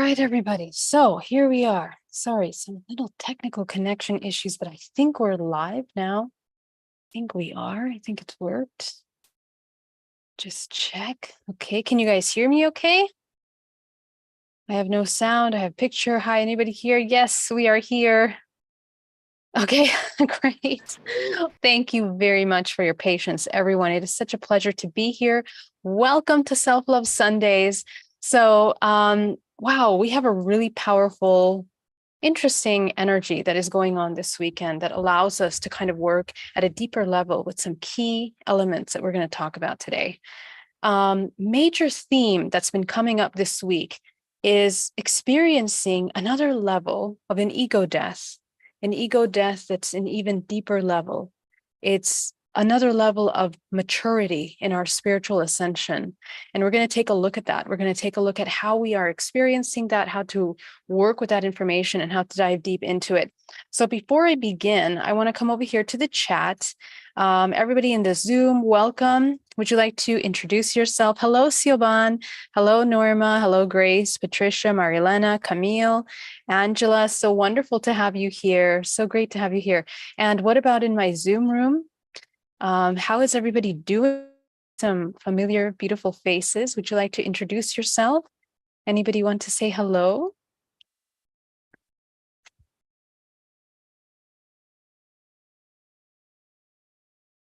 right, everybody. So here we are. Sorry, some little technical connection issues, but I think we're live now. I think we are. I think it's worked. Just check. Okay, can you guys hear me okay? I have no sound. I have picture. Hi, anybody here? Yes, we are here. Okay, great. Thank you very much for your patience, everyone. It is such a pleasure to be here. Welcome to Self Love Sundays. So, wow, we have a really powerful, interesting energy that is going on this weekend that allows us to kind of work at a deeper level with some key elements that we're going to talk about today. Major theme that's been coming up this week is experiencing another level of an ego death that's an even deeper level. It's another level of maturity in our spiritual ascension. And we're going to take a look at that. We're going to take a look at how we are experiencing that, how to work with that information, and how to dive deep into it. So before I begin, I want to come over here to the chat. Everybody in the Zoom, welcome. Would you like to introduce yourself? Hello, Siobhan. Hello, Norma. Hello, Grace, Patricia, Marilena, Camille, Angela. So wonderful to have you here. So great to have you here. And what about in my Zoom room? How is everybody doing? Some familiar, beautiful faces. Would you like to introduce yourself? Anybody want to say hello?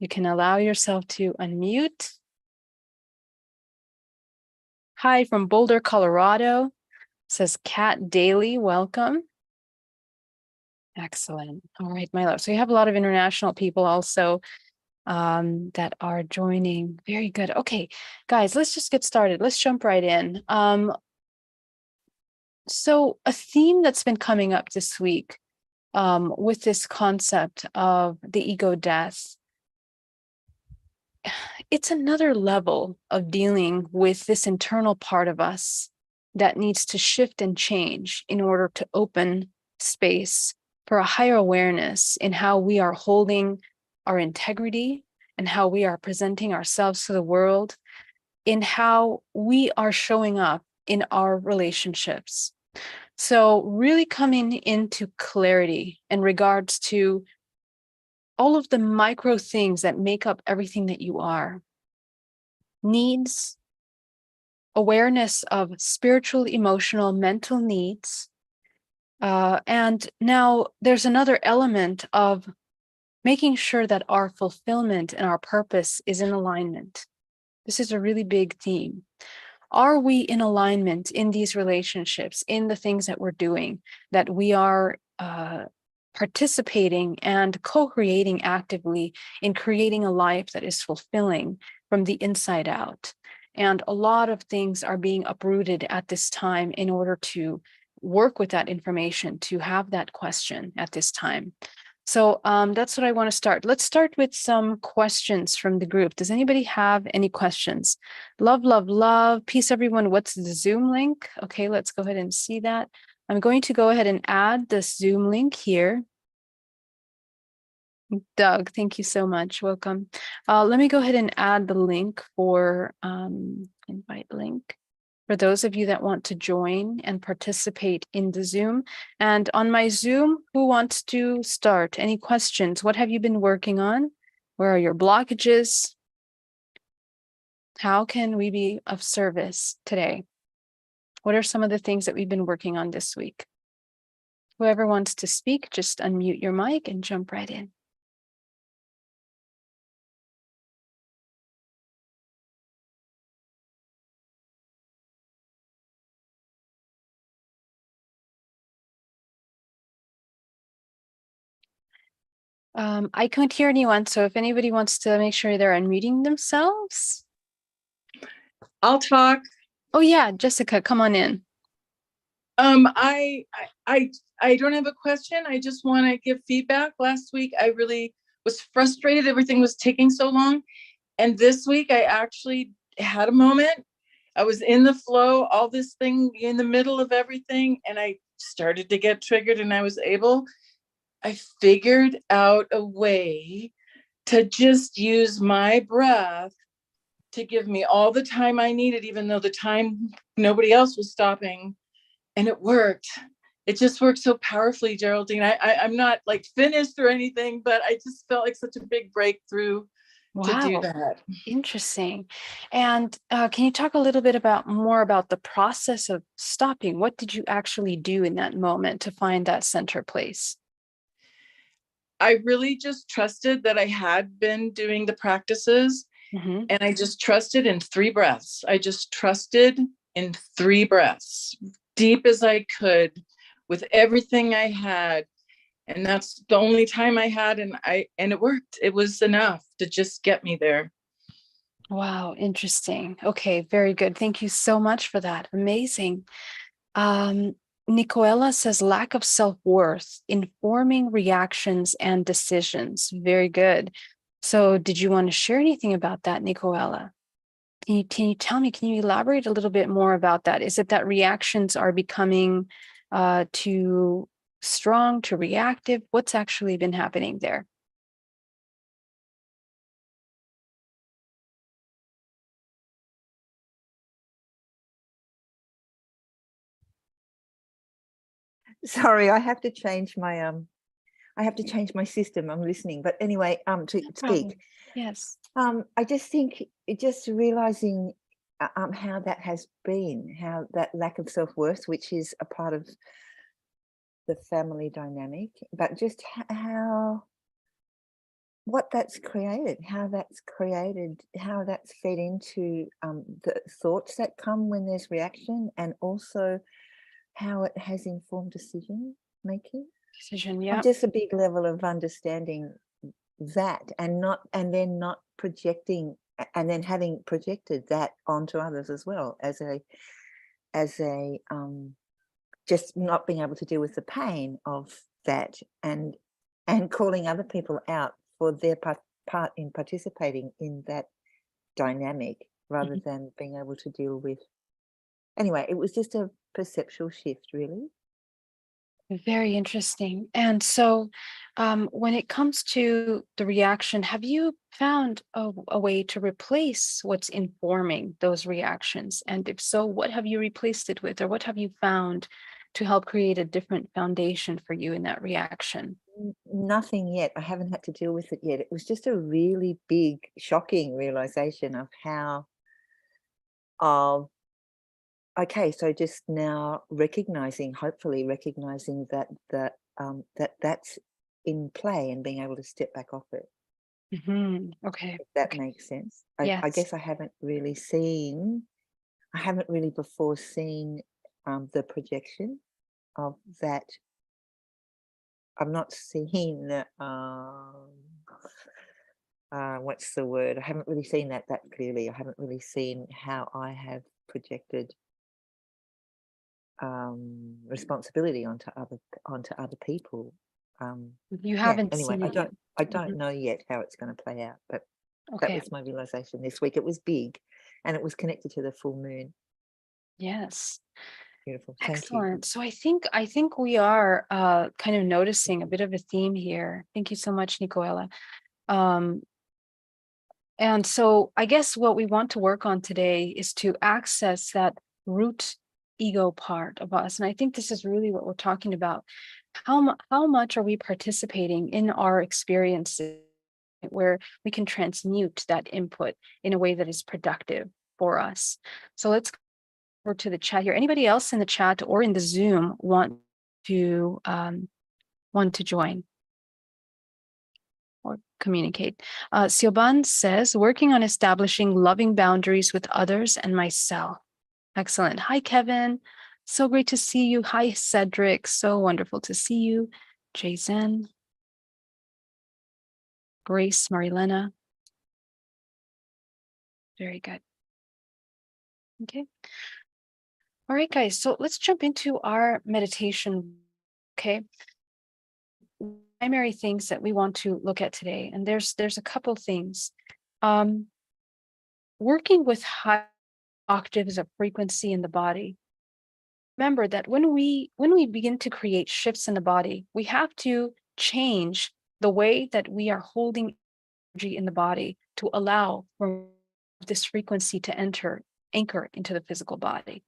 You can allow yourself to unmute. Hi from Boulder, Colorado. Says Kat Daly, welcome. Excellent. All right, my love. So you have a lot of international people also that are joining. Very good. Okay, guys, let's just get started. Let's jump right in. So a theme that's been coming up this week with this concept of the ego death, it's another level of dealing with this internal part of us that needs to shift and change in order to open space for a higher awareness in how we are holding our integrity and how we are presenting ourselves to the world, in how we are showing up in our relationships. So really coming into clarity in regards to all of the micro things that make up everything that you are. Needs, awareness of spiritual, emotional, mental needs. And now there's another element of making sure that our fulfillment and our purpose is in alignment. This is a really big theme. Are we in alignment in these relationships, in the things that we're doing, that we are participating and co-creating actively in creating a life that is fulfilling from the inside out? And a lot of things are being uprooted at this time in order to work with that information, to have that question at this time. So that's what I want to start. Let's start with some questions from the group. Does anybody have any questions? Love, love, love. Peace, everyone. What's the Zoom link? Okay, let's go ahead and see that. I'm going to go ahead and add the Zoom link here. Doug, thank you so much. Welcome. Let me go ahead and add the link for invite link for those of you that want to join and participate in the Zoom. And on my Zoom, who wants to start? Any questions? What have you been working on? Where are your blockages? How can we be of service today? What are some of the things that we've been working on this week? Whoever wants to speak, just unmute your mic and jump right in. I couldn't hear anyone, so if anybody wants to make sure they're unmuting themselves. I'll talk. Oh yeah, Jessica, come on in. I don't have a question. I just want to give feedback. Last week, I really was frustrated. Everything was taking so long. And this week, I actually had a moment. I was in the flow, all this thing in the middle of everything. And I started to get triggered and I figured out a way to just use my breath to give me all the time I needed, even though the time nobody else was stopping. and it worked. It just worked so powerfully, Geraldine. I'm not like finished or anything, but I just felt like such a big breakthrough to do Wow. that. Interesting. And can you talk a little bit more about the process of stopping? What did you actually do in that moment to find that center place? I really just trusted that I had been doing the practices, Mm-hmm. and I just trusted in 3 breaths. I just trusted in 3 breaths, deep as I could, with everything I had. And that's the only time I had, and it worked. It was enough to just get me there. Wow, interesting. Okay, very good. Thank you so much for that. Amazing. Um, Nicoella says lack of self-worth, informing reactions and decisions. Very good. So did you want to share anything about that, Nicoella? Can you tell me, can you elaborate a little bit more about that? Is it that reactions are becoming too strong, too reactive? What's actually been happening there? Sorry, I have to change my I have to change my system. I'm listening, but anyway, to Problem. speak. Yes. I just think just realizing how that has been, how that lack of self-worth, which is a part of the family dynamic, but just how what that's created, how that's fed into the thoughts that come when there's reaction, and also how it has informed decision making. Decision, yeah. Just a big level of understanding that, and then not projecting, and then having projected that onto others as well, as a just not being able to deal with the pain of that, and calling other people out for their part in participating in that dynamic, rather than being able to deal with. Anyway, it was just a perceptual shift, really. Very interesting. And so, when it comes to the reaction, have you found a way to replace what's informing those reactions? And if so, what have you replaced it with, or what have you found to help create a different foundation for you in that reaction? Nothing yet. I haven't had to deal with it yet. It was just a really big, shocking realization of how, of okay, so just now hopefully recognizing that's in play, and being able to step back off it, Okay. if that Okay. makes sense. I Yes. guess I haven't really before seen the projection of that. I've not seen what's the word? I haven't really seen that clearly. I haven't really seen how I have projected responsibility onto other people. You Yeah. haven't Anyway, seen I it yet. don't know yet how it's going to play out, but that Okay. was my realization this week. It was big, and it was connected to the full moon. Yes. Beautiful. Thank you. Excellent. So I think we are kind of noticing a bit of a theme here. Thank you so much, Nicoella. Um, and so I guess what we want to work on today is to access that root ego part of us. And I think this is really what we're talking about. How much are we participating in our experiences where we can transmute that input in a way that is productive for us? So let's go over to the chat here. Anybody else in the chat or in the Zoom to join or communicate? Siobhan says, working on establishing loving boundaries with others and myself. Excellent. Hi, Kevin. So great to see you. Hi, Cedric. So wonderful to see you. Jason. Grace, Marilena. Very good. Okay. All right, guys. So let's jump into our meditation. Okay. Primary things that we want to look at today, and there's a couple things. Working with high octaves of frequency in the body. Remember that when we begin to create shifts in the body, we have to change the way that we are holding energy in the body to allow for this frequency to anchor into the physical body.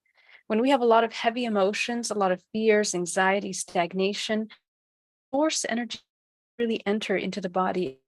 When we have a lot of heavy emotions, a lot of fears, anxiety, stagnation, force energy really enter into the body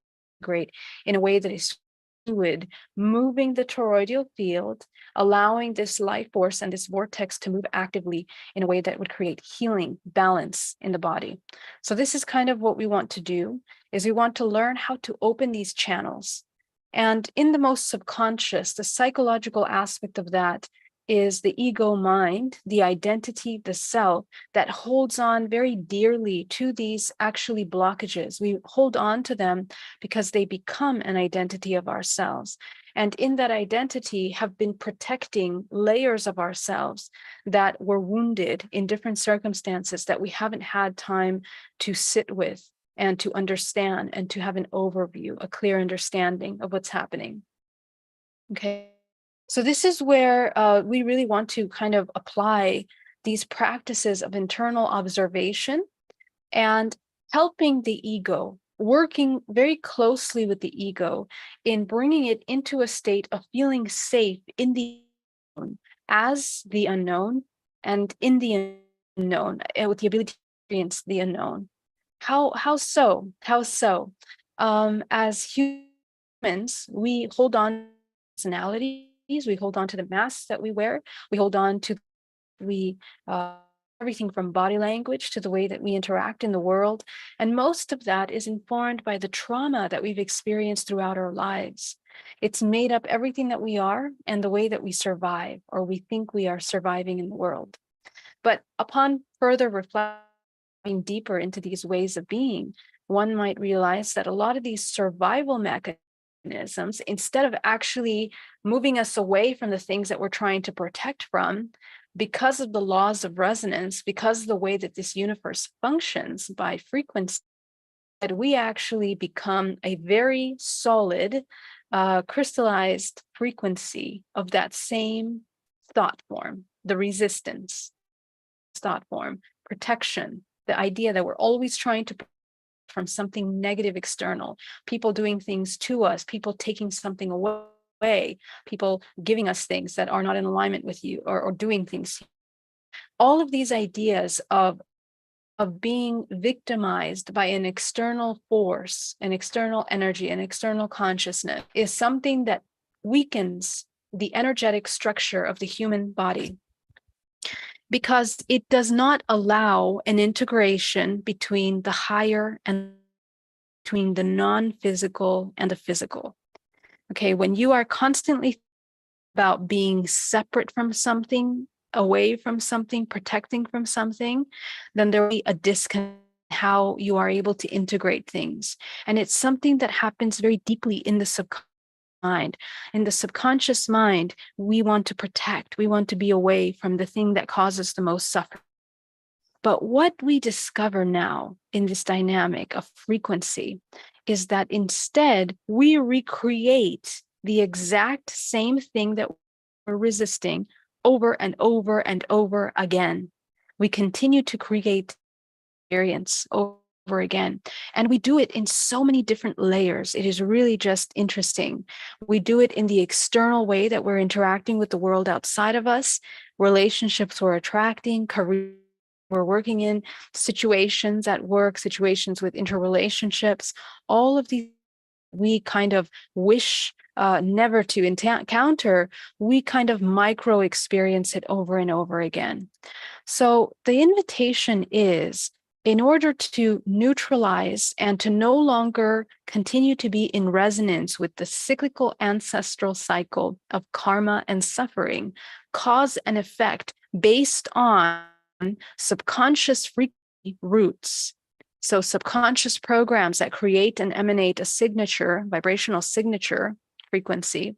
great in a way that is fluid, moving the toroidal field, allowing this life force and this vortex to move actively in a way that would create healing, balance in the body. So this is kind of what we want to do, is we want to learn how to open these channels. And in the most subconscious, the psychological aspect of that is the ego mind, the identity, the self that holds on very dearly to these actually blockages. We hold on to them because they become an identity of ourselves. And in that identity have been protecting layers of ourselves that were wounded in different circumstances that we haven't had time to sit with and to understand and to have an overview, a clear understanding of what's happening. Okay. So this is where we really want to kind of apply these practices of internal observation and helping the ego, working very closely with the ego in bringing it into a state of feeling safe in the unknown, as the unknown, and in the unknown, with the ability to experience the unknown. How so? How so? As humans, we hold on to personalities, we hold on to the masks that we wear, we hold on to everything from body language to the way that we interact in the world. And most of that is informed by the trauma that we've experienced throughout our lives. It's made up everything that we are and the way that we survive, or we think we are surviving in the world. But upon further reflection, deeper into these ways of being, one might realize that a lot of these survival mechanisms, instead of actually moving us away from the things that we're trying to protect from, because of the laws of resonance, because of the way that this universe functions by frequency, that we actually become a very solid, crystallized frequency of that same thought form, the resistance thought form, protection, the idea that we're always trying to from something negative external, people doing things to us, people taking something away, people giving us things that are not in alignment with you, or doing things. All of these ideas of being victimized by an external force, an external energy, an external consciousness is something that weakens the energetic structure of the human body, because it does not allow an integration between the higher and between the non-physical and the physical. Okay, when you are constantly about being separate from something, away from something, protecting from something, then there will be a disconnect how you are able to integrate things. And it's something that happens very deeply in the subconscious mind. In the subconscious mind, we want to protect, we want to be away from the thing that causes the most suffering. But what we discover now in this dynamic of frequency is that instead we recreate the exact same thing that we're resisting over and over and over again. We continue to create experience over again. And we do it in so many different layers. It is really just interesting. We do it in the external way that we're interacting with the world outside of us, relationships we're attracting, career we're working in, situations at work, situations with interrelationships, all of these we kind of wish never to encounter, we kind of micro experience it over and over again. So the invitation is, in order to neutralize and to no longer continue to be in resonance with the cyclical ancestral cycle of karma and suffering, cause and effect based on subconscious frequency roots. So subconscious programs that create and emanate a signature, vibrational signature frequency,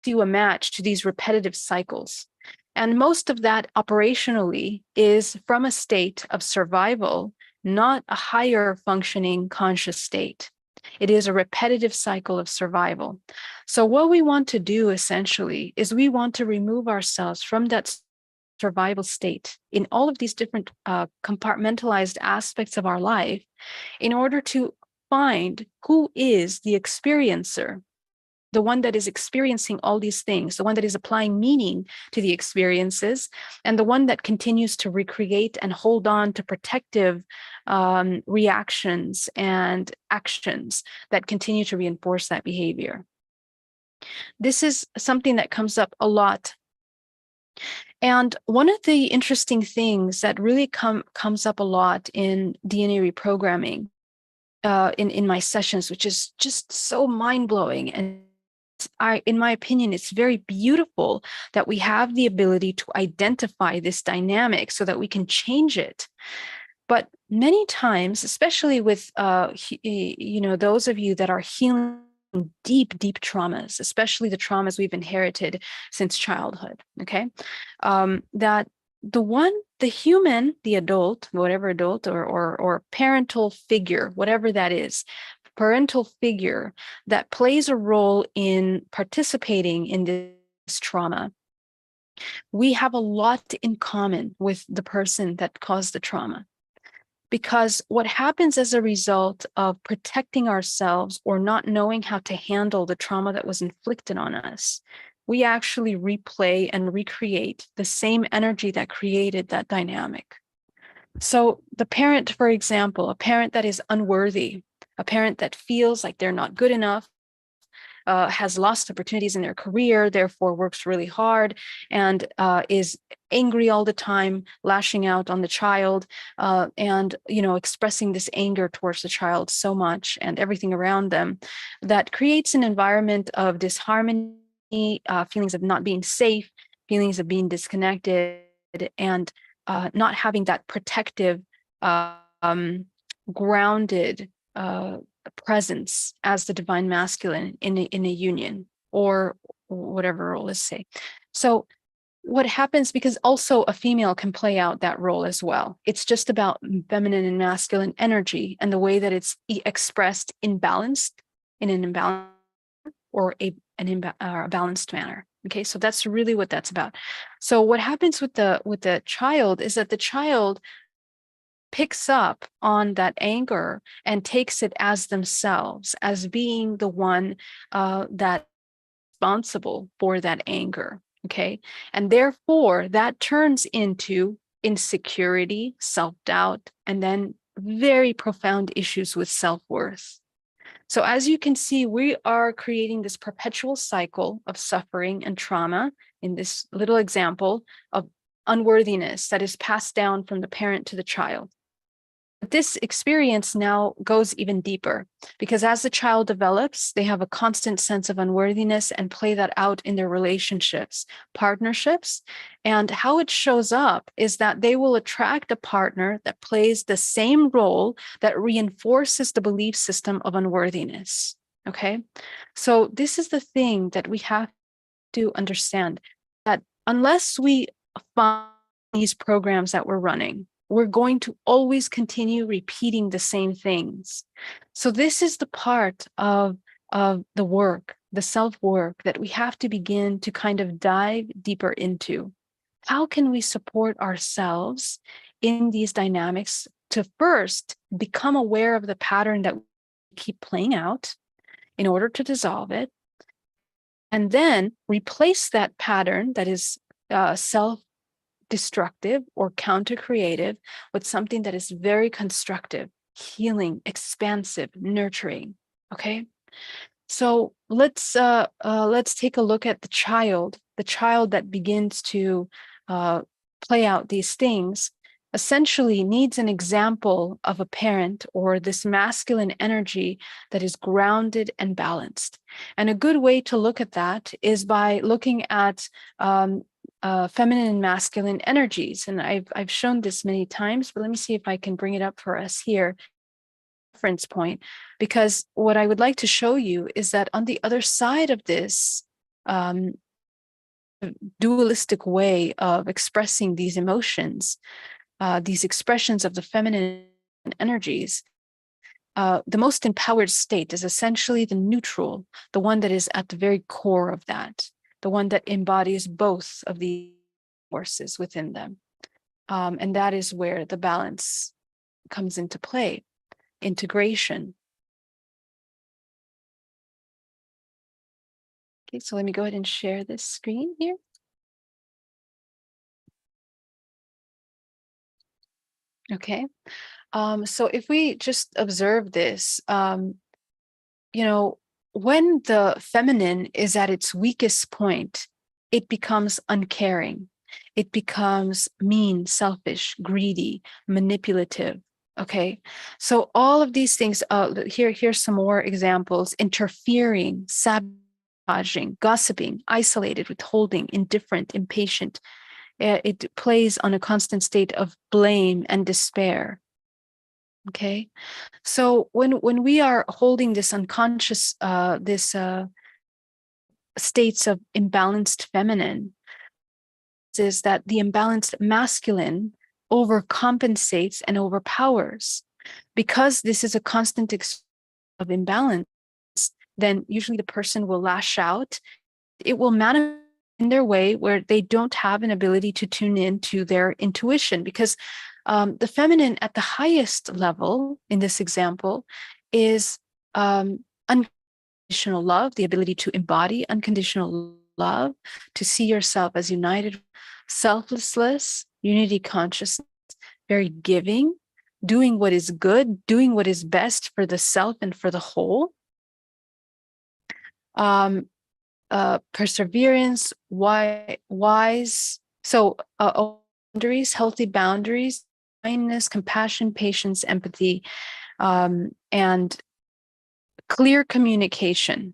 do a match to these repetitive cycles. And most of that operationally is from a state of survival, not a higher functioning conscious state. It is a repetitive cycle of survival. So what we want to do essentially is we want to remove ourselves from that survival state in all of these different compartmentalized aspects of our life in order to find who is the experiencer, the one that is experiencing all these things, the one that is applying meaning to the experiences, and the one that continues to recreate and hold on to protective reactions and actions that continue to reinforce that behavior. This is something that comes up a lot. And one of the interesting things that really comes up a lot in DNA reprogramming in my sessions, which is just so mind-blowing, and in my opinion, it's very beautiful that we have the ability to identify this dynamic so that we can change it. But many times, especially with those of you that are healing deep traumas, especially the traumas we've inherited since childhood, okay, that the human, the adult, whatever adult or parental figure, whatever that is, parental figure that plays a role in participating in this trauma, we have a lot in common with the person that caused the trauma. Because what happens as a result of protecting ourselves or not knowing how to handle the trauma that was inflicted on us, we actually replay and recreate the same energy that created that dynamic. So the parent, for example, a parent that is unworthy, a parent that feels like they're not good enough, has lost opportunities in their career, therefore works really hard, and is angry all the time, lashing out on the child, and expressing this anger towards the child so much and everything around them, that creates an environment of disharmony, feelings of not being safe, feelings of being disconnected, and not having that protective, grounded presence as the divine masculine in a union or whatever role is say. So what happens, because also a female can play out that role as well. It's just about feminine and masculine energy and the way that it's expressed in an imbalanced or a balanced manner. Okay, so that's really what that's about. So what happens with the child is that the child picks up on that anger and takes it as themselves, as being the one that's responsible for that anger, okay? And therefore, that turns into insecurity, self-doubt, and then very profound issues with self-worth. So as you can see, we are creating this perpetual cycle of suffering and trauma in this little example of unworthiness that is passed down from the parent to the child. But this experience now goes even deeper, because as the child develops, they have a constant sense of unworthiness and play that out in their relationships, partnerships. And how it shows up is that they will attract a partner that plays the same role that reinforces the belief system of unworthiness. Okay, so this is the thing that we have to understand, that unless we find these programs that we're running, we're going to always continue repeating the same things. So this is the part of the work, the self-work, that we have to begin to kind of dive deeper into. How can we support ourselves in these dynamics to first become aware of the pattern that we keep playing out in order to dissolve it, and then replace that pattern that is self-destructive or counter-creative with something that is very constructive, healing, expansive, nurturing. Okay, so let's take a look at the child that begins to play out these things. Essentially needs an example of a parent or this masculine energy that is grounded and balanced. And a good way to look at that is by looking at feminine and masculine energies. And I've shown this many times, but let me see if I can bring it up for us here. Reference point, because what I would like to show you is that on the other side of this dualistic way of expressing these emotions, these expressions of the feminine energies, the most empowered state is essentially the neutral, the one that is at the very core of that, the one that embodies both of the forces within them. And that is where the balance comes into play, integration. Okay, so let me go ahead and share this screen here. Okay, so if we just observe this, you know, when the feminine is at its weakest point, it becomes uncaring. It becomes mean, selfish, greedy, manipulative. Okay, so all of these things. Here's some more examples: interfering, sabotaging, gossiping, isolated, withholding, indifferent, impatient. It plays on a constant state of blame and despair. Okay, so when we are holding this unconscious, states of imbalanced feminine, is that the imbalanced masculine overcompensates and overpowers. Because this is a constant of imbalance, then usually the person will lash out. It will manifest in their way where they don't have an ability to tune into their intuition, because the feminine at the highest level in this example is unconditional love, the ability to embody unconditional love, to see yourself as united, selflessness, unity consciousness, very giving, doing what is good, doing what is best for the self and for the whole. Perseverance, wise. So boundaries, healthy boundaries, kindness, compassion, patience, empathy, and clear communication.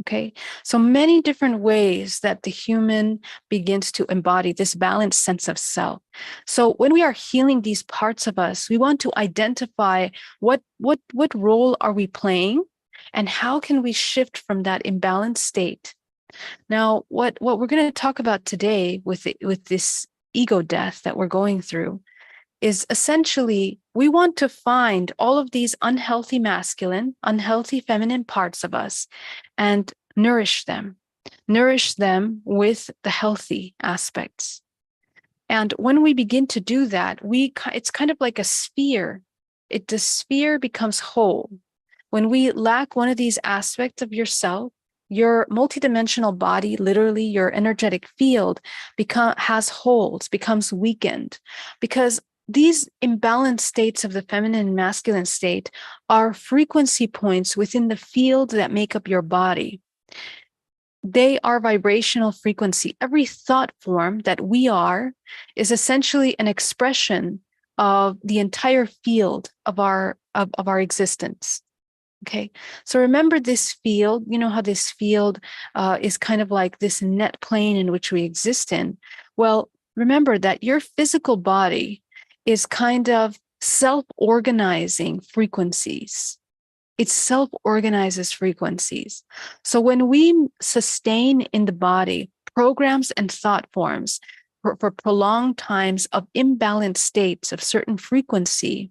Okay, so many different ways that the human begins to embody this balanced sense of self. So when we are healing these parts of us, we want to identify what role are we playing, and how can we shift from that imbalanced state. Now, what we're going to talk about today with this ego death that we're going through is essentially we want to find all of these unhealthy masculine, unhealthy feminine parts of us and nourish them with the healthy aspects. And when we begin to do that, it's kind of like a sphere. The sphere becomes whole. When we lack one of these aspects of yourself, your multidimensional body, literally your energetic field, has holes, becomes weakened, because these imbalanced states of the feminine and masculine state are frequency points within the field that make up your body. They are vibrational frequency. Every thought form that we are is essentially an expression of the entire field of our existence. Okay, so remember this field. You know how this field is kind of like this net plane in which we exist in. Well, remember that your physical body is kind of self-organizing frequencies. It self-organizes frequencies. So when we sustain in the body programs and thought forms for prolonged times of imbalanced states of certain frequency,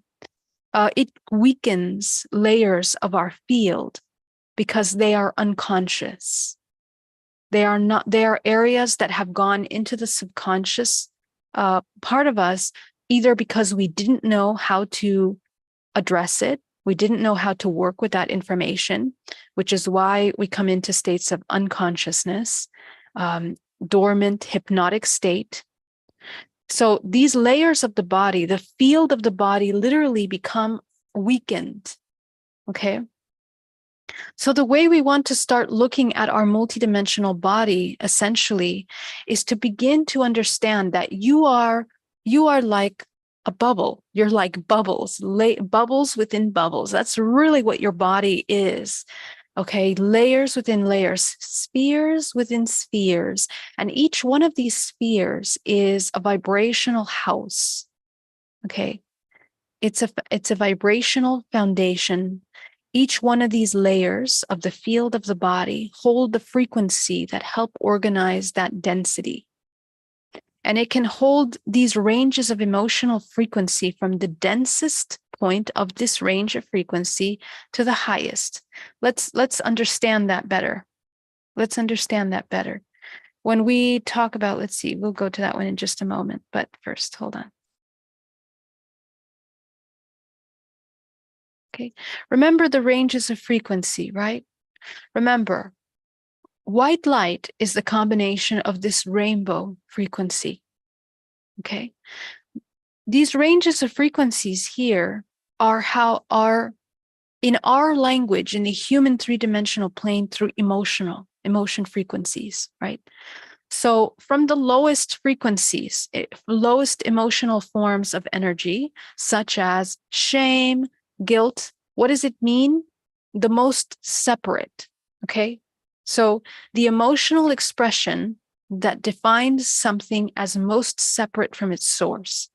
it weakens layers of our field because they are unconscious. They are areas that have gone into the subconscious part of us, either because we didn't know how to address it, we didn't know how to work with that information, which is why we come into states of unconsciousness, dormant, hypnotic state. So these layers of the body, the field of the body, literally become weakened. Okay. So the way we want to start looking at our multidimensional body essentially is to begin to understand that you are like a bubble. You're like bubbles, bubbles within bubbles. That's really what your body is. Okay, layers within layers, spheres within spheres. And each one of these spheres is a vibrational house. Okay, it's a vibrational foundation. Each one of these layers of the field of the body hold the frequency that help organize that density. And it can hold these ranges of emotional frequency from the densest point of this range of frequency to the highest. Let's understand that better. Let's understand that better. When we talk about, let's see, we'll go to that one in just a moment, but first, hold on. Okay, remember the ranges of frequency, right? Remember, white light is the combination of this rainbow frequency. Okay. These ranges of frequencies here are how are in our language, in the human three-dimensional plane, through emotion frequencies, right? So from the lowest frequencies, lowest emotional forms of energy, such as shame, guilt, what does it mean? The most separate, okay? So the emotional expression that defines something as most separate from its source.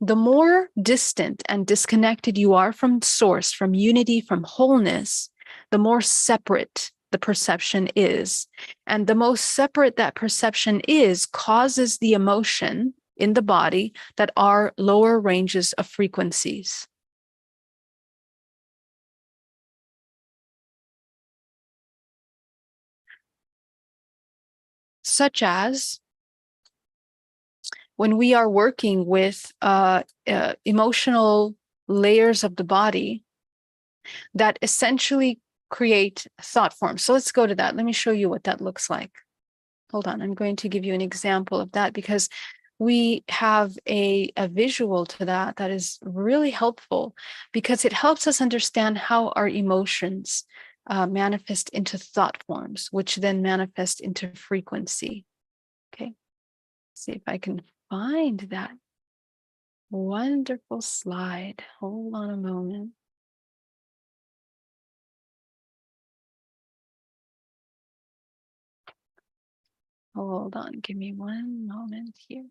The more distant and disconnected you are from source, from unity, from wholeness, the more separate the perception is. And the most separate that perception is causes the emotion in the body that are lower ranges of frequencies. Such as when we are working with emotional layers of the body that essentially create thought forms. So let's go to that. Let me show you what that looks like. Hold on, I'm going to give you an example of that because we have a visual to that that is really helpful because it helps us understand how our emotions manifest into thought forms, which then manifest into frequency. Okay, see if I can find that wonderful slide. Hold on a moment. Hold on, give me one moment here.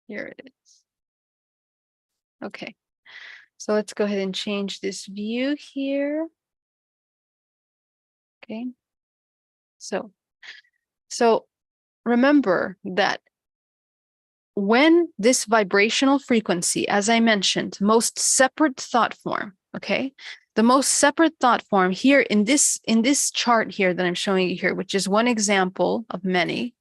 Here it is. Okay, so let's go ahead and change this view here. Okay, so remember that when this vibrational frequency, as I mentioned, most separate thought form, okay, the most separate thought form here in this chart here that I'm showing you here, which is one example of many,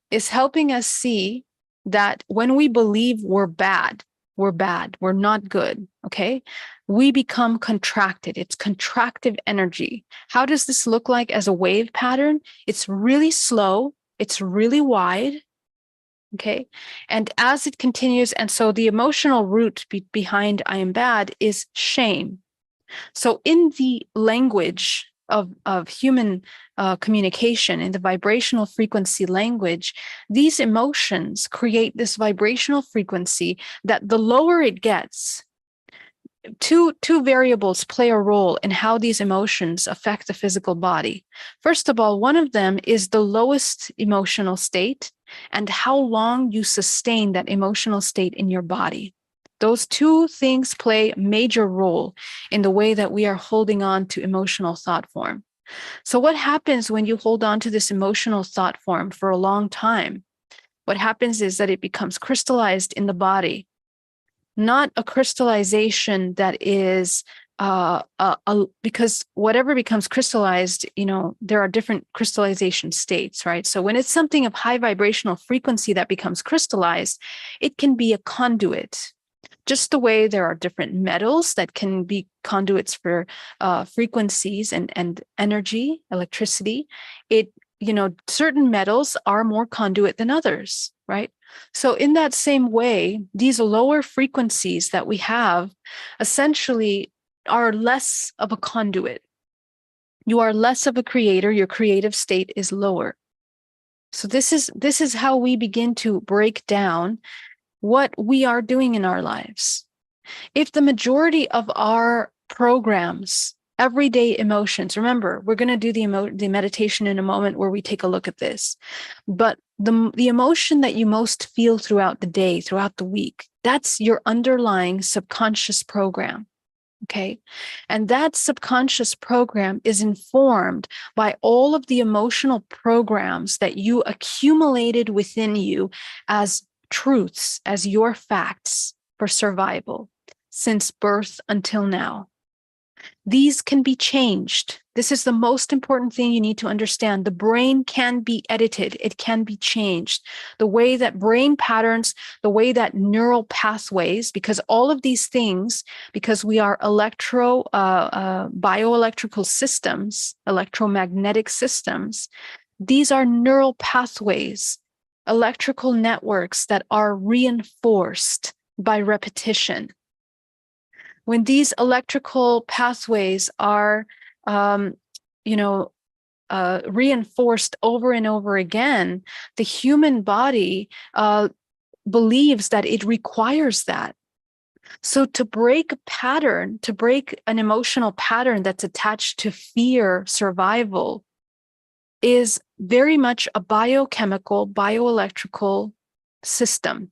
is helping us see that when we believe we're bad, we're not good, okay? We become contracted. It's contractive energy. How does this look like as a wave pattern? It's really slow. It's really wide, okay? And as it continues, and so the emotional root behind I am bad is shame. So in the language of human communication, in the vibrational frequency language, these emotions create this vibrational frequency that the lower it gets, two variables play a role in how these emotions affect the physical body. First of all, one of them is the lowest emotional state and how long you sustain that emotional state in your body. Those two things play a major role in the way that we are holding on to emotional thought form. So what happens when you hold on to this emotional thought form for a long time? What happens is that it becomes crystallized in the body, not a crystallization that is because whatever becomes crystallized, there are different crystallization states, right? So when it's something of high vibrational frequency that becomes crystallized, it can be a conduit. Just the way there are different metals that can be conduits for frequencies and energy, electricity, certain metals are more conduit than others, right? So in that same way, these lower frequencies that we have essentially are less of a conduit. You are less of a creator, your creative state is lower. So this is how we begin to break down what we are doing in our lives. If the majority of our programs, everyday emotions, remember, we're going to do the meditation in a moment where we take a look at this, but the emotion that you most feel throughout the day, throughout the week, that's your underlying subconscious program. Okay. And that subconscious program is informed by all of the emotional programs that you accumulated within you as truths, as your facts for survival since birth until now. These can be changed. This is the most important thing you need to understand. The brain can be edited. It can be changed. The way that brain patterns, the way that neural pathways, because all of these things, because we are bioelectrical systems, electromagnetic systems, these are neural pathways, electrical networks that are reinforced by repetition. When these electrical pathways are, reinforced over and over again, the human body believes that it requires that. So to break a pattern, to break an emotional pattern that's attached to fear, survival, is very much a biochemical, bioelectrical system.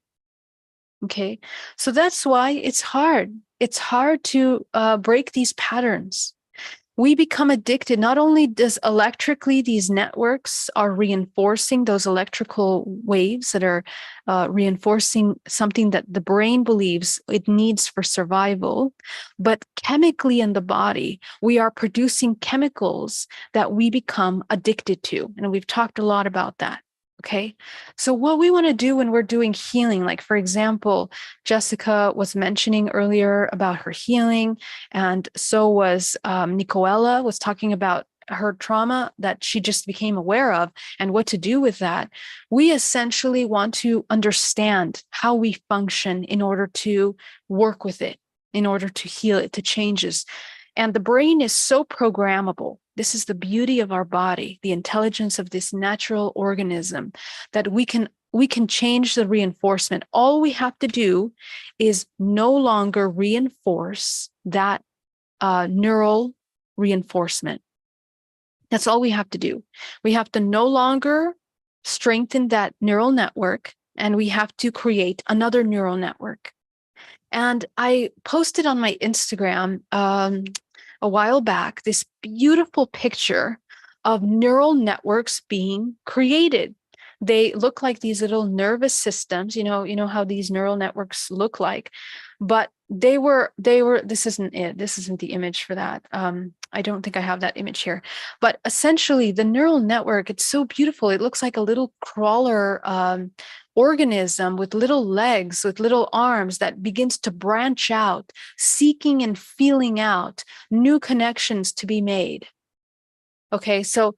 Okay, so that's why it's hard. It's hard to break these patterns. We become addicted. Not only does electrically these networks are reinforcing those electrical waves that are reinforcing something that the brain believes it needs for survival, but chemically in the body, we are producing chemicals that we become addicted to. And we've talked a lot about that. Okay, so what we want to do when we're doing healing, like for example, Jessica was mentioning earlier about her healing, and so was Nicoella was talking about her trauma that she just became aware of and what to do with that. We essentially want to understand how we function in order to work with it, in order to heal it, to changes. And the brain is so programmable. This is the beauty of our body, the intelligence of this natural organism, that we can change the reinforcement. All we have to do is no longer reinforce that neural reinforcement. That's all we have to do. We have to no longer strengthen that neural network, and we have to create another neural network. And I posted on my Instagram a while back this beautiful picture of neural networks being created. They look like these little nervous systems, you know how these neural networks look like, but they were, this isn't it. This isn't the image for that. I don't think I have that image here, but essentially the neural network, it's so beautiful. It looks like a little crawler organism with little legs, with little arms that begins to branch out, seeking and feeling out new connections to be made. Okay, so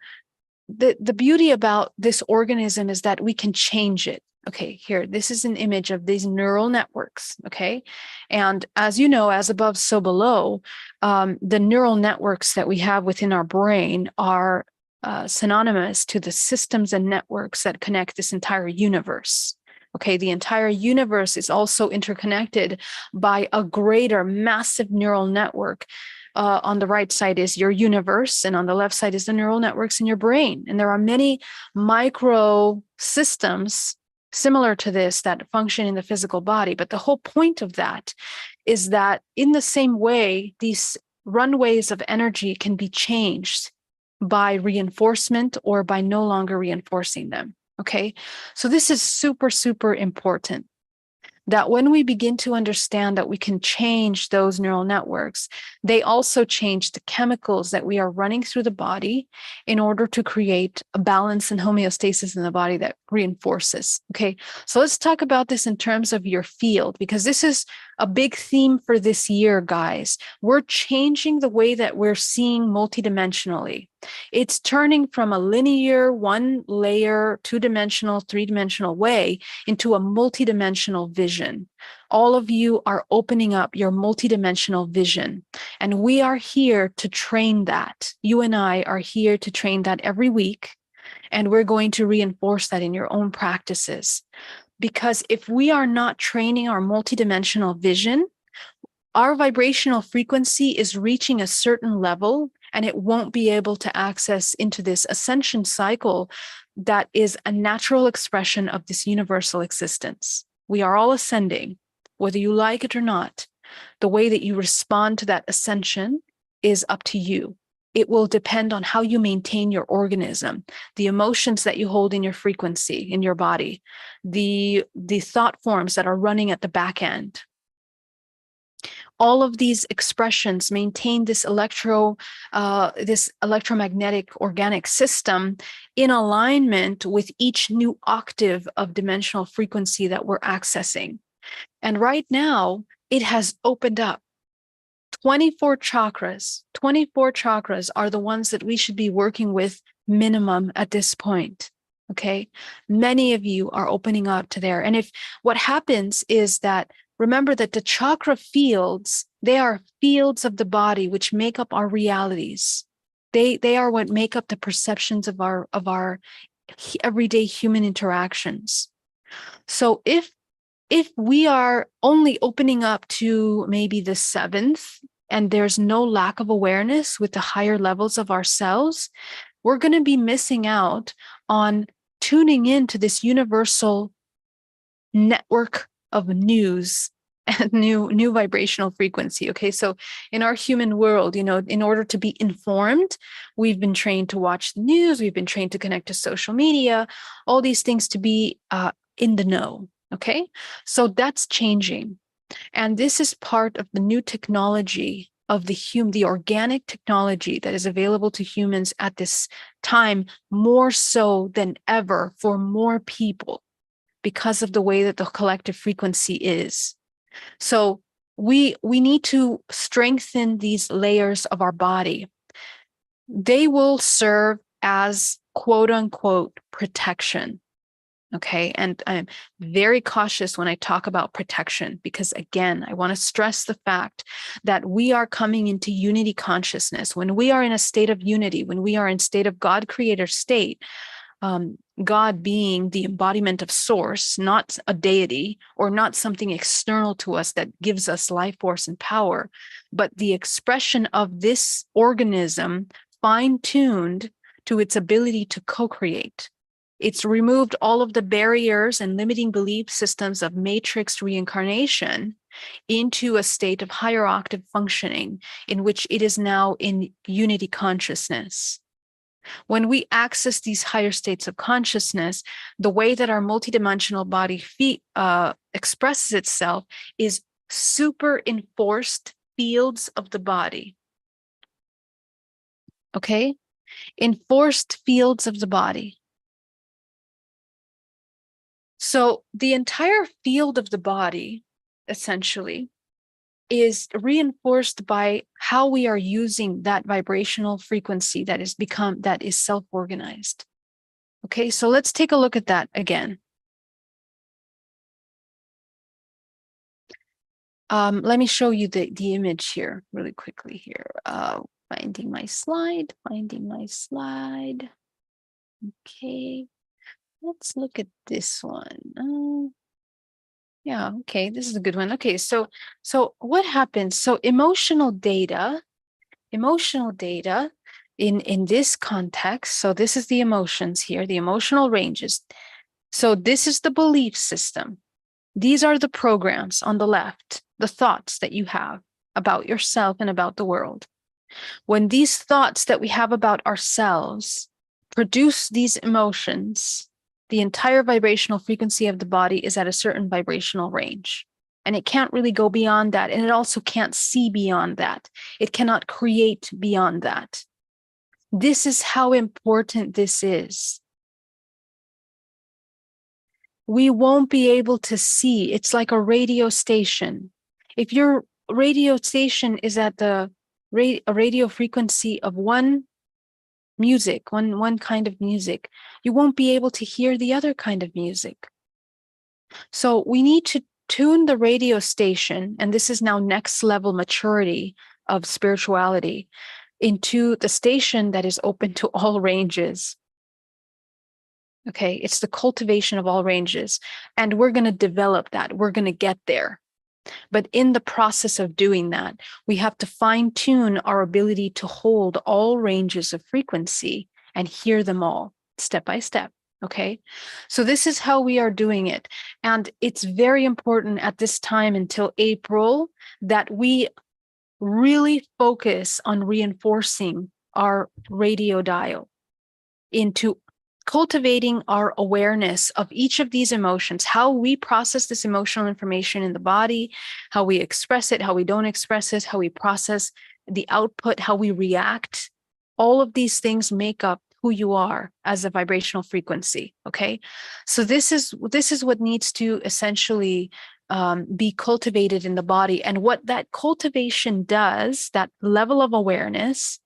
the beauty about this organism is that we can change it. Okay, here, this is an image of these neural networks, okay? And as you know, as above, so below, the neural networks that we have within our brain are synonymous to the systems and networks that connect this entire universe. Okay, the entire universe is also interconnected by a greater, massive neural network. On the right side is your universe, and on the left side is the neural networks in your brain. And there are many micro systems similar to this that function in the physical body. But the whole point of that is that in the same way, these runways of energy can be changed by reinforcement or by no longer reinforcing them. Okay, so this is super, super important. That when we begin to understand that we can change those neural networks, they also change the chemicals that we are running through the body in order to create a balance and homeostasis in the body that reinforces. Okay, so let's talk about this in terms of your field, because this is a big theme for this year, guys. We're changing the way that we're seeing multidimensionally. It's turning from a linear, one layer, two-dimensional, three-dimensional way into a multidimensional vision. All of you are opening up your multidimensional vision, and we are here to train that. You and I are here to train that every week, and we're going to reinforce that in your own practices. Because if we are not training our multidimensional vision, our vibrational frequency is reaching a certain level, and it won't be able to access into this ascension cycle that is a natural expression of this universal existence. We are all ascending, whether you like it or not. The way that you respond to that ascension is up to you. It will depend on how you maintain your organism, the emotions that you hold in your frequency, in your body, the thought forms that are running at the back end. all of these expressions maintain this this electromagnetic organic system in alignment with each new octave of dimensional frequency that we're accessing. And right now, it has opened up 24 chakras. 24 chakras are the ones that we should be working with minimum at this point. Okay. Many of you are opening up to there. And if what happens is that, remember that the chakra fields, they are fields of the body which make up our realities. They are what make up the perceptions of our everyday human interactions. So if we are only opening up to maybe the 7th, and there's no lack of awareness with the higher levels of ourselves, we're going to be missing out on tuning into this universal network of news and new vibrational frequency. Okay, so in our human world, you know, in order to be informed, we've been trained to watch the news, we've been trained to connect to social media, all these things to be in the know. Okay, so that's changing. And this is part of the new technology of the organic technology that is available to humans at this time, more so than ever for more people, because of the way that the collective frequency is. So we need to strengthen these layers of our body. They will serve as quote unquote protection. Okay. And I'm very cautious when I talk about protection, because again, I want to stress the fact that we are coming into unity consciousness. When we are in a state of unity, when we are in state of God creator state, God being the embodiment of source, not a deity or not something external to us that gives us life force and power, but the expression of this organism fine-tuned to its ability to co-create. It's removed all of the barriers and limiting belief systems of matrix reincarnation into a state of higher octave functioning in which it is now in unity consciousness. When we access these higher states of consciousness, the way that our multidimensional body expresses itself is super enforced fields of the body. Okay? Enforced fields of the body. So the entire field of the body, essentially, is reinforced by how we are using that vibrational frequency that is self-organized. Okay, so let's take a look at that again. Let me show you the image here really quickly here. Finding my slide. Okay, let's look at this one. Yeah, okay, this is a good one. Okay, so what happens? So emotional data in this context, so this is the emotions here, the emotional ranges. So this is the belief system. These are the programs on the left, the thoughts that you have about yourself and about the world. When these thoughts that we have about ourselves produce these emotions, the entire vibrational frequency of the body is at a certain vibrational range. And it can't really go beyond that. And it also can't see beyond that. It cannot create beyond that. This is how important this is. We won't be able to see. It's like a radio station. If your radio station is at a radio frequency of one kind of music, you won't be able to hear the other kind of music. So we need to tune the radio station, and this is now next level maturity of spirituality, into the station that is open to all ranges. Okay, it's the cultivation of all ranges, and we're going to develop that. We're going to get there. But in the process of doing that, we have to fine tune our ability to hold all ranges of frequency and hear them all step by step. Okay, so this is how we are doing it. And it's very important at this time until April that we really focus on reinforcing our radio dial into cultivating our awareness of each of these emotions, how we process this emotional information in the body, how we express it, how we don't express it, how we process the output, how we react. All of these things make up who you are as a vibrational frequency. Okay. So this is what needs to essentially be cultivated in the body. And what that cultivation does, that level of awareness,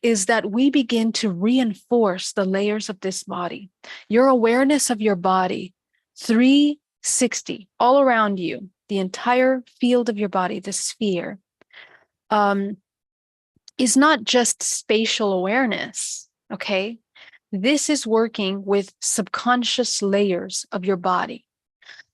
is that we begin to reinforce the layers of this body. Your awareness of your body, 360, all around you, the entire field of your body, the sphere, is not just spatial awareness, okay? This is working with subconscious layers of your body.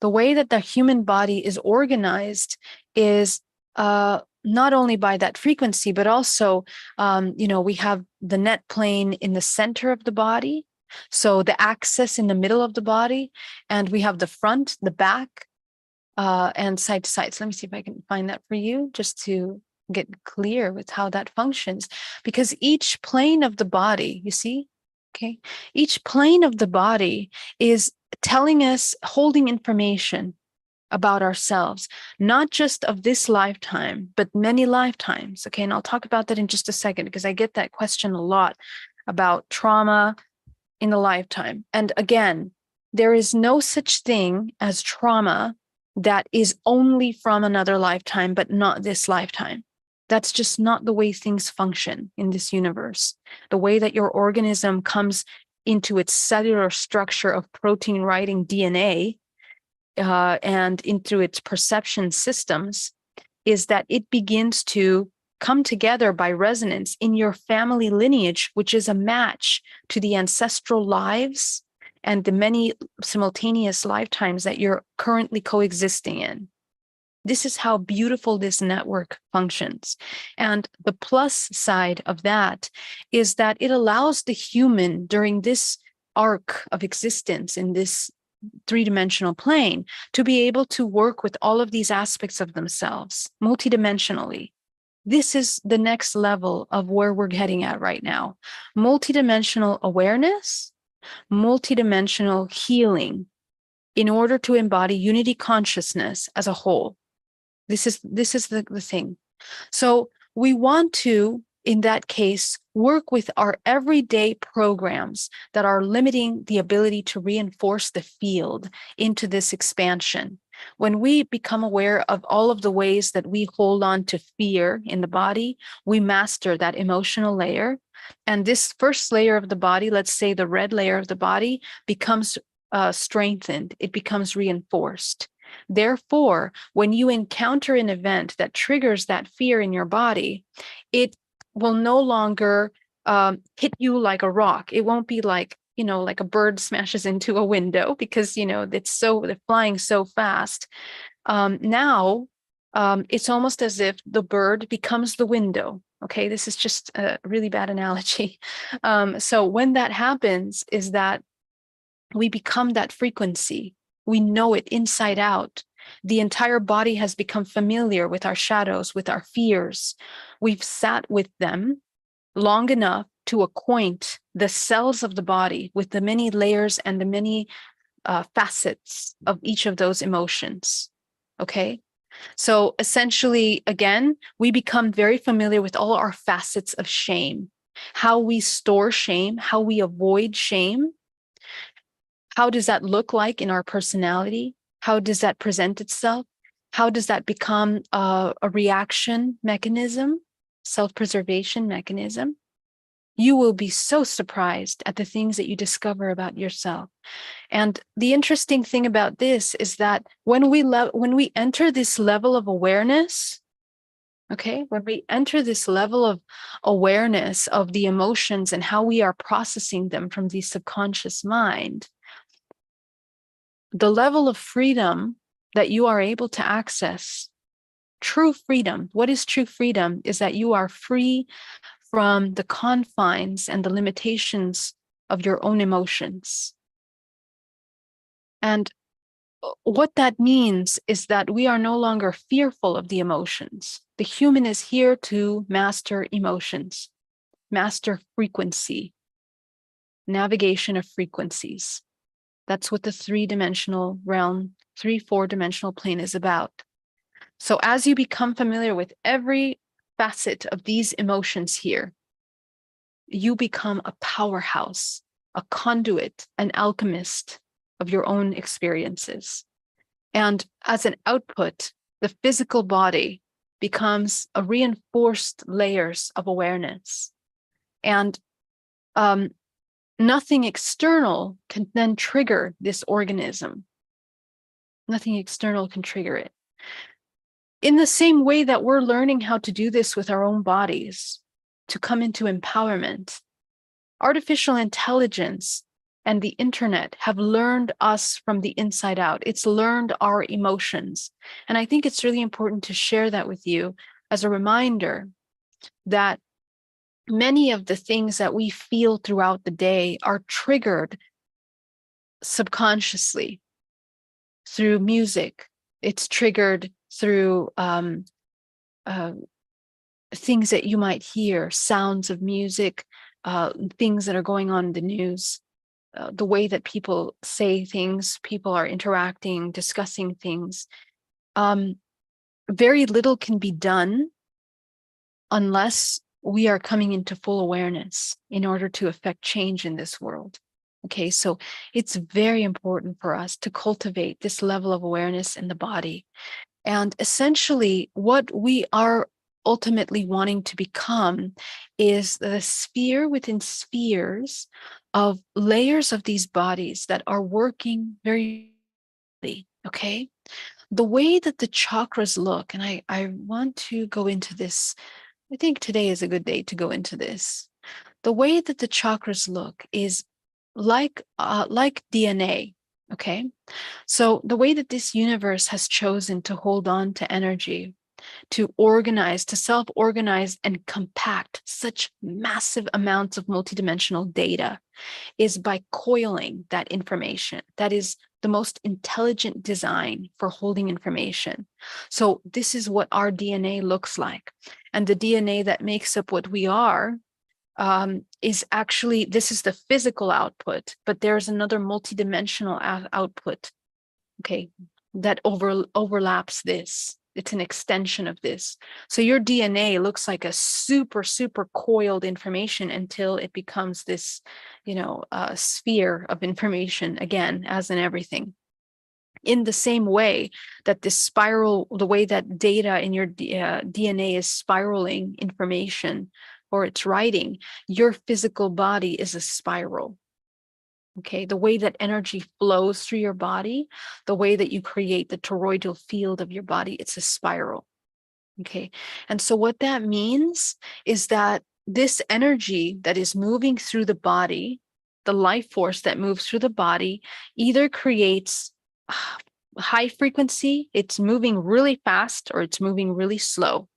The way that the human body is organized is not only by that frequency, but also, we have the net plane in the center of the body. So the axis in the middle of the body, and we have the front, the back, and side to side. So let me see if I can find that for you, just to get clear with how that functions. Because each plane of the body, you see, okay, each plane of the body is telling us, holding information about ourselves, not just of this lifetime, but many lifetimes. Okay. And I'll talk about that in just a second, because I get that question a lot about trauma in the lifetime. And again, there is no such thing as trauma that is only from another lifetime, but not this lifetime. That's just not the way things function in this universe. The way that your organism comes into its cellular structure of protein writing DNA, and into its perception systems, is that it begins to come together by resonance in your family lineage, which is a match to the ancestral lives and the many simultaneous lifetimes that you're currently coexisting in. This is how beautiful this network functions. And the plus side of that is that it allows the human during this arc of existence in this three-dimensional plane to be able to work with all of these aspects of themselves multidimensionally. This is the next level of where we're heading at right now. Multidimensional awareness, multidimensional healing, in order to embody unity consciousness as a whole. This is the thing. So we want to, in that case, work with our everyday programs that are limiting the ability to reinforce the field into this expansion. When we become aware of all of the ways that we hold on to fear in the body, we master that emotional layer. And this first layer of the body, let's say the red layer of the body, becomes strengthened. It becomes reinforced. Therefore, when you encounter an event that triggers that fear in your body, it will no longer hit you like a rock. It won't be like, like a bird smashes into a window, because, they're flying so fast. Now, it's almost as if the bird becomes the window. Okay, this is just a really bad analogy. So when that happens, is that we become that frequency. We know it inside out. The entire body has become familiar with our shadows, with our fears. We've sat with them long enough to acquaint the cells of the body with the many layers and the many facets of each of those emotions. Okay? So essentially, again, we become very familiar with all our facets of shame, how we store shame, how we avoid shame. How does that look like in our personality? How does that present itself? How does that become a reaction mechanism, self-preservation mechanism? You will be so surprised at the things that you discover about yourself. And the interesting thing about this is that when we enter this level of awareness, okay, when we enter this level of awareness of the emotions and how we are processing them from the subconscious mind, the level of freedom that you are able to access, true freedom. What is true freedom? Is that you are free from the confines and the limitations of your own emotions. And what that means is that we are no longer fearful of the emotions. The human is here to master emotions, master frequency, navigation of frequencies. That's what the 3-dimensional realm, 4-dimensional plane is about. So as you become familiar with every facet of these emotions here, you become a powerhouse, a conduit, an alchemist of your own experiences. And as an output, the physical body becomes a reinforced layers of awareness. And nothing external can then trigger this organism. Nothing external can trigger it. In the same way that we're learning how to do this with our own bodies, to come into empowerment, artificial intelligence and the internet have learned us from the inside out. It's learned our emotions. And I think it's really important to share that with you as a reminder that many of the things that we feel throughout the day are triggered subconsciously through music. It's triggered through things that you might hear, sounds of music, things that are going on in the news, the way that people say things, people are interacting, discussing things. Very little can be done unless we are coming into full awareness in order to affect change in this world. Okay, so it's very important for us to cultivate this level of awareness in the body. And essentially, what we are ultimately wanting to become is the sphere within spheres of layers of these bodies that are working very, okay? The way that the chakras look, and I want to go into this. I think today is a good day to go into this. The way that the chakras look is like DNA, okay? So the way that this universe has chosen to hold on to energy, to organize, to self-organize and compact such massive amounts of multidimensional data is by coiling that information. That is the most intelligent design for holding information. So this is what our DNA looks like. And the DNA that makes up what we are is actually, this is the physical output, but there's another multidimensional output, okay, that overlaps this. It's an extension of this. So your DNA looks like a super, super coiled information until it becomes this, sphere of information, again, as in everything. In the same way that this spiral, the way that data in your DNA is spiraling information or it's writing, your physical body is a spiral. Okay, the way that energy flows through your body, the way that you create the toroidal field of your body, it's a spiral. Okay, and so what that means is that this energy that is moving through the body, the life force that moves through the body, either creates high frequency, it's moving really fast, or it's moving really slow.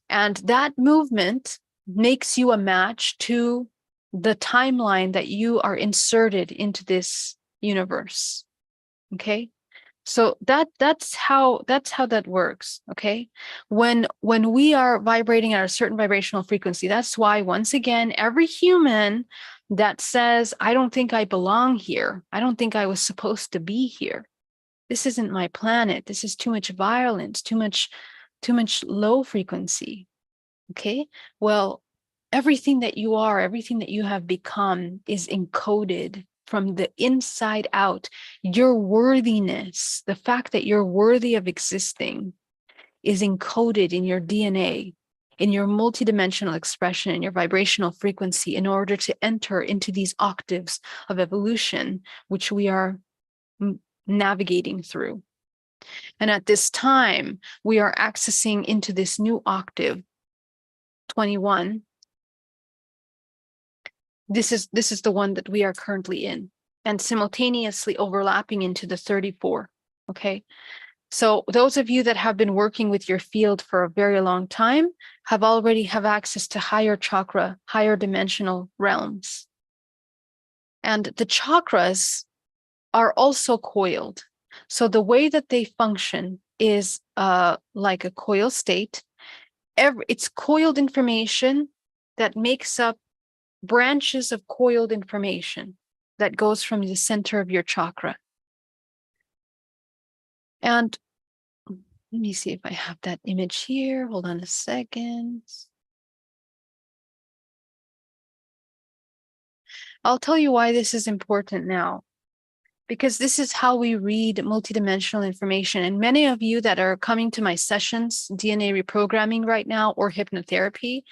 And that movement makes you a match to the timeline that you are inserted into this universe. Okay, so that's how that works. Okay, when we are vibrating at a certain vibrational frequency, that's why, once again, every human that says, I don't think I belong here, I don't think I was supposed to be here, this isn't my planet, this is too much violence, too much low frequency. Okay, well, everything that you are, everything that you have become is encoded from the inside out. Your worthiness, the fact that you're worthy of existing, is encoded in your DNA, in your multidimensional expression, in your vibrational frequency, in order to enter into these octaves of evolution, which we are navigating through. And at this time, we are accessing into this new octave, 21. This is the one that we are currently in, and simultaneously overlapping into the 34. Okay, so those of you that have been working with your field for a very long time already have access to higher chakra, higher dimensional realms. And the chakras are also coiled. So the way that they function is like a coil state. It's coiled information that makes up branches of coiled information that goes from the center of your chakra. And let me see if I have that image here. Hold on a second. I'll tell you why this is important now, because this is how we read multidimensional information. And many of you that are coming to my sessions, DNA reprogramming right now, or hypnotherapy,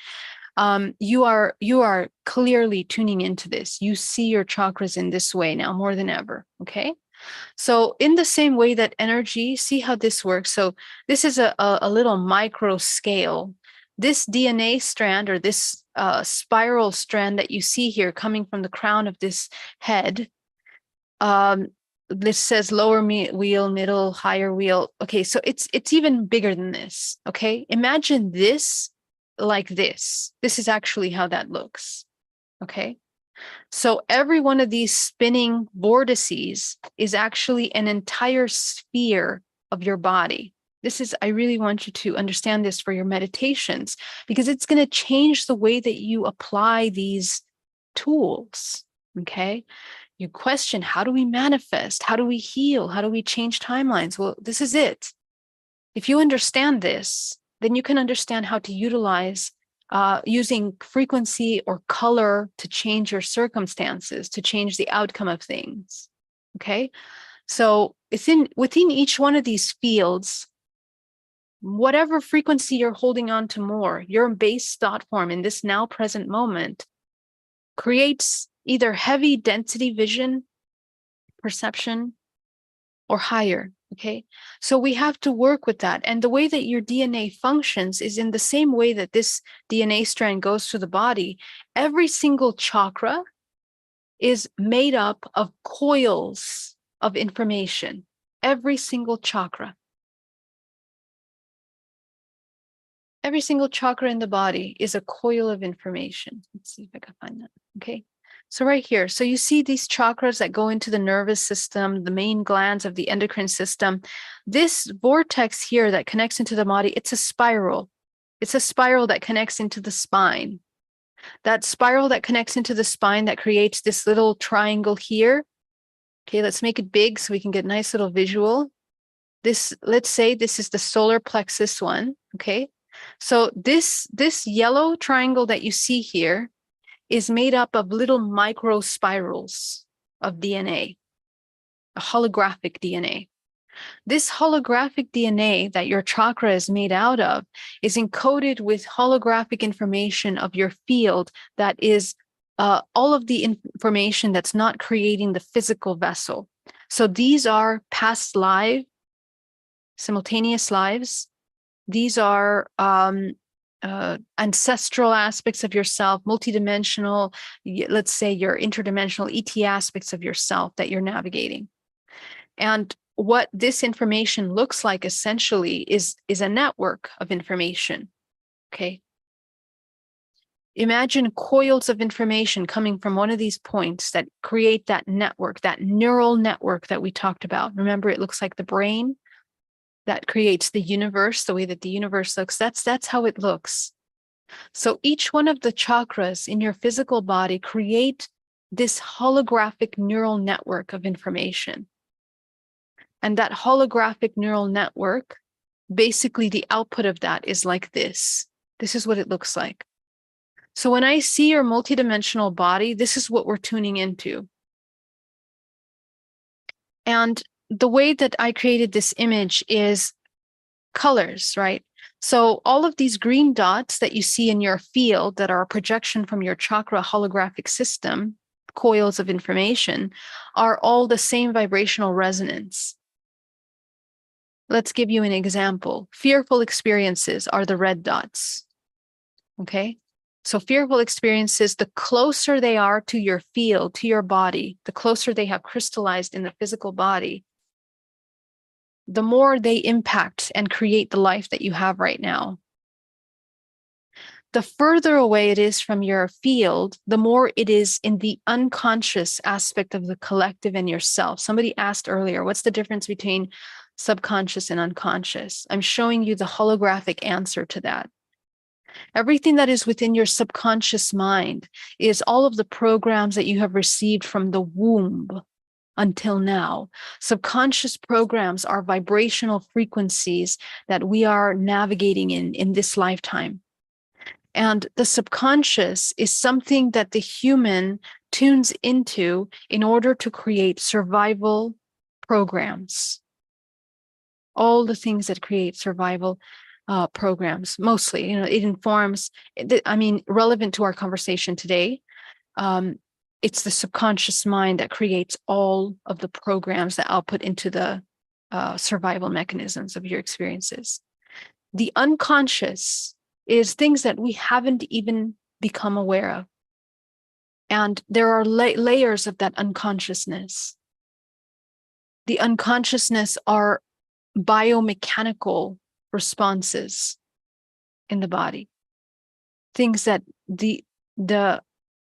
you are clearly tuning into this. You see your chakras in this way now more than ever, okay? So in the same way that energy, see how this works. So this is a little micro scale. This DNA strand, or this spiral strand that you see here coming from the crown of this head, this says lower wheel, middle, higher wheel. Okay, so it's even bigger than this, okay? Imagine this like this. This is actually how that looks, okay? So every one of these spinning vortices is actually an entire sphere of your body. This is, I really want you to understand this for your meditations, because it's going to change the way that you apply these tools, okay? You question, how do we manifest? How do we heal? How do we change timelines? Well, this is it. If you understand this, then you can understand how to utilize using frequency or color to change your circumstances, to change the outcome of things, okay? So within each one of these fields, whatever frequency you're holding on to more, your base thought form in this now present moment creates either heavy density vision, perception, or higher, okay? So we have to work with that. And the way that your DNA functions is in the same way that this DNA strand goes through the body. Every single chakra is made up of coils of information. Every single chakra. Every single chakra in the body is a coil of information. Let's see if I can find that, okay? So right here, so you see these chakras that go into the nervous system, the main glands of the endocrine system. This vortex here that connects into the body, it's a spiral. It's a spiral that connects into the spine. That spiral that connects into the spine that creates this little triangle here. Okay, let's make it big so we can get a nice little visual. This, let's say this is the solar plexus one, okay? So this yellow triangle that you see here is made up of little micro spirals of DNA, a holographic DNA. This holographic DNA that your chakra is made out of is encoded with holographic information of your field that is all of the information that's not creating the physical vessel. So these are past life, simultaneous lives. These are ancestral aspects of yourself, multidimensional, let's say your interdimensional ET aspects of yourself that you're navigating. And what this information looks like essentially is a network of information, okay? Imagine coils of information coming from one of these points that create that network, that neural network that we talked about. Remember, it looks like the brain that creates the universe, the way that the universe looks. That's how it looks. So each one of the chakras in your physical body create this holographic neural network of information. And that holographic neural network, basically the output of that is like this. This is what it looks like. So when I see your multidimensional body, this is what we're tuning into. And the way that I created this image is colors, right? So all of these green dots that you see in your field that are a projection from your chakra holographic system, coils of information, are all the same vibrational resonance. Let's give you an example. Fearful experiences are the red dots, okay? So fearful experiences, the closer they are to your field, to your body, the closer they have crystallized in the physical body, the more they impact and create the life that you have right now. The further away it is from your field, the more it is in the unconscious aspect of the collective and yourself. Somebody asked earlier, what's the difference between subconscious and unconscious? I'm showing you the holographic answer to that. Everything that is within your subconscious mind is all of the programs that you have received from the womb until now. Subconscious programs are vibrational frequencies that we are navigating in this lifetime. And the subconscious is something that the human tunes into in order to create survival programs. All the things that create survival programs, mostly, it informs, relevant to our conversation today. It's the subconscious mind that creates all of the programs that output into the survival mechanisms of your experiences. The unconscious is things that we haven't even become aware of. And there are layers of that unconsciousness. The unconsciousness are biomechanical responses in the body. Things that the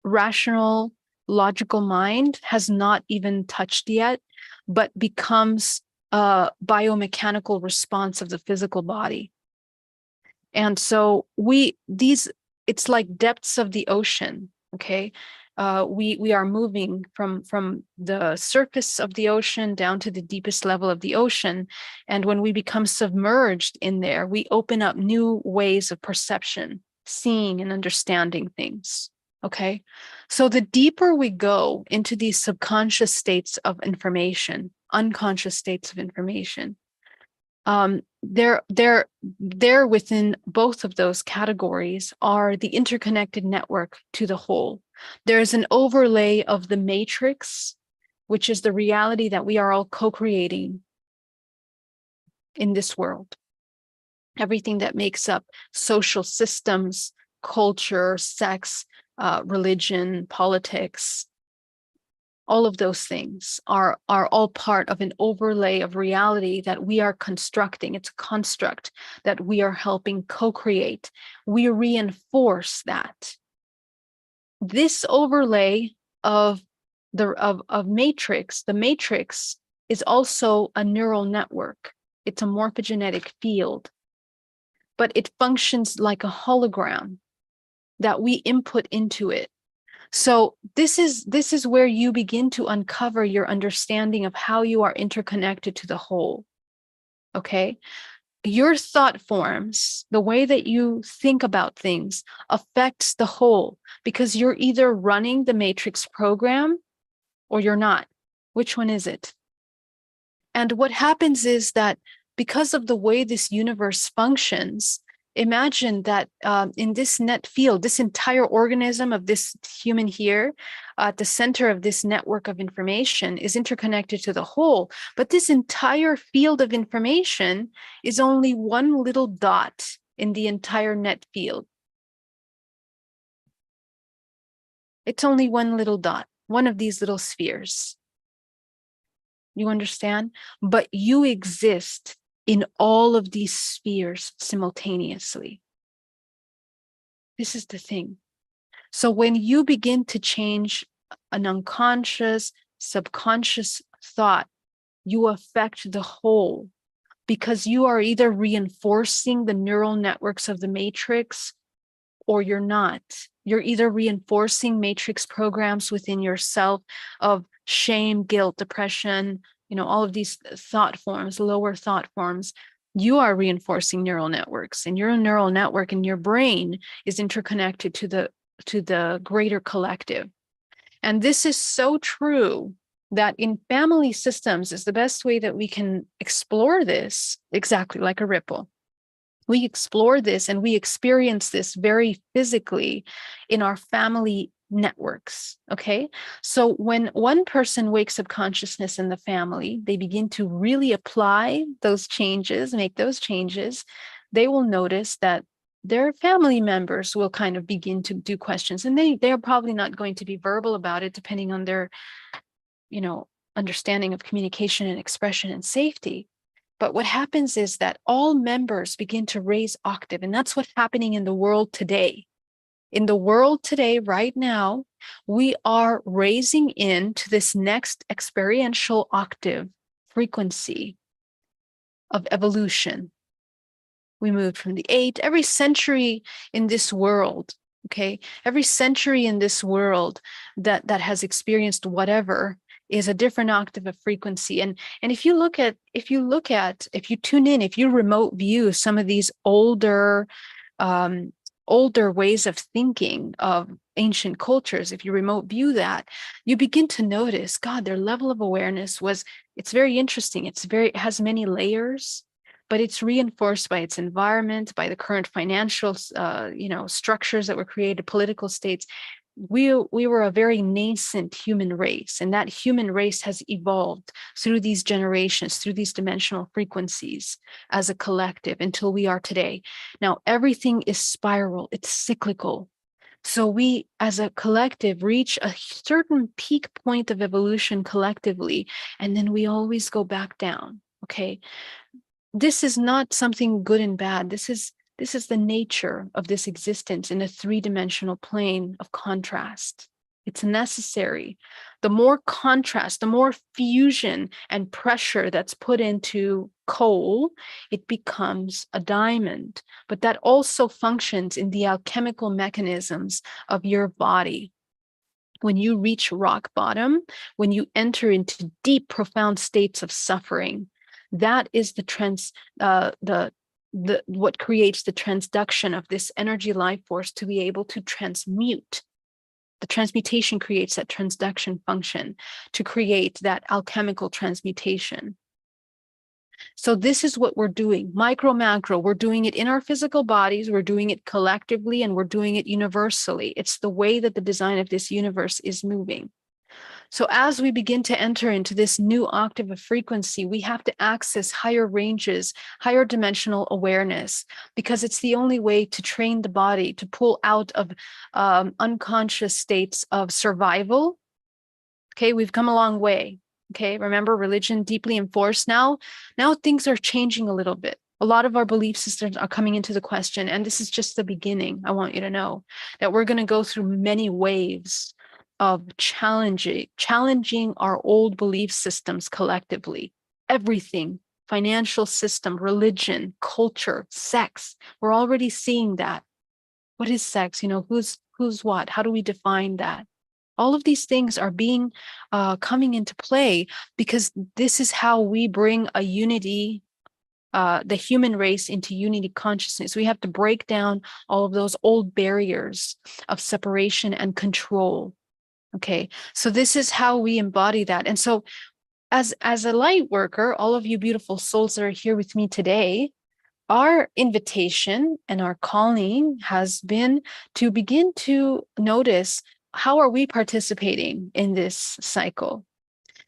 rational, logical mind has not even touched yet, but becomes a biomechanical response of the physical body. And so it's like depths of the ocean, okay? We are moving from the surface of the ocean down to the deepest level of the ocean. And when we become submerged in there, we open up new ways of perception, seeing and understanding things, okay? So the deeper we go into these subconscious states of information, unconscious states of information, there within both of those categories are the interconnected network to the whole. There's an overlay of the matrix, which is the reality that we are all co-creating in this world. Everything that makes up social systems, culture, sex, religion, politics, all of those things are all part of an overlay of reality that we are constructing. It's a construct that we are helping co-create. We reinforce that. This overlay of matrix, the matrix is also a neural network. It's a morphogenetic field, but it functions like a hologram that we input into it. So this is where you begin to uncover your understanding of how you are interconnected to the whole, okay? Your thought forms, the way that you think about things affects the whole, because you're either running the matrix program or you're not. Which one is it? And what happens is that because of the way this universe functions, imagine that in this net field, this entire organism of this human here, at the center of this network of information is interconnected to the whole. But this entire field of information is only one little dot in the entire net field. It's only one little dot, one of these little spheres. You understand? But you exist in all of these spheres simultaneously. This is the thing. So when you begin to change an unconscious, subconscious thought, you affect the whole, because you are either reinforcing the neural networks of the matrix or you're not. You're either reinforcing matrix programs within yourself of shame, guilt, depression, all of these thought forms, lower thought forms. You are reinforcing neural networks, and your neural network in your brain is interconnected to the greater collective. And this is so true that in family systems is the best way that we can explore this, exactly like a ripple. We explore this and we experience this very physically in our family networks, okay? So when one person wakes up consciousness in the family, they begin to really apply those changes, make those changes, they will notice that their family members will kind of begin to do questions, and they're probably not going to be verbal about it, depending on their, understanding of communication and expression and safety. But what happens is that all members begin to raise octave, and that's what's happening in the world today. In the world today, right now, we are raising into this next experiential octave frequency of evolution. We moved from the 8. Every century in this world, okay, every century in this world that has experienced whatever is a different octave of frequency. And if you tune in, if you remote view some of these older ways of thinking of ancient cultures, if you remote view that, you begin to notice, God, their level of awareness it's very interesting. It has many layers, but it's reinforced by its environment, by the current financial, structures that were created, political states. We were a very nascent human race, and that human race has evolved through these generations, through these dimensional frequencies as a collective until we are today. Now, everything is spiral, it's cyclical. So we, as a collective, reach a certain peak point of evolution collectively, and then we always go back down, okay? This is not something good and bad. This is the nature of this existence in a 3-dimensional plane of contrast. It's necessary. The more contrast, the more fusion and pressure that's put into coal, it becomes a diamond. But that also functions in the alchemical mechanisms of your body. When you reach rock bottom, when you enter into deep, profound states of suffering, that is what creates the transduction of this energy life force to be able to transmute. The transmutation creates that transduction function to create that alchemical transmutation. So this is what we're doing, micro, macro. We're doing it in our physical bodies, we're doing it collectively, and we're doing it universally. It's the way that the design of this universe is moving. So as we begin to enter into this new octave of frequency, we have to access higher ranges, higher dimensional awareness, because it's the only way to train the body to pull out of unconscious states of survival. Okay, we've come a long way. Okay, remember, religion deeply enforced now. Now things are changing a little bit. A lot of our belief systems are coming into the question, and this is just the beginning. I want you to know that we're going to go through many waves of challenging our old belief systems collectively. Everything, financial system, religion, culture, sex. We're already seeing that. What is sex? Who's what? How do we define that? All of these things are being coming into play because this is how we bring a unity, the human race into unity consciousness. We have to break down all of those old barriers of separation and control. Okay, so this is how we embody that. And so as a light worker, all of you beautiful souls that are here with me today, our invitation and our calling has been to begin to notice, how are we participating in this cycle?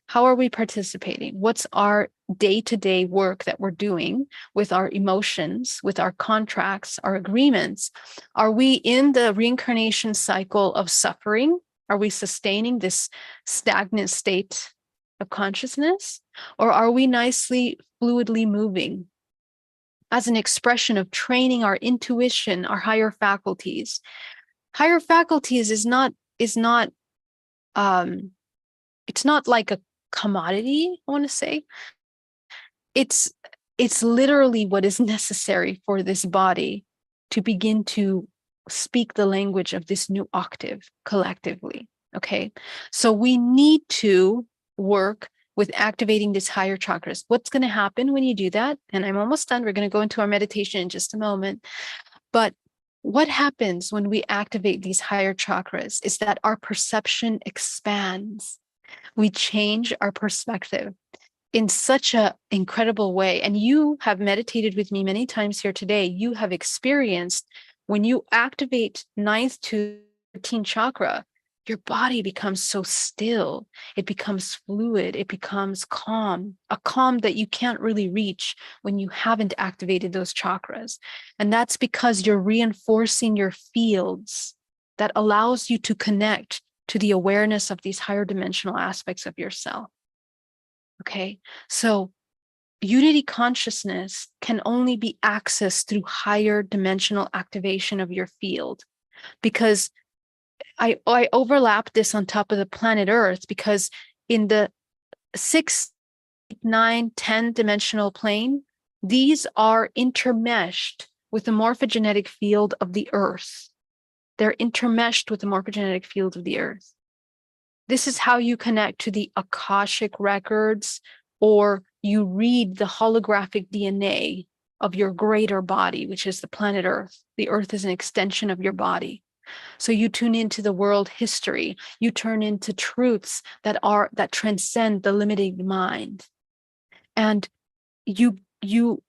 How are we participating? What's our day-to-day work that we're doing with our emotions, with our contracts, our agreements? Are we in the reincarnation cycle of suffering? Are we sustaining this stagnant state of consciousness? Or are we nicely, fluidly moving as an expression of training our intuition, our higher faculties? Higher faculties is not it's not like a commodity, I want to say. It's literally what is necessary for this body to begin to speak the language of this new octave collectively. Okay, so we need to work with activating these higher chakras. What's going to happen when you do that? And I'm almost done. We're going to go into our meditation in just a moment. But what happens when we activate these higher chakras is that our perception expands. We change our perspective in such an incredible way. And you have meditated with me many times here today. You have experienced when you activate 9th to 13th chakra, your body becomes so still. It becomes fluid. It becomes calm, a calm that you can't really reach when you haven't activated those chakras. And that's because you're reinforcing your fields that allows you to connect to the awareness of these higher dimensional aspects of yourself. Okay, so unity consciousness can only be accessed through higher dimensional activation of your field, because I overlap this on top of the planet Earth, because in the 6, 9, 10 dimensional plane, These are intermeshed with the morphogenetic field of the earth. They're intermeshed with the morphogenetic field of the earth. This is how you connect to the Akashic records, or you read the holographic DNA of your greater body, which is the planet Earth. The Earth is an extension of your body. So you tune into the world history. You turn into truths that transcend the limiting mind. And you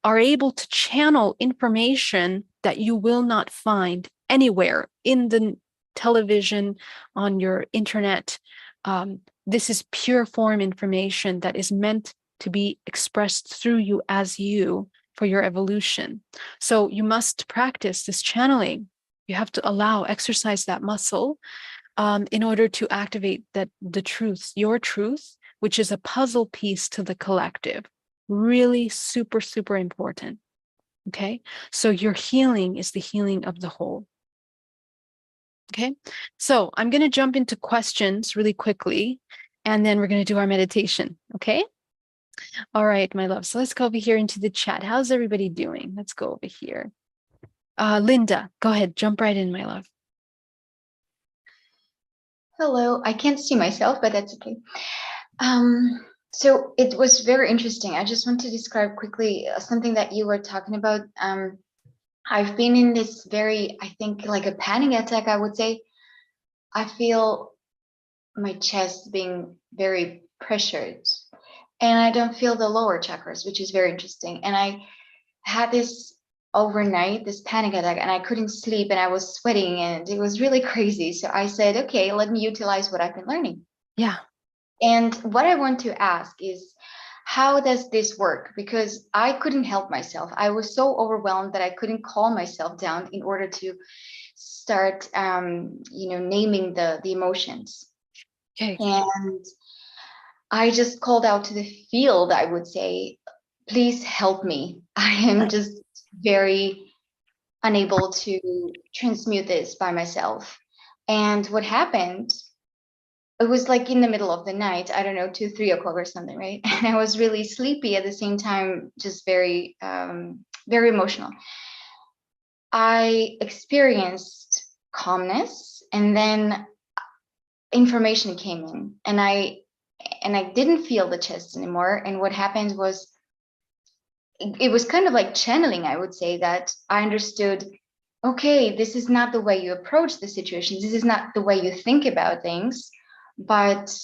are able to channel information that you will not find anywhere in the television, on your internet. This is pure form information that is meant to be expressed through you as you for your evolution. So you must practice this channeling. You have to exercise that muscle in order to activate the truth, your truth, which is a puzzle piece to the collective. Really super, super important. Okay. So your healing is the healing of the whole. Okay. So I'm going to jump into questions really quickly, and then we're going to do our meditation. Okay. All right, my love. So let's go over here into the chat. How's everybody doing? Let's go over here. Linda, go ahead. Jump right in, my love. Hello. I can't see myself, but that's okay. So it was very interesting. I just want to describe quickly something that you were talking about. I've been in this very, I think, like a panic attack, I would say. I feel my chest being very pressured, and I don't feel the lower chakras, which is very interesting. And I had this overnight, this panic attack, and I couldn't sleep, and I was sweating, and it was really crazy. So I said, okay, let me utilize what I've been learning. Yeah. And what I want to ask is, how does this work? Because I couldn't help myself. I was so overwhelmed that I couldn't calm myself down in order to start, naming the emotions. Okay. And I just called out to the field, I would say, please help me. I am just very unable to transmute this by myself. And what happened, it was like in the middle of the night, I don't know, 2, 3 o'clock or something, right? And I was really sleepy at the same time, just very, very emotional. I experienced calmness, and then information came in, and I didn't feel the chest anymore. And what happened was, it was kind of like channeling, I would say, that I understood, okay, this is not the way you approach the situation. This is not the way you think about things, but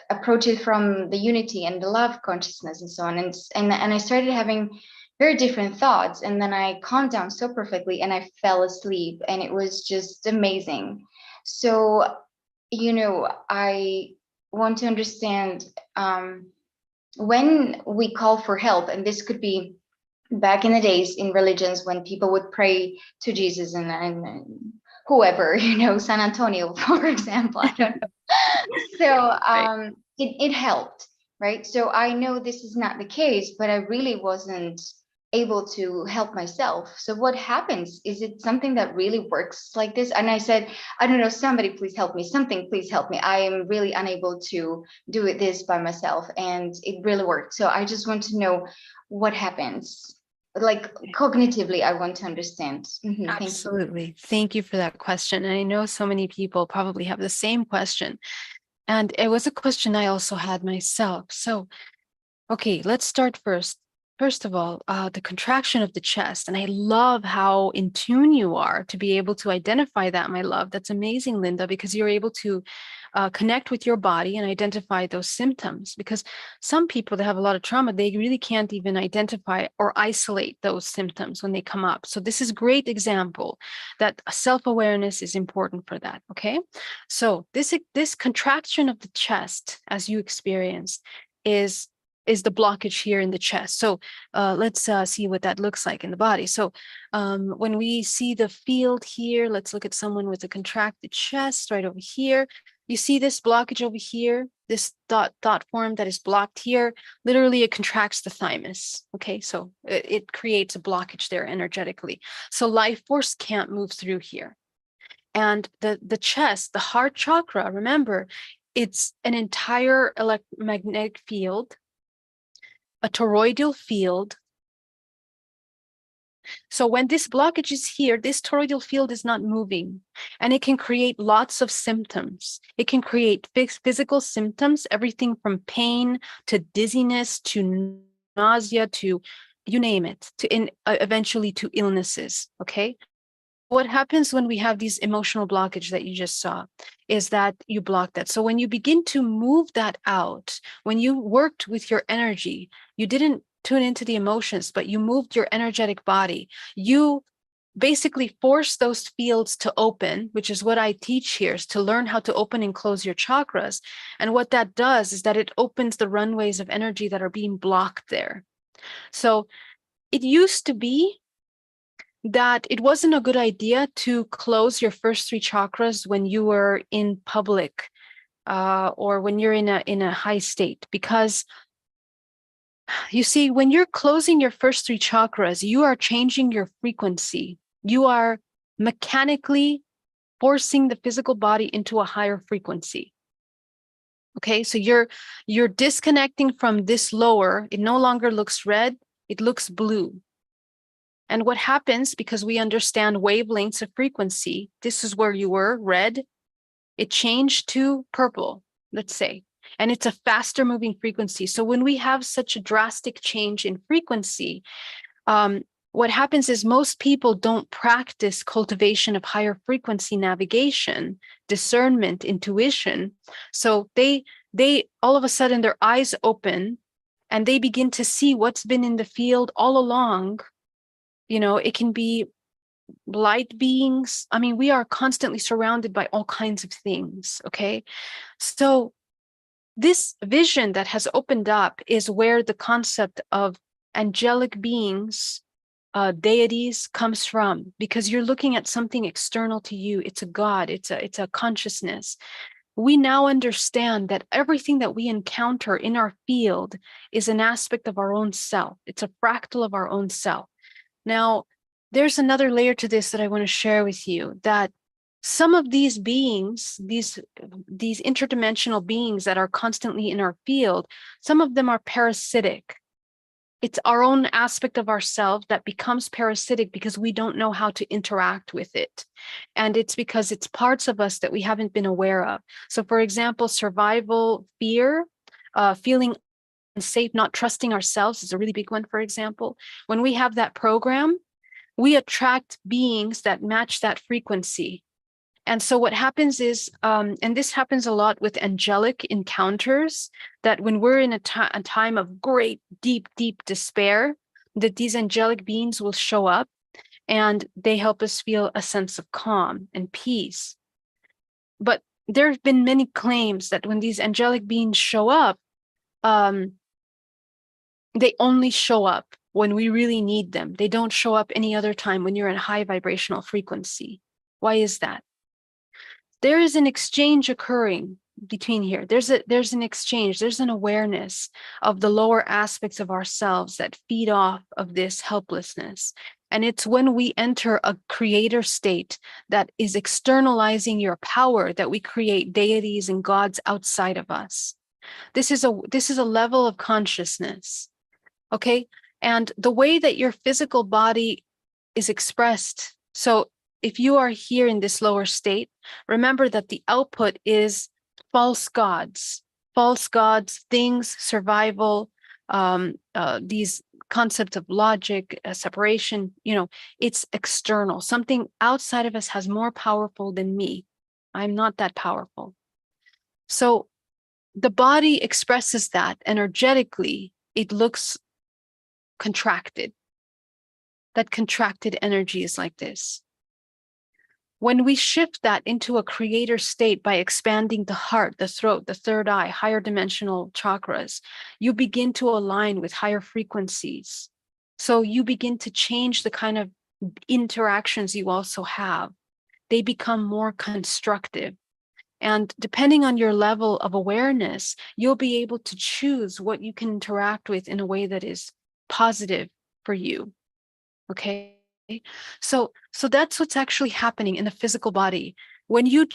approach it from the unity and the love consciousness and so on. And I started having very different thoughts, and then I calmed down so perfectly, and I fell asleep, and it was just amazing. So, I want to understand, when we call for help, and this could be back in the days in religions when people would pray to Jesus and whoever, San Antonio, for example, I don't know. So it helped, right? So I know this is not the case, but I really wasn't able to help myself. So what happens? Is it something that really works like this? And I said, I don't know, somebody please help me, something please help me. I am really unable to do this by myself, and it really worked. So I just want to know what happens. Like cognitively, I want to understand. Absolutely. Thank you for that question. And I know so many people probably have the same question. And it was a question I also had myself. So, okay, let's start first. First of all, the contraction of the chest. And I love how in tune you are to be able to identify that, my love. That's amazing, Linda, because you're able to connect with your body and identify those symptoms. Because some people that have a lot of trauma, they really can't even identify or isolate those symptoms when they come up. So this is a great example that self-awareness is important for that. Okay. So this contraction of the chest, as you experienced, is the blockage here in the chest. So let's see what that looks like in the body. So when we see the field here, let's look at someone with a contracted chest right over here. You see this blockage over here, this thought form that is blocked here. Literally, it contracts the thymus. Okay, so it creates a blockage there energetically. So life force can't move through here. And the chest, the heart chakra, remember, it's an entire electromagnetic field, a toroidal field, So when this blockage is here, this toroidal field is not moving, and it can create lots of symptoms. It can create physical symptoms, everything from pain to dizziness to nausea to you name it, to eventually to illnesses. Okay. What happens when we have these emotional blockage that you just saw is that you block that. So when you begin to move that out, when you worked with your energy, you didn't tune into the emotions, but you moved your energetic body. You basically force those fields to open, which is what I teach here, is to learn how to open and close your chakras. And what that does is that it opens the runways of energy that are being blocked there. So it used to be that it wasn't a good idea to close your first three chakras when you were in public or when you're in a high state, because you see, when you're closing your first three chakras, you are changing your frequency. You are mechanically forcing the physical body into a higher frequency. Okay, so you're disconnecting from this lower. It no longer looks red, it looks blue. And what happens, because we understand wavelengths of frequency, this is where you were, red, it changed to purple, let's say, and it's a faster moving frequency. So when we have such a drastic change in frequency, what happens is most people don't practice cultivation of higher frequency navigation, discernment, intuition. So they all of a sudden their eyes open and they begin to see what's been in the field all along. You know, it can be light beings. I mean, we are constantly surrounded by all kinds of things, okay? So this vision that has opened up is where the concept of angelic beings, deities comes from, because you're looking at something external to you. It's a God, it's a consciousness. We now understand that everything that we encounter in our field is an aspect of our own self. It's a fractal of our own self. Now, there's another layer to this that I want to share with you, that some of these beings, these interdimensional beings that are constantly in our field, some of them are parasitic. It's our own aspect of ourselves that becomes parasitic because we don't know how to interact with it. And it's because it's parts of us that we haven't been aware of. So for example, survival fear, feeling unsafe, not trusting ourselves is a really big one, for example. When we have that program, we attract beings that match that frequency. And so what happens is, and this happens a lot with angelic encounters, that when we're in a time of great, deep, deep despair, that these angelic beings will show up and they help us feel a sense of calm and peace. But there have been many claims that when these angelic beings show up, they only show up when we really need them. They don't show up any other time when you're in high vibrational frequency. Why is that? There is an exchange occurring between here. There's an exchange, there's an awareness of the lower aspects of ourselves that feed off of this helplessness. And it's when we enter a creator state that is externalizing your power that we create deities and gods outside of us. This is a level of consciousness. Okay. And the way that your physical body is expressed. So if you are here in this lower state, remember that the output is false gods, things, survival, these concepts of logic, separation, it's external. Something outside of us has more powerful than me. I'm not that powerful. So the body expresses that energetically. It looks contracted. That contracted energy is like this. When we shift that into a creator state by expanding the heart, the throat, the third eye, higher dimensional chakras, you begin to align with higher frequencies. So you begin to change the kind of interactions you also have. They become more constructive. And depending on your level of awareness, you'll be able to choose what you can interact with in a way that is positive for you. Okay. So that's what's actually happening in the physical body. When you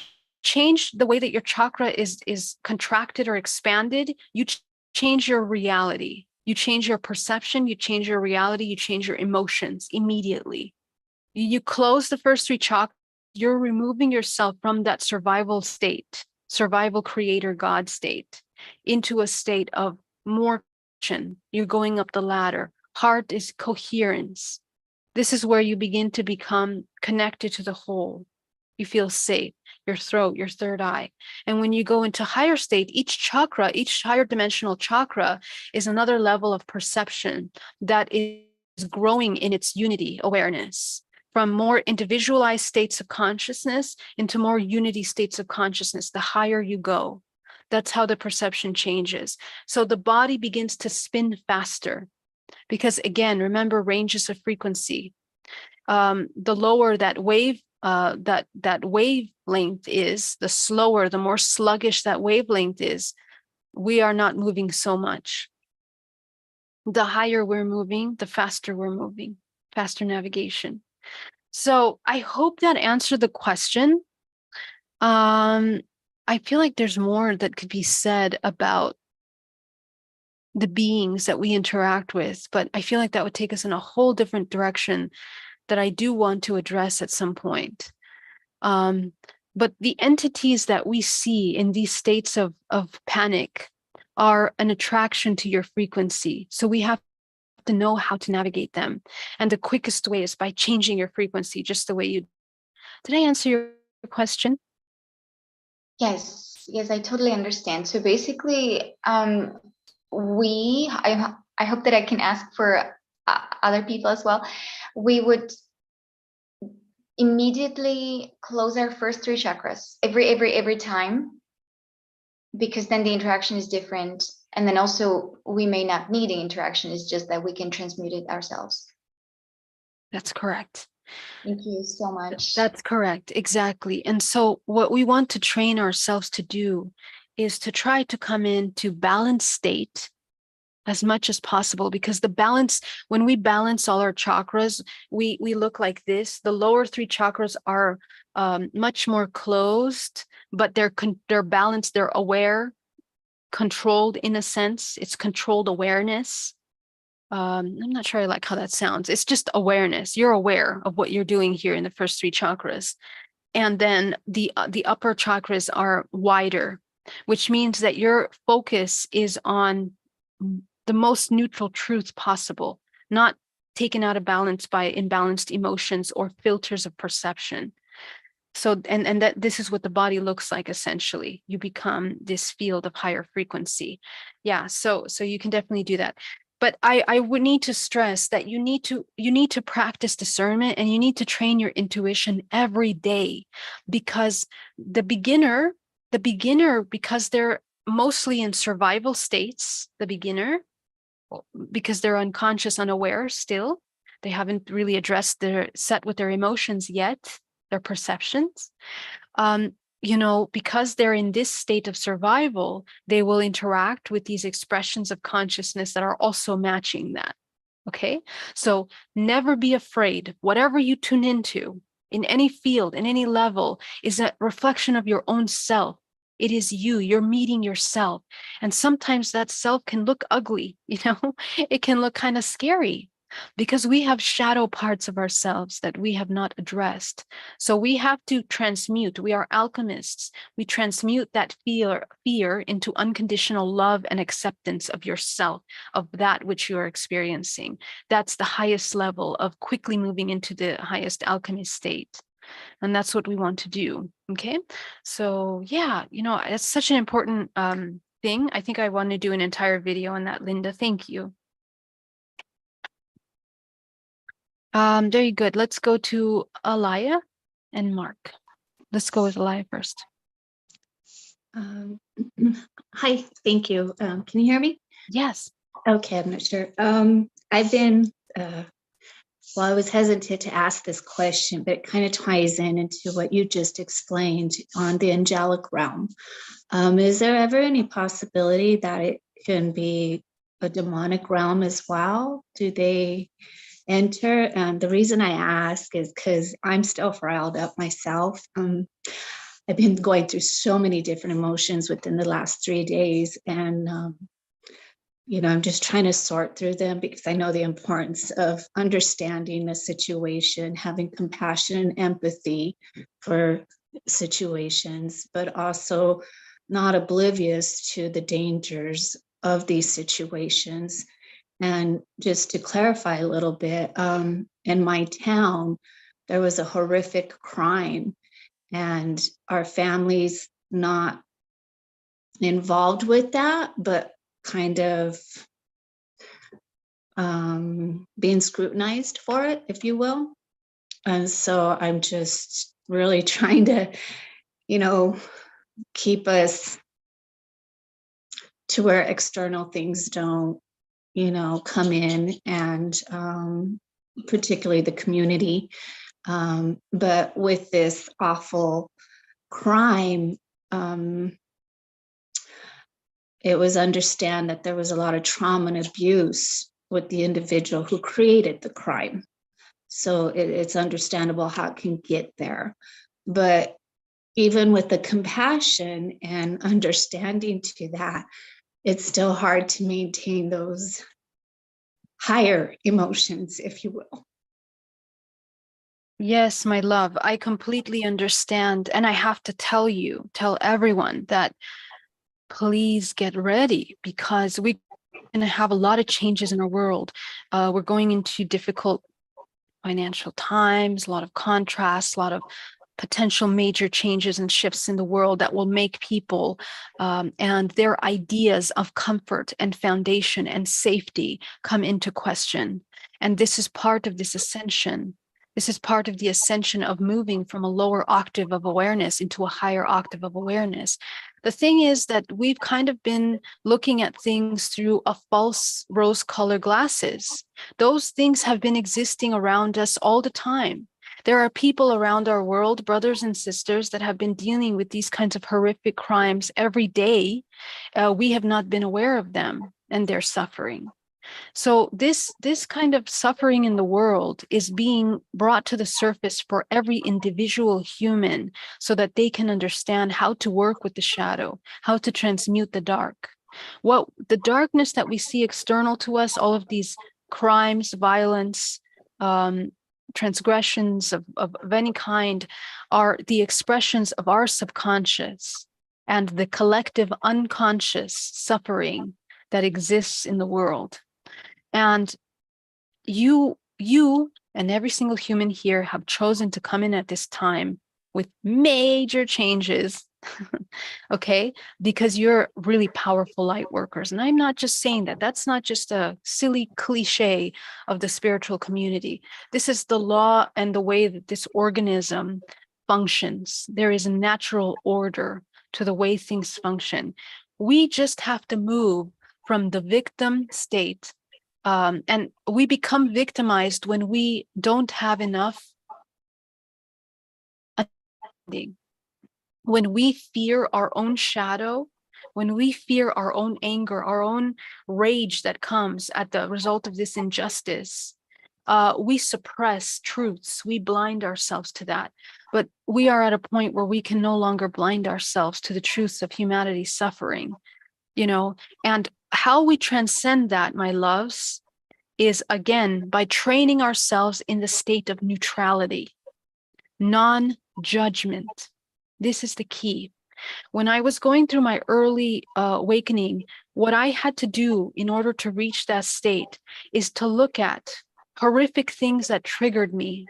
change the way that your chakra is contracted or expanded, you change your reality. You change your perception, you change your reality, you change your emotions immediately. You close the first three chakras, you're removing yourself from that survival state, survival creator God state, into a state of more action. You're going up the ladder. Heart is coherence. This is where you begin to become connected to the whole. You feel safe, your throat, your third eye. And when you go into higher state, each chakra, each higher dimensional chakra is another level of perception that is growing in its unity awareness, from more individualized states of consciousness into more unity states of consciousness. The higher you go, that's how the perception changes. So the body begins to spin faster because, again, remember ranges of frequency. The lower that wave, that wavelength is, the slower, the more sluggish that wavelength is, we are not moving so much. The higher we're moving, the faster we're moving, faster navigation. So I hope that answered the question. I feel like there's more that could be said about the beings that we interact with, but I feel like that would take us in a whole different direction that I do want to address at some point. But the entities that we see in these states of panic are an attraction to your frequency. So we have to know how to navigate them. And the quickest way is by changing your frequency, just the way you. Did I answer your question? Yes, I totally understand. So basically, I hope that I can ask for other people as well. We would immediately close our first three chakras every time, because then the interaction is different. And then also we may not need the interaction. It's just that we can transmute it ourselves. That's correct. Thank you so much. That's correct. Exactly. And so what we want to train ourselves to do is to try to come into balanced state as much as possible, because the balance, when we balance all our chakras, we look like this. The lower three chakras are much more closed, but they're balanced, they're aware, controlled in a sense. It's controlled awareness. I'm not sure I like how that sounds. It's just awareness. You're aware of what you're doing here in the first three chakras. And then the upper chakras are wider, which means that your focus is on the most neutral truth possible, not taken out of balance by imbalanced emotions or filters of perception. So, and that this is what the body looks like, essentially. You become this field of higher frequency. Yeah, so you can definitely do that. But I would need to stress that you need to practice discernment, and you need to train your intuition every day, because the beginner, because they're mostly in survival states, because they're unconscious, unaware still, they haven't really addressed set with their emotions yet, their perceptions. Because they're in this state of survival, they will interact with these expressions of consciousness that are also matching that. Okay, so never be afraid. Whatever you tune into in any field, in any level, is a reflection of your own self. It is you. You're meeting yourself. And sometimes that self can look ugly, it can look kind of scary, because we have shadow parts of ourselves that we have not addressed. So we have to transmute. We are alchemists. We transmute that fear into unconditional love and acceptance of yourself, of that which you are experiencing. That's the highest level of quickly moving into the highest alchemist state. And that's what we want to do. Okay. So yeah, it's such an important thing. I think I want to do an entire video on that, Linda. Thank you. Very good. Let's go to Alaya and Mark. Let's go with Alaya first. Hi, thank you. Can you hear me? Yes. Okay, I'm not sure. I've been, I was hesitant to ask this question, but it kind of ties into what you just explained on the angelic realm. Is there ever any possibility that it can be a demonic realm as well? Do they enter? The reason I ask is because I'm still riled up myself. I've been going through so many different emotions within the last 3 days, and I'm just trying to sort through them because I know the importance of understanding the situation, having compassion and empathy for situations, but also not oblivious to the dangers of these situations. And just to clarify a little bit, in my town, there was a horrific crime, and our family's not involved with that, but kind of being scrutinized for it, if you will. And so I'm just really trying to, keep us to where external things don't, come in, and particularly the community. But with this awful crime, it was understand that there was a lot of trauma and abuse with the individual who created the crime. So it's understandable how it can get there. But even with the compassion and understanding to that, it's still hard to maintain those higher emotions, if you will. Yes, my love, I completely understand. And I have to tell everyone that please get ready, because we're going to have a lot of changes in our world. We're going into difficult financial times, a lot of contrasts, a lot of potential major changes and shifts in the world that will make people and their ideas of comfort and foundation and safety come into question. And this is part of this ascension. This is part of the ascension of moving from a lower octave of awareness into a higher octave of awareness. The thing is that we've kind of been looking at things through a false rose-colored glasses. Those things have been existing around us all the time. There are people around our world, brothers and sisters, that have been dealing with these kinds of horrific crimes every day. We have not been aware of them and their suffering. So this kind of suffering in the world is being brought to the surface for every individual human so that they can understand how to work with the shadow, how to transmute the dark. What the darkness that we see external to us, all of these crimes, violence, transgressions of any kind, are the expressions of our subconscious and the collective unconscious suffering that exists in the world. And you and every single human here have chosen to come in at this time with major changes, okay? Because you're really powerful light workers. And I'm not just saying that. That's not just a silly cliche of the spiritual community. This is the law and the way that this organism functions. There is a natural order to the way things function. We just have to move from the victim state. And we become victimized when we don't have enough understanding. When we fear our own shadow, when we fear our own anger, our own rage that comes at the result of this injustice, we suppress truths. We blind ourselves to that. But we are at a point where we can no longer blind ourselves to the truths of humanity's suffering, and how we transcend that, my loves, is again by training ourselves in the state of neutrality, non-judgment. This is the key. When I was going through my early awakening, what I had to do in order to reach that state is to look at horrific things that triggered me,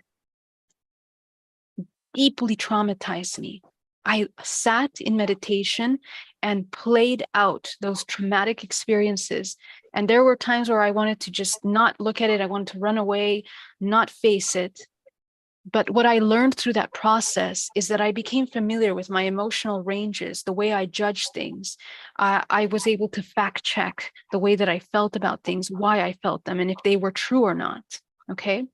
deeply traumatized me. I sat in meditation and played out those traumatic experiences. And there were times where I wanted to just not look at it. I wanted to run away, not face it. But what I learned through that process is that I became familiar with my emotional ranges, the way I judge things. I was able to fact check the way that I felt about things, why I felt them, and if they were true or not, okay?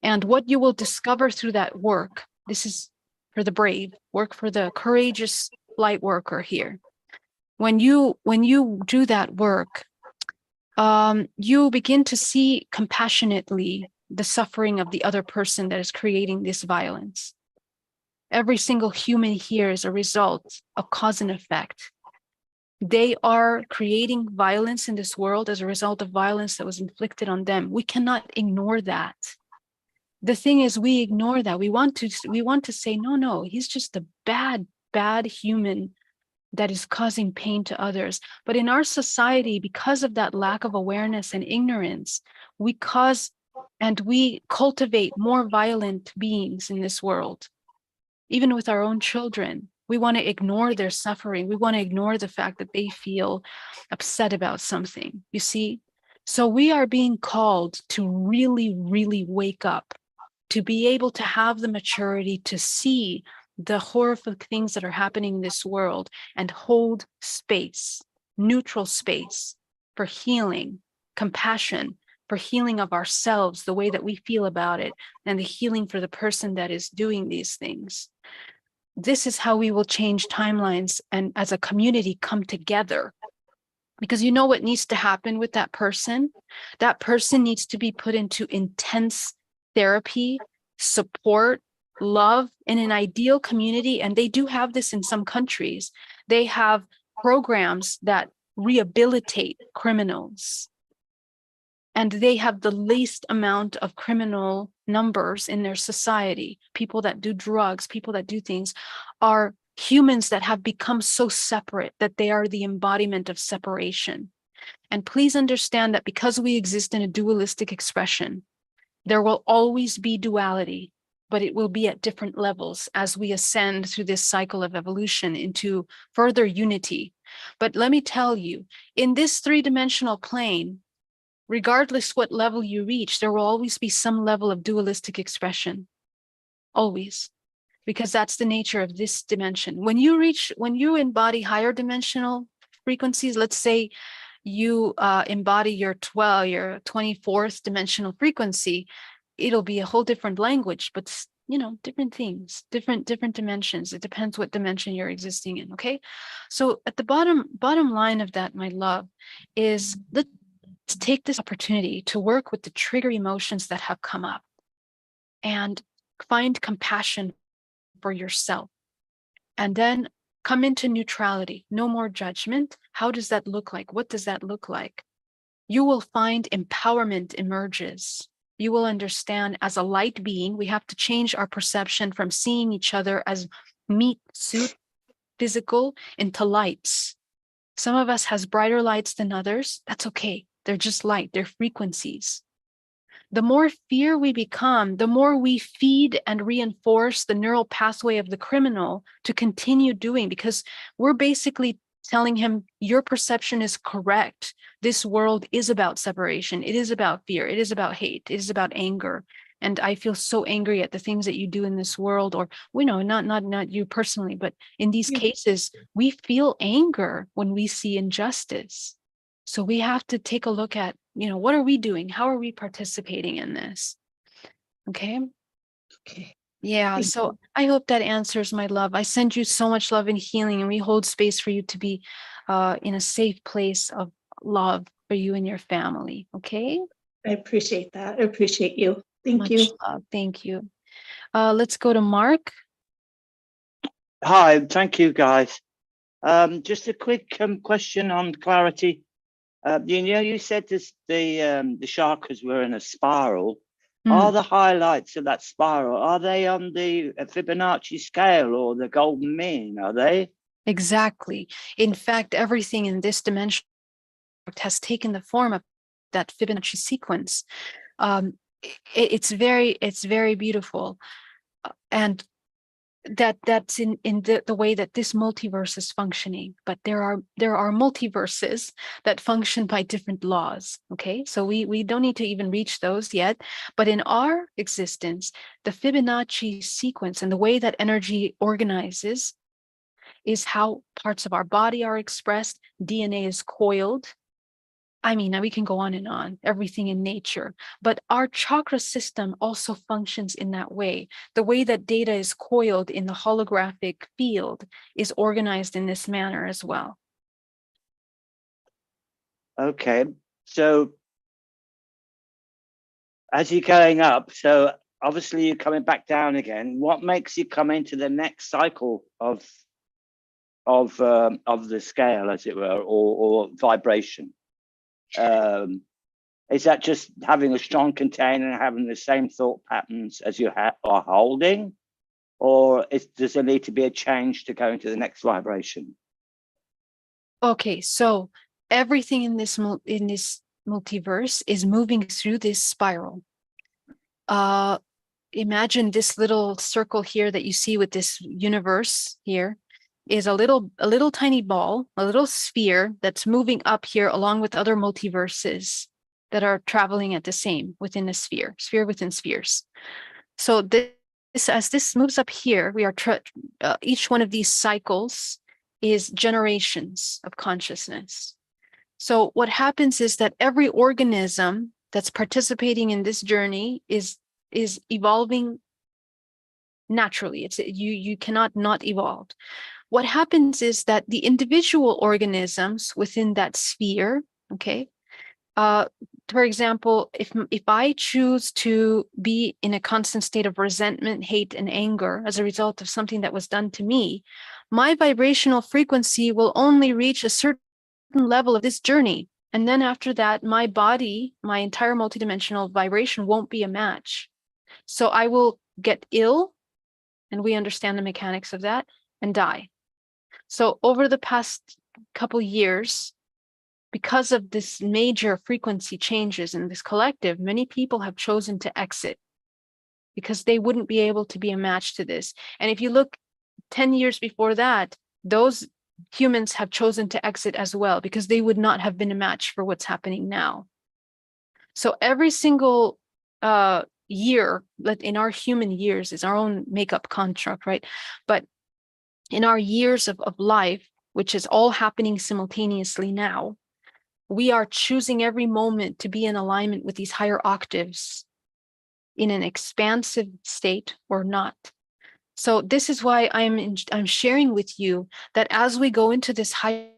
And what you will discover through that work, this is for the brave, work for the courageous light worker here. When you do that work, you begin to see compassionately the suffering of the other person that is creating this violence. Every single human here is a result of cause and effect. They are creating violence in this world as a result of violence that was inflicted on them. We cannot ignore that. The thing is, we ignore that. We want to say, no, he's just a bad human that is causing pain to others. But in our society, because of that lack of awareness and ignorance, we cause and we cultivate more violent beings in this world. Even with our own children, we want to ignore their suffering. We want to ignore the fact that they feel upset about something, you see? So we are being called to really, really wake up, to be able to have the maturity to see the horrific things that are happening in this world and hold space, neutral space for healing, compassion, for healing of ourselves, the way that we feel about it, and the healing for the person that is doing these things. This is how we will change timelines and as a community come together. Because you know what needs to happen with that person? That person needs to be put into intense therapy, support, love in an ideal community. And they do have this in some countries. They have programs that rehabilitate criminals. And they have the least amount of criminal numbers in their society. People that do drugs, people that do things are humans that have become so separate that they are the embodiment of separation. And please understand that because we exist in a dualistic expression, there will always be duality, but it will be at different levels as we ascend through this cycle of evolution into further unity. But let me tell you, in this three-dimensional plane, regardless what level you reach, there will always be some level of dualistic expression, always, because that's the nature of this dimension. When you embody higher dimensional frequencies, let's say you embody your 24th dimensional frequency, it'll be a whole different language, but different things, different dimensions. It depends what dimension you're existing in, okay? So at the bottom line of that, my love, is let's take this opportunity to work with the trigger emotions that have come up and find compassion for yourself. And then come into neutrality, no more judgment. How does that look like? What does that look like? You will find empowerment emerges. You will understand as a light being, we have to change our perception from seeing each other as meat suit, physical, into lights. Some of us has brighter lights than others. That's okay. They're just light, they're frequencies. The more fear we become, the more we feed and reinforce the neural pathway of the criminal to continue doing, because we're basically telling him your perception is correct. This world is about separation. It is about fear. It is about hate. It is about anger. And I feel so angry at the things that you do in this world, or not you personally, but in these cases, we feel anger when we see injustice. So we have to take a look at, what are we doing? How are we participating in this? Okay. Okay. Yeah. So I hope that answers, my love. I send you so much love and healing, and we hold space for you to be in a safe place of love for you and your family. Okay. I appreciate that. I appreciate you. Thank Much you. love. Thank you. Let's go to Mark. Hi, thank you, guys. Just a quick question on clarity. You said this, the chakras were in a spiral. Are the highlights of that spiral, are they on the Fibonacci scale or the golden mean? Are they? Exactly. In fact, everything in this dimension has taken the form of that Fibonacci sequence. It's very beautiful, and that's in the way that this multiverse is functioning. But there are multiverses that function by different laws. Okay, so we don't need to even reach those yet. But in our existence, the Fibonacci sequence and the way that energy organizes is how parts of our body are expressed. DNA is coiled. I mean, we can go on and on, everything in nature, but our chakra system also functions in that way. The way that data is coiled in the holographic field is organized in this manner as well. Okay, so as you're going up, so obviously you're coming back down again. What makes you come into the next cycle of of the scale, as it were, or vibration. Is that just having a strong container and having the same thought patterns as you are holding, or does there need to be a change to go into the next vibration? Okay, so everything in this multiverse is moving through this spiral. Imagine this little circle here that you see with this universe here is a little tiny ball, a little sphere that's moving up here along with other multiverses that are traveling at the same within a sphere within spheres. So this, as this moves up here, we are each one of these cycles is generations of consciousness. So what happens is that every organism that's participating in this journey is evolving naturally. It's you cannot not evolve. What happens is that the individual organisms within that sphere, okay, for example, if I choose to be in a constant state of resentment, hate, and anger as a result of something that was done to me, my vibrational frequency will only reach a certain level of this journey. And then after that, my body, my entire multidimensional vibration won't be a match. So I will get ill, and we understand the mechanics of that, and die. So over the past couple years, because of this major frequency changes in this collective, many people have chosen to exit because they wouldn't be able to be a match to this. And if you look 10 years before that, those humans have chosen to exit as well because they would not have been a match for what's happening now. So every single year, in our human years, is our own makeup construct, right? But in our years of life, which is all happening simultaneously now, we are choosing every moment to be in alignment with these higher octaves in an expansive state or not. So this is why I'm sharing with you that as we go into this higher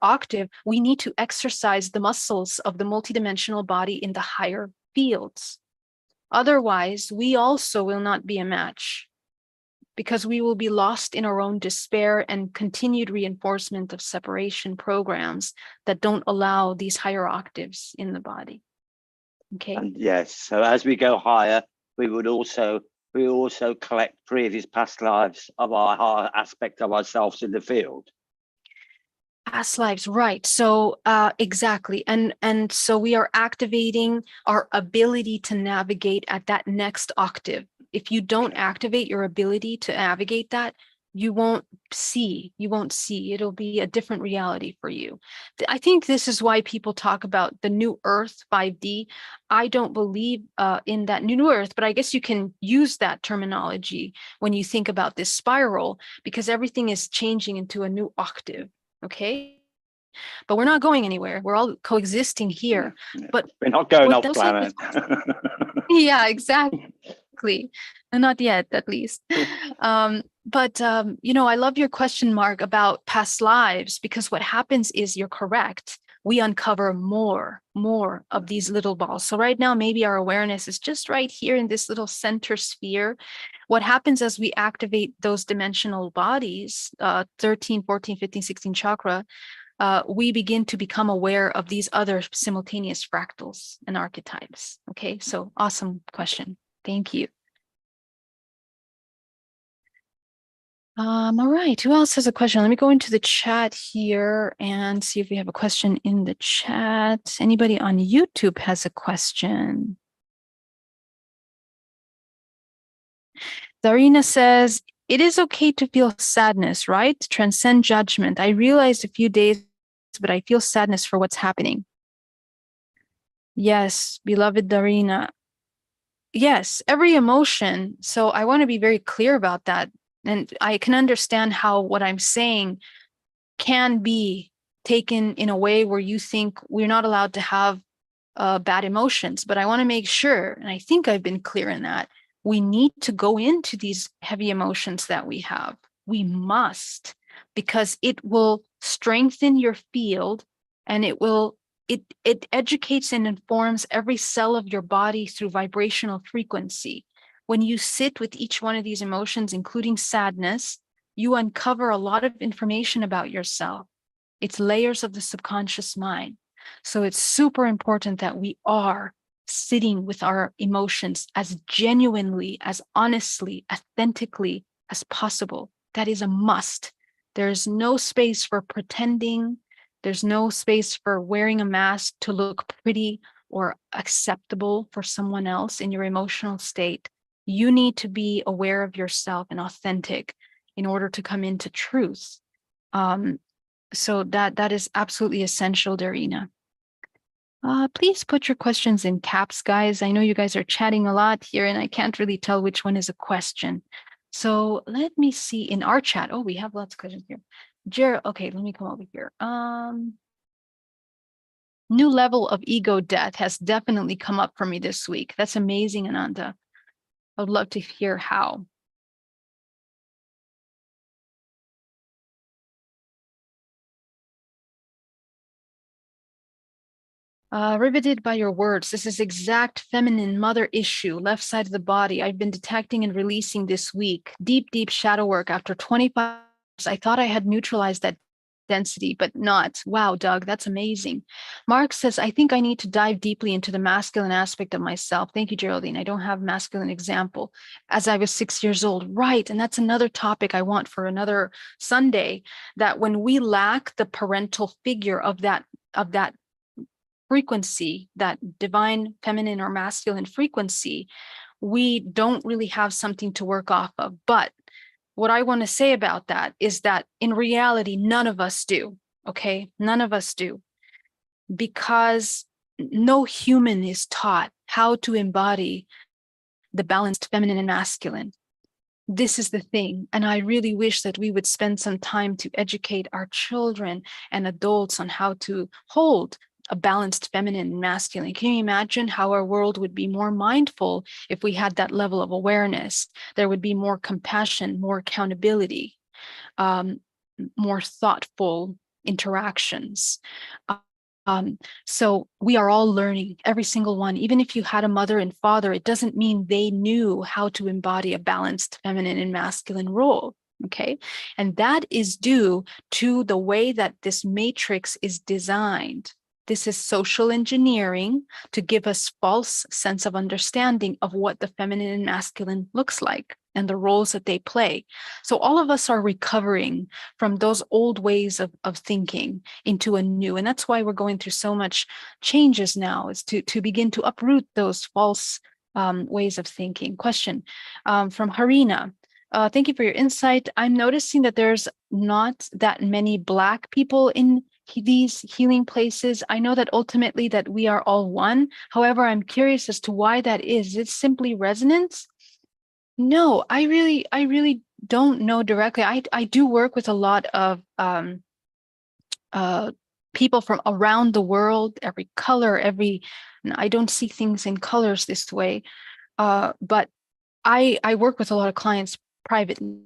octave, we need to exercise the muscles of the multidimensional body in the higher fields. Otherwise, we also will not be a match, because we will be lost in our own despair and continued reinforcement of separation programs that don't allow these higher octaves in the body. Okay. And yes, so as we go higher, we also collect previous past lives of our higher aspect of ourselves in the field. Past lives, right? So exactly, and so we are activating our ability to navigate at that next octave. If you don't activate your ability to navigate that, you won't see. It'll be a different reality for you. I think this is why people talk about the new Earth 5D. I don't believe in that new Earth, but I guess you can use that terminology when you think about this spiral, because everything is changing into a new octave. Okay, but we're not going anywhere. We're all coexisting here. Yeah. But we're not going off planet. Yeah, exactly. Not yet, at least. But I love your question, Mark, about past lives, because what happens is, you're correct. We uncover more of these little balls. So right now, maybe our awareness is just right here in this little center sphere. What happens as we activate those dimensional bodies, 13, 14, 15, 16 chakra, we begin to become aware of these other simultaneous fractals and archetypes. Okay, so awesome question. Thank you. All right, who else has a question? Let me go into the chat here and see if we have a question in the chat. Anybody on YouTube has a question? Zarina says, it is okay to feel sadness, right? Transcend judgment. I realized a few days, but I feel sadness for what's happening. Yes, beloved Darina. Yes, every emotion. So I want to be very clear about that. And I can understand how what I'm saying can be taken in a way where you think we're not allowed to have bad emotions. But I want to make sure, and I think I've been clear in that, we need to go into these heavy emotions that we have. We must, because it will strengthen your field, and it educates and informs every cell of your body through vibrational frequency. When you sit with each one of these emotions, including sadness, you uncover a lot of information about yourself. It's layers of the subconscious mind. So it's super important that we are sitting with our emotions as genuinely, as honestly, authentically as possible. That is a must. There's no space for pretending. There's no space for wearing a mask to look pretty or acceptable for someone else in your emotional state. You need to be aware of yourself and authentic in order to come into truth. So that is absolutely essential, Darina. Please put your questions in caps, guys. I know you guys are chatting a lot here, and I can't really tell which one is a question. So let me see in our chat. Oh, we have lots of questions here. Gerald, okay, let me come over here. New level of ego death has definitely come up for me this week. That's amazing, Ananda. I would love to hear how. Riveted by your words. This is exact feminine mother issue, left side of the body. I've been detecting and releasing this week. Deep, deep shadow work. After 25 years, I thought I had neutralized that density, but not. Wow, Doug, that's amazing. Mark says, I think I need to dive deeply into the masculine aspect of myself. Thank you, Geraldine. I don't have masculine example as I was 6 years old. Right. And that's another topic I want for another Sunday, that when we lack the parental figure of that frequency, that divine feminine or masculine frequency, we don't really have something to work off of. But what I want to say about that is that in reality, none of us do. Okay, none of us do, because no human is taught how to embody the balanced feminine and masculine. This is the thing. And I really wish that we would spend some time to educate our children and adults on how to hold a balanced feminine and masculine. Can you imagine how our world would be more mindful if we had that level of awareness? There would be more compassion, more accountability, more thoughtful interactions. So we are all learning, every single one. Even if you had a mother and father, it doesn't mean they knew how to embody a balanced feminine and masculine role. Okay. And that is due to the way that this matrix is designed. This is social engineering to give us false sense of understanding of what the feminine and masculine looks like and the roles that they play. So all of us are recovering from those old ways of thinking into a new. And that's why we're going through so much changes now, is to begin to uproot those false ways of thinking. Question from Harina. Thank you for your insight. I'm noticing that there's not that many Black people in these healing places. I know that ultimately that we are all one. However, I'm curious as to why that is. Is it simply resonance? No, I really don't know directly. I do work with a lot of people from around the world, every color, I don't see things in colors this way, but I work with a lot of clients privately.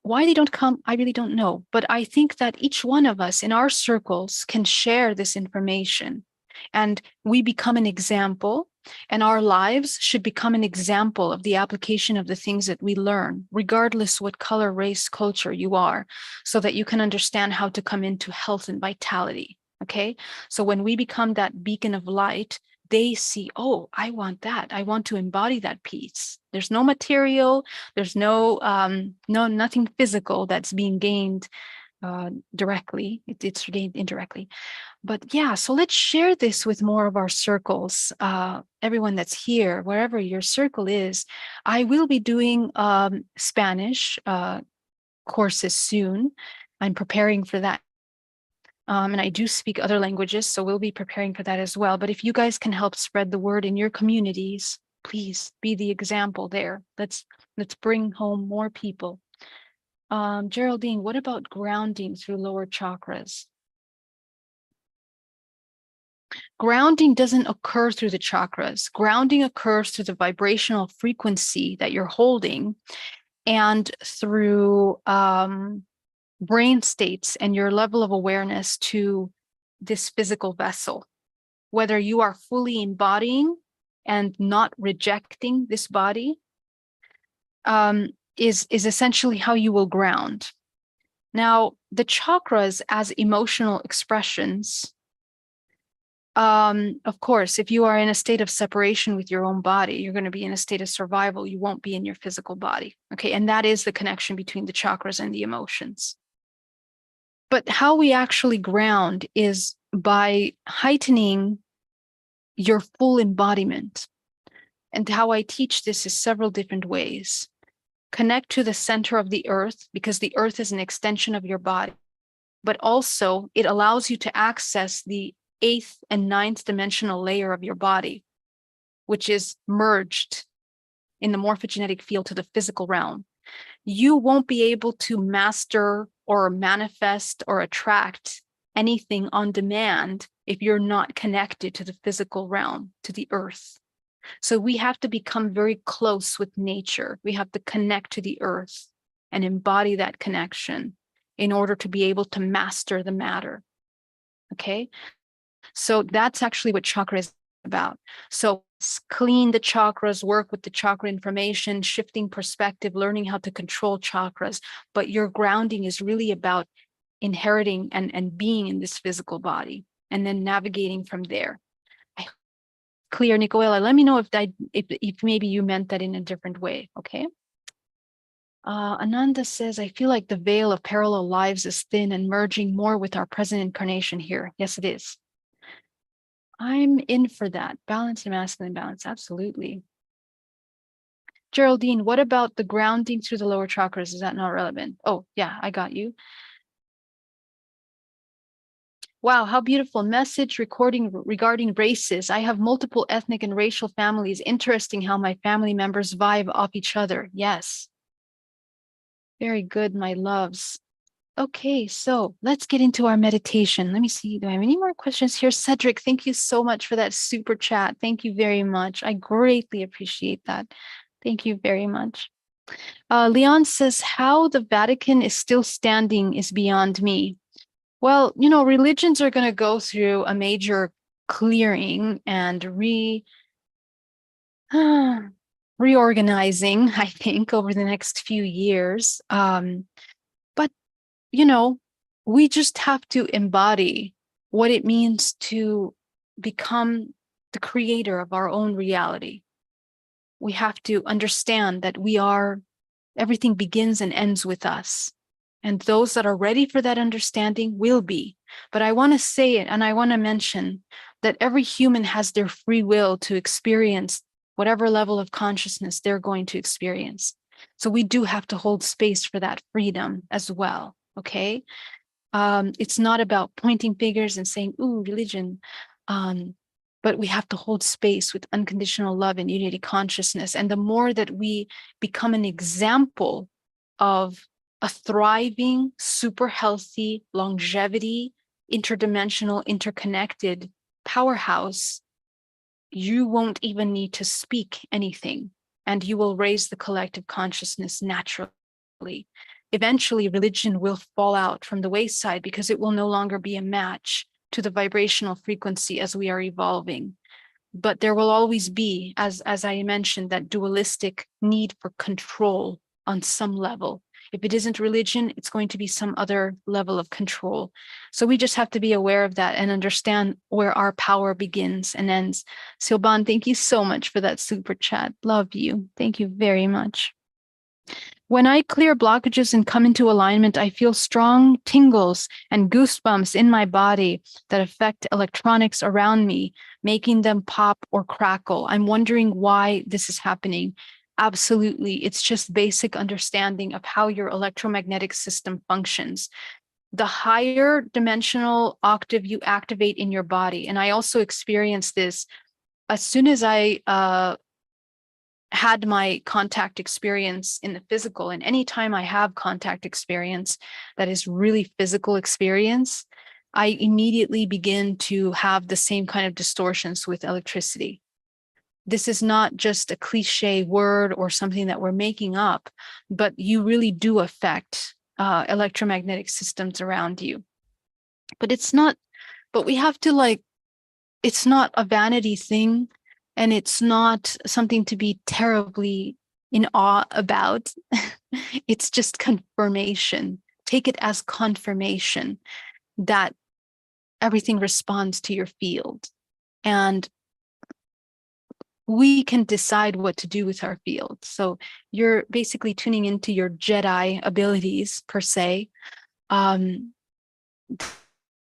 Why they don't come, I really don't know. But I think that each one of us in our circles can share this information, and we become an example, and our lives should become an example of the application of the things that we learn, regardless what color, race, culture you are, so that you can understand how to come into health and vitality. Okay. So when we become that beacon of light, they see, oh, I want that. I want to embody that peace. There's no material, there's nothing physical that's being gained directly. It's gained indirectly. But yeah, so let's share this with more of our circles. Everyone that's here, wherever your circle is. I will be doing Spanish courses soon. I'm preparing for that. And I do speak other languages, so we'll be preparing for that as well. But if you guys can help spread the word in your communities, please be the example there. Let's bring home more people. Geraldine, what about grounding through lower chakras? Grounding doesn't occur through the chakras. Grounding occurs through the vibrational frequency that you're holding, and through brain states and your level of awareness to this physical vessel. Whether you are fully embodying and not rejecting this body, is essentially how you will ground. Now, the chakras as emotional expressions, of course, if you are in a state of separation with your own body, you're going to be in a state of survival. You won't be in your physical body. Okay. And that is the connection between the chakras and the emotions. But how we actually ground is by heightening your full embodiment. And how I teach this is several different ways. Connect to the center of the earth, because the earth is an extension of your body, but also it allows you to access the 8th and 9th dimensional layer of your body, which is merged in the morphogenetic field to the physical realm. You won't be able to master or manifest or attract anything on demand if you're not connected to the physical realm, to the earth. So we have to become very close with nature. We have to connect to the earth and embody that connection in order to be able to master the matter. Okay? So that's actually what chakra is about. So clean the chakras, work with the chakra information, shifting perspective, learning how to control chakras. But your grounding is really about inheriting and being in this physical body and then navigating from there. Clear, Nicoela. Let me know if maybe you meant that in a different way. Okay. Ananda says, I feel like the veil of parallel lives is thin and merging more with our present incarnation here. Yes, it is. I'm in for that. Balance and masculine balance. Absolutely. Geraldine, what about the grounding through the lower chakras? Is that not relevant? Oh, yeah, I got you. Wow, how beautiful. Message recording regarding races. I have multiple ethnic and racial families. Interesting how my family members vibe off each other. Yes. Very good, my loves. Okay, so let's get into our meditation. Let me see. Do I have any more questions here? Cedric, thank you so much for that super chat. Thank you very much. I greatly appreciate that. Thank you very much. Leon says, how the Vatican is still standing is beyond me. Well, you know, religions are going to go through a major clearing and reorganizing, I think, over the next few years. But, you know, we just have to embody what it means to become the creator of our own reality. We have to understand that everything begins and ends with us. And those that are ready for that understanding will be. But I want to say it, and I want to mention that every human has their free will to experience whatever level of consciousness they're going to experience. So we do have to hold space for that freedom as well, okay? It's not about pointing fingers and saying, ooh, religion. But we have to hold space with unconditional love and unity consciousness. And the more that we become an example of a thriving, super healthy, longevity, interdimensional, interconnected powerhouse, you won't even need to speak anything, and you will raise the collective consciousness naturally. Eventually, religion will fall out from the wayside because it will no longer be a match to the vibrational frequency as we are evolving. But there will always be, as I mentioned, that dualistic need for control on some level. If it isn't religion, it's going to be some other level of control. So we just have to be aware of that and understand where our power begins and ends. Silban, thank you so much for that super chat. Love you. Thank you very much. When I clear blockages and come into alignment, I feel strong tingles and goosebumps in my body that affect electronics around me, making them pop or crackle. I'm wondering why this is happening. Absolutely. It's just basic understanding of how your electromagnetic system functions. The higher dimensional octave you activate in your body, and I also experienced this as soon as I had my contact experience in the physical, and anytime I have contact experience that is really physical experience, I immediately begin to have the same kind of distortions with electricity. This is not just a cliche word or something that we're making up, but you really do affect electromagnetic systems around you. But we have to it's not a vanity thing, and it's not something to be terribly, in awe about. It's just confirmation. Take it as confirmation that everything responds to your field. And we can decide what to do with our field. So you're basically tuning into your Jedi abilities, per se. And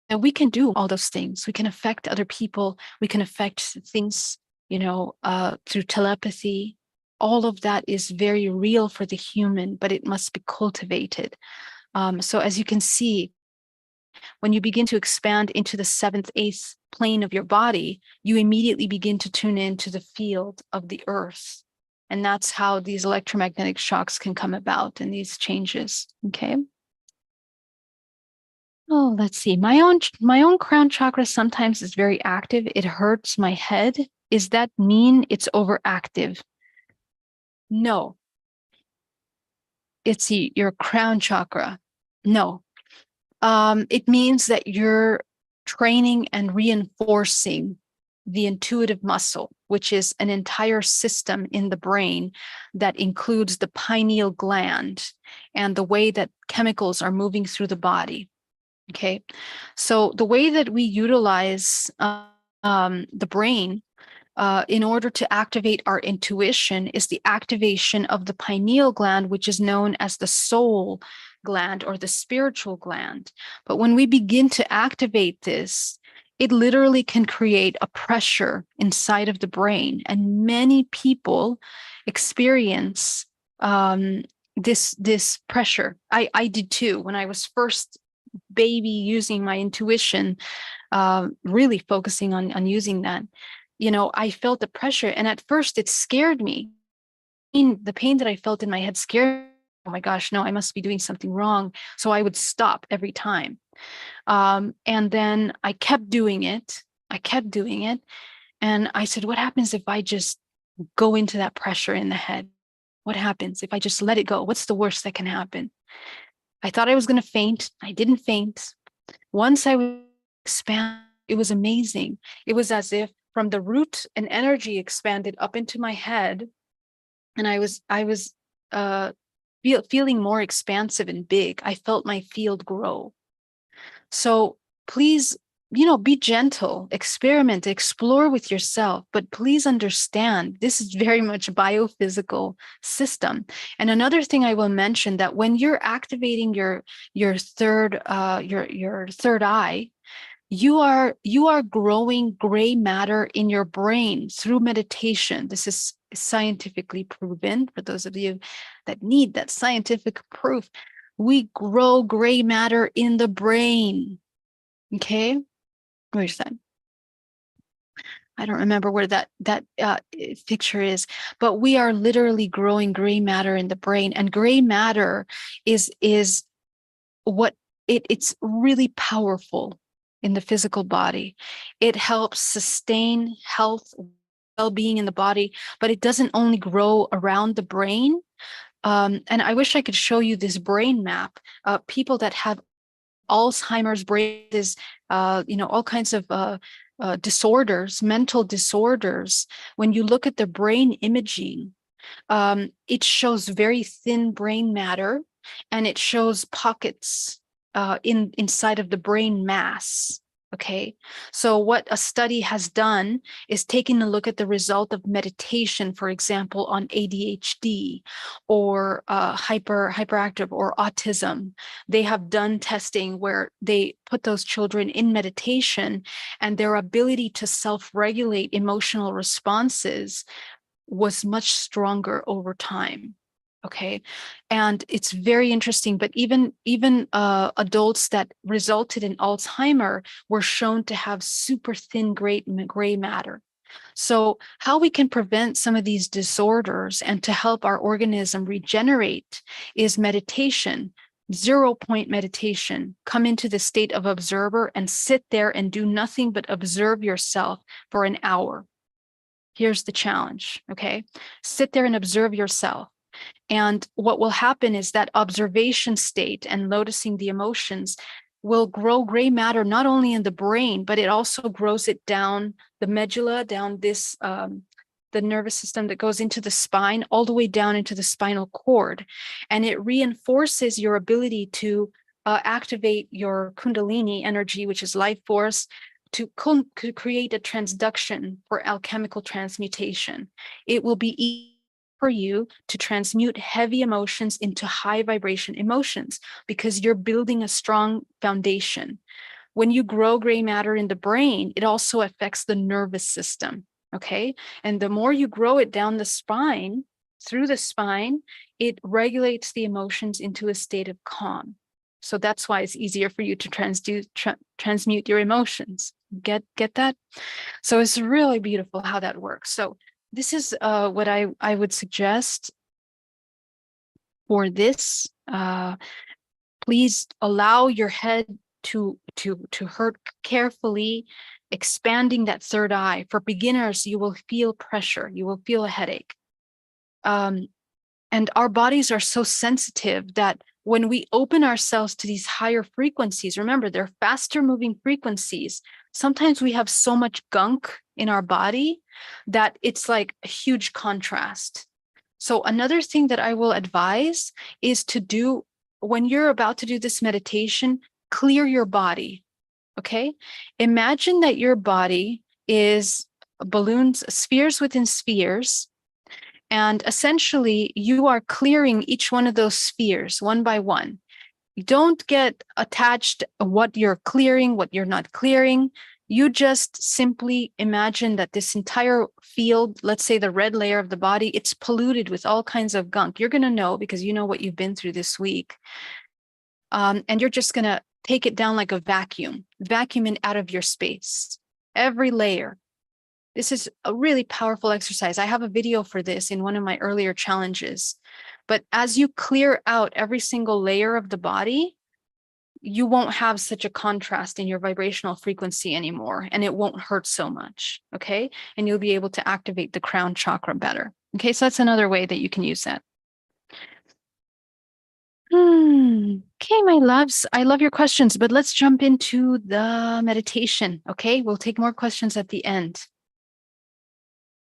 we can do all those things. We can affect other people. We can affect things, through telepathy. All of that is very real for the human, but it must be cultivated. So as you can see, when you begin to expand into the 7th, 8th plane of your body, you immediately begin to tune into the field of the earth. And that's how these electromagnetic shocks can come about and these changes. Okay. Oh, let's see. My own crown chakra sometimes is very active. It hurts my head. Does that mean it's overactive? No. It's your crown chakra. No. It means that you're training and reinforcing the intuitive muscle, which is an entire system in the brain that includes the pineal gland and the way that chemicals are moving through the body. Okay, so the way that we utilize the brain in order to activate our intuition is the activation of the pineal gland, which is known as the soul gland or the spiritual gland. But when we begin to activate this, it literally can create a pressure inside of the brain. And many people experience this pressure. I did too. When I was first baby using my intuition, really focusing on using that, I felt the pressure, and at first it scared me. The pain that I felt in my head scared me. Oh my gosh, no, I must be doing something wrong. So I would stop every time. And then I kept doing it. And I said, what happens if I just go into that pressure in the head? What happens if I just let it go? What's the worst that can happen? I thought I was going to faint. I didn't faint. Once I expand, it was amazing. It was as if from the root an energy expanded up into my head, and I was feeling more expansive and big. I felt my field grow. So please, be gentle, experiment, explore with yourself, but please understand this is very much a biophysical system. And another thing I will mention, that when you're activating your third eye, you are growing gray matter in your brain through meditation. This is scientifically proven. For those of you that need that scientific proof, we grow gray matter in the brain. Okay, where's that? I don't remember where that picture is, but we are literally growing gray matter in the brain, and gray matter is what it's really powerful in the physical body. It helps sustain health, well-being in the body, but it doesn't only grow around the brain. And I wish I could show you this brain map. People that have Alzheimer's, brain is, all kinds of disorders, mental disorders. When you look at the brain imaging, it shows very thin brain matter, and it shows pockets inside of the brain mass. Okay, so what a study has done is taking a look at the result of meditation, for example, on ADHD or hyperactive or autism. They have done testing where they put those children in meditation, and their ability to self-regulate emotional responses was much stronger over time. Okay, and it's very interesting. But even adults that resulted in Alzheimer were shown to have super thin gray matter. So how we can prevent some of these disorders and to help our organism regenerate is meditation. 0-point meditation. Come into the state of observer and sit there and do nothing but observe yourself for an hour. Here's the challenge. Okay, sit there and observe yourself. And what will happen is that observation state and noticing the emotions will grow gray matter not only in the brain, but it also grows it down the medulla, down this the nervous system that goes into the spine, all the way down into the spinal cord. And it reinforces your ability to activate your Kundalini energy, which is life force, to create a transduction for alchemical transmutation. It will be easy for you to transmute heavy emotions into high vibration emotions because you're building a strong foundation. When you grow gray matter in the brain, it also affects the nervous system, okay? And the more you grow it down the spine, through the spine, it regulates the emotions into a state of calm. So that's why it's easier for you to transmute your emotions. Get that? So it's really beautiful how that works. So this is what I would suggest for this. Please allow your head to hurt carefully, expanding that third eye. For beginners, you will feel pressure. You will feel a headache. And our bodies are so sensitive that when we open ourselves to these higher frequencies, remember, they're faster moving frequencies. Sometimes we have so much gunk in our body that it's like a huge contrast. So another thing that I will advise is to do, when you're about to do this meditation, clear your body, okay? Imagine that your body is balloons, spheres within spheres, and essentially you are clearing each one of those spheres one by one. Don't get attached to what you're clearing, what you're not clearing. You just simply imagine that this entire field, let's say the red layer of the body, it's polluted with all kinds of gunk. You're going to know because you know what you've been through this week. And you're just going to take it down like a vacuum it out of your space, every layer. This is a really powerful exercise. I have a video for this in one of my earlier challenges. But as you clear out every single layer of the body, you won't have such a contrast in your vibrational frequency anymore, and it won't hurt so much, okay? And you'll be able to activate the crown chakra better. Okay, so that's another way that you can use that. Okay, my loves, I love your questions, but let's jump into the meditation, okay? We'll take more questions at the end.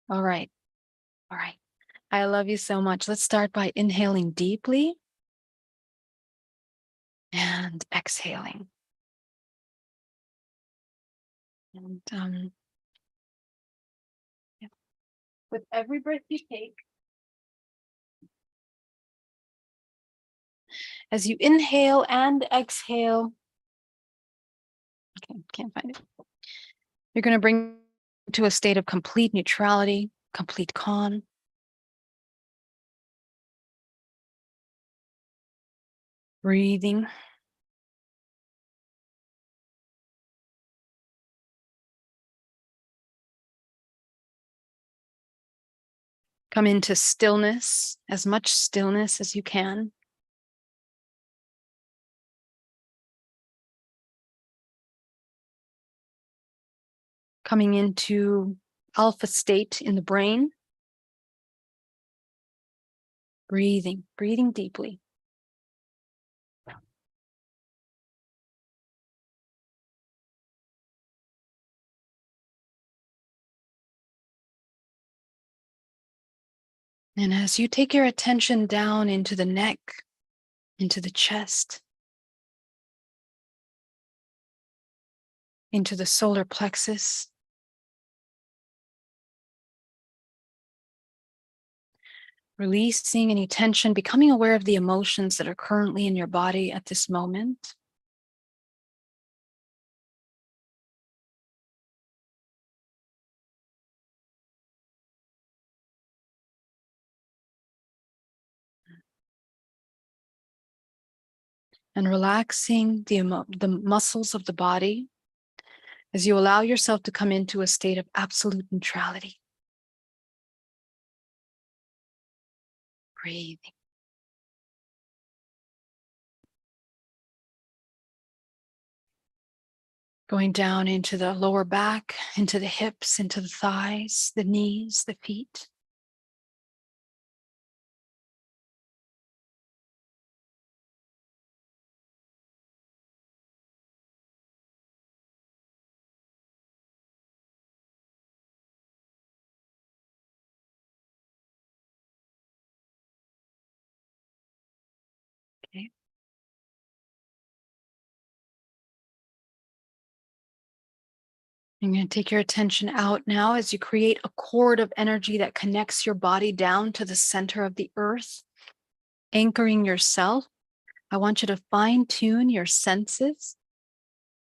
All right. I love you so much. Let's start by inhaling deeply and exhaling. And yeah. With every breath you take, as you inhale and exhale, okay, can't find it. You're going to bring to a state of complete neutrality, complete calm. Breathing. Come into stillness, as much stillness as you can. Coming into alpha state in the brain. Breathing deeply. And as you take your attention down into the neck, into the chest, into the solar plexus, releasing any tension, becoming aware of the emotions that are currently in your body at this moment. And relaxing the muscles of the body as you allow yourself to come into a state of absolute neutrality. Breathing. Going down into the lower back, into the hips, into the thighs, the knees, the feet. Okay. You're going to take your attention out now as you create a cord of energy that connects your body down to the center of the earth, anchoring yourself. I want you to fine tune your senses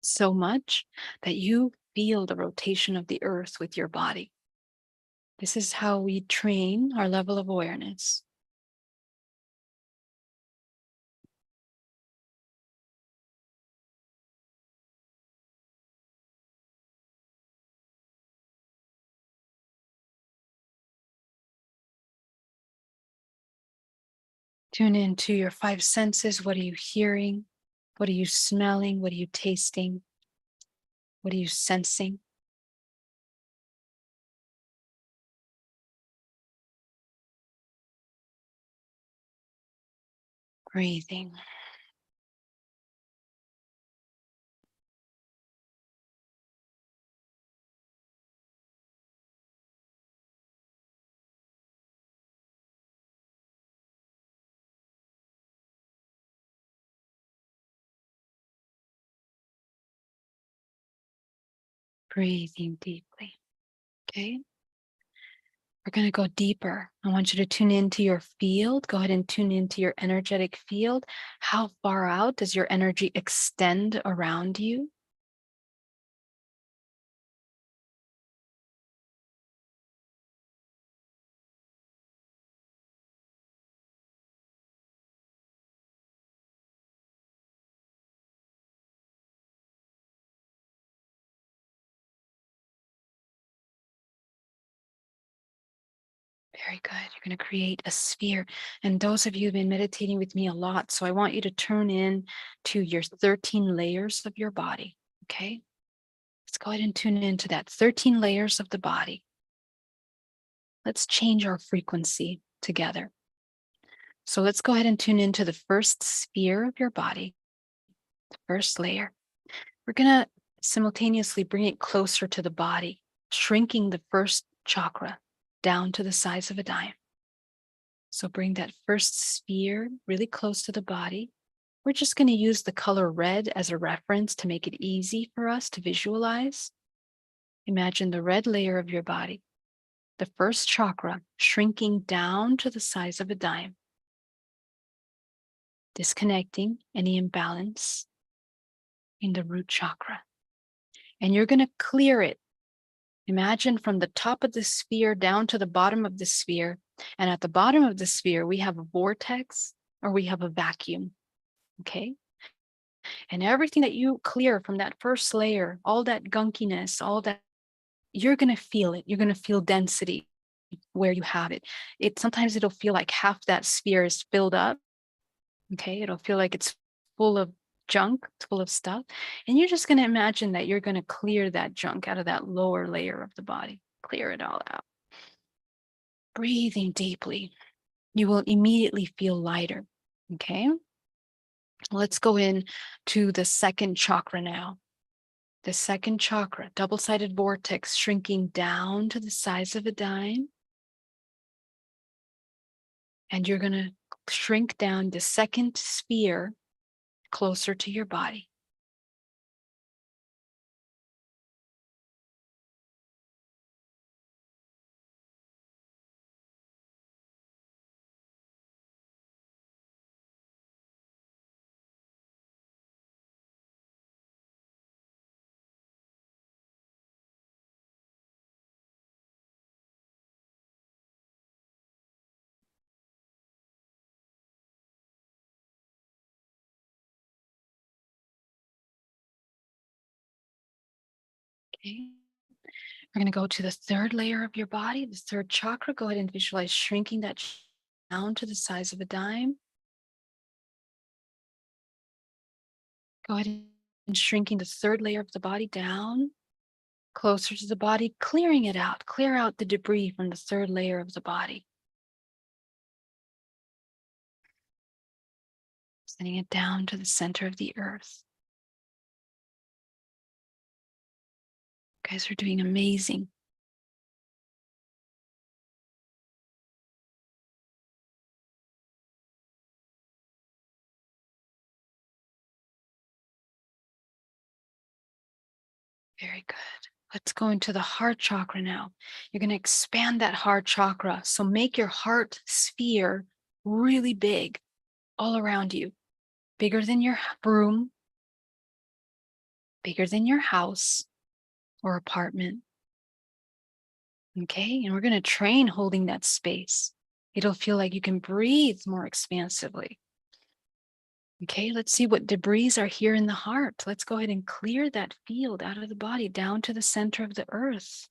so much that you feel the rotation of the earth with your body. This is how we train our level of awareness. Tune into your five senses. What are you hearing? What are you smelling? What are you tasting? What are you sensing? Breathing. Breathing deeply. Okay. We're going to go deeper. I want you to tune into your field. Go ahead and tune into your energetic field. How far out does your energy extend around you? Very good. You're going to create a sphere. And those of you who've been meditating with me a lot, so I want you to turn in to your 13 layers of your body. Okay. Let's go ahead and tune into that 13 layers of the body. Let's change our frequency together. So let's go ahead and tune into the first sphere of your body, the first layer. We're going to simultaneously bring it closer to the body, shrinking the first chakra down to the size of a dime. So bring that first sphere really close to the body. We're just going to use the color red as a reference to make it easy for us to visualize. Imagine the red layer of your body, the first chakra shrinking down to the size of a dime, disconnecting any imbalance in the root chakra. And you're going to clear it. Imagine from the top of the sphere down to the bottom of the sphere. And at the bottom of the sphere, we have a vortex or we have a vacuum. Okay. And everything that you clear from that first layer, all that gunkiness, all that, you're going to feel it. You're going to feel density where you have it. Sometimes it'll feel like half that sphere is filled up. Okay. It'll feel like it's full of junk, it's full of stuff. And you're just going to imagine that you're going to clear that junk out of that lower layer of the body. Clear it all out. Breathing deeply. You will immediately feel lighter. Okay. Let's go in to the second chakra now. The second chakra, double-sided vortex, shrinking down to the size of a dime. And you're going to shrink down the second sphere closer to your body. Okay. We're going to go to the third layer of your body, the third chakra. Go ahead and visualize shrinking that down to the size of a dime. Go ahead and shrinking the third layer of the body down, closer to the body, clearing it out. Clear out the debris from the third layer of the body. Sending it down to the center of the earth. You guys are doing amazing. Very good. Let's go into the heart chakra now. You're going to expand that heart chakra. So make your heart sphere really big all around you, bigger than your room, bigger than your house or apartment. Okay, and we're going to train holding that space. It'll feel like you can breathe more expansively. Okay, let's see what debris are here in the heart. Let's go ahead and clear that field out of the body down to the center of the earth.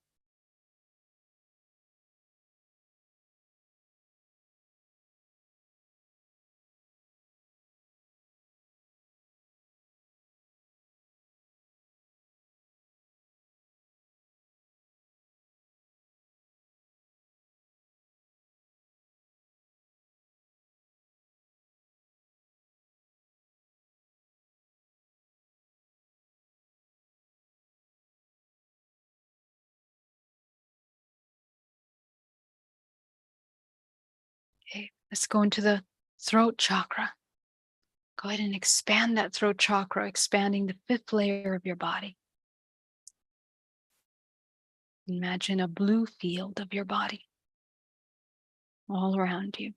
Okay, let's go into the throat chakra. Go ahead and expand that throat chakra, expanding the 5th layer of your body. Imagine a blue field of your body all around you.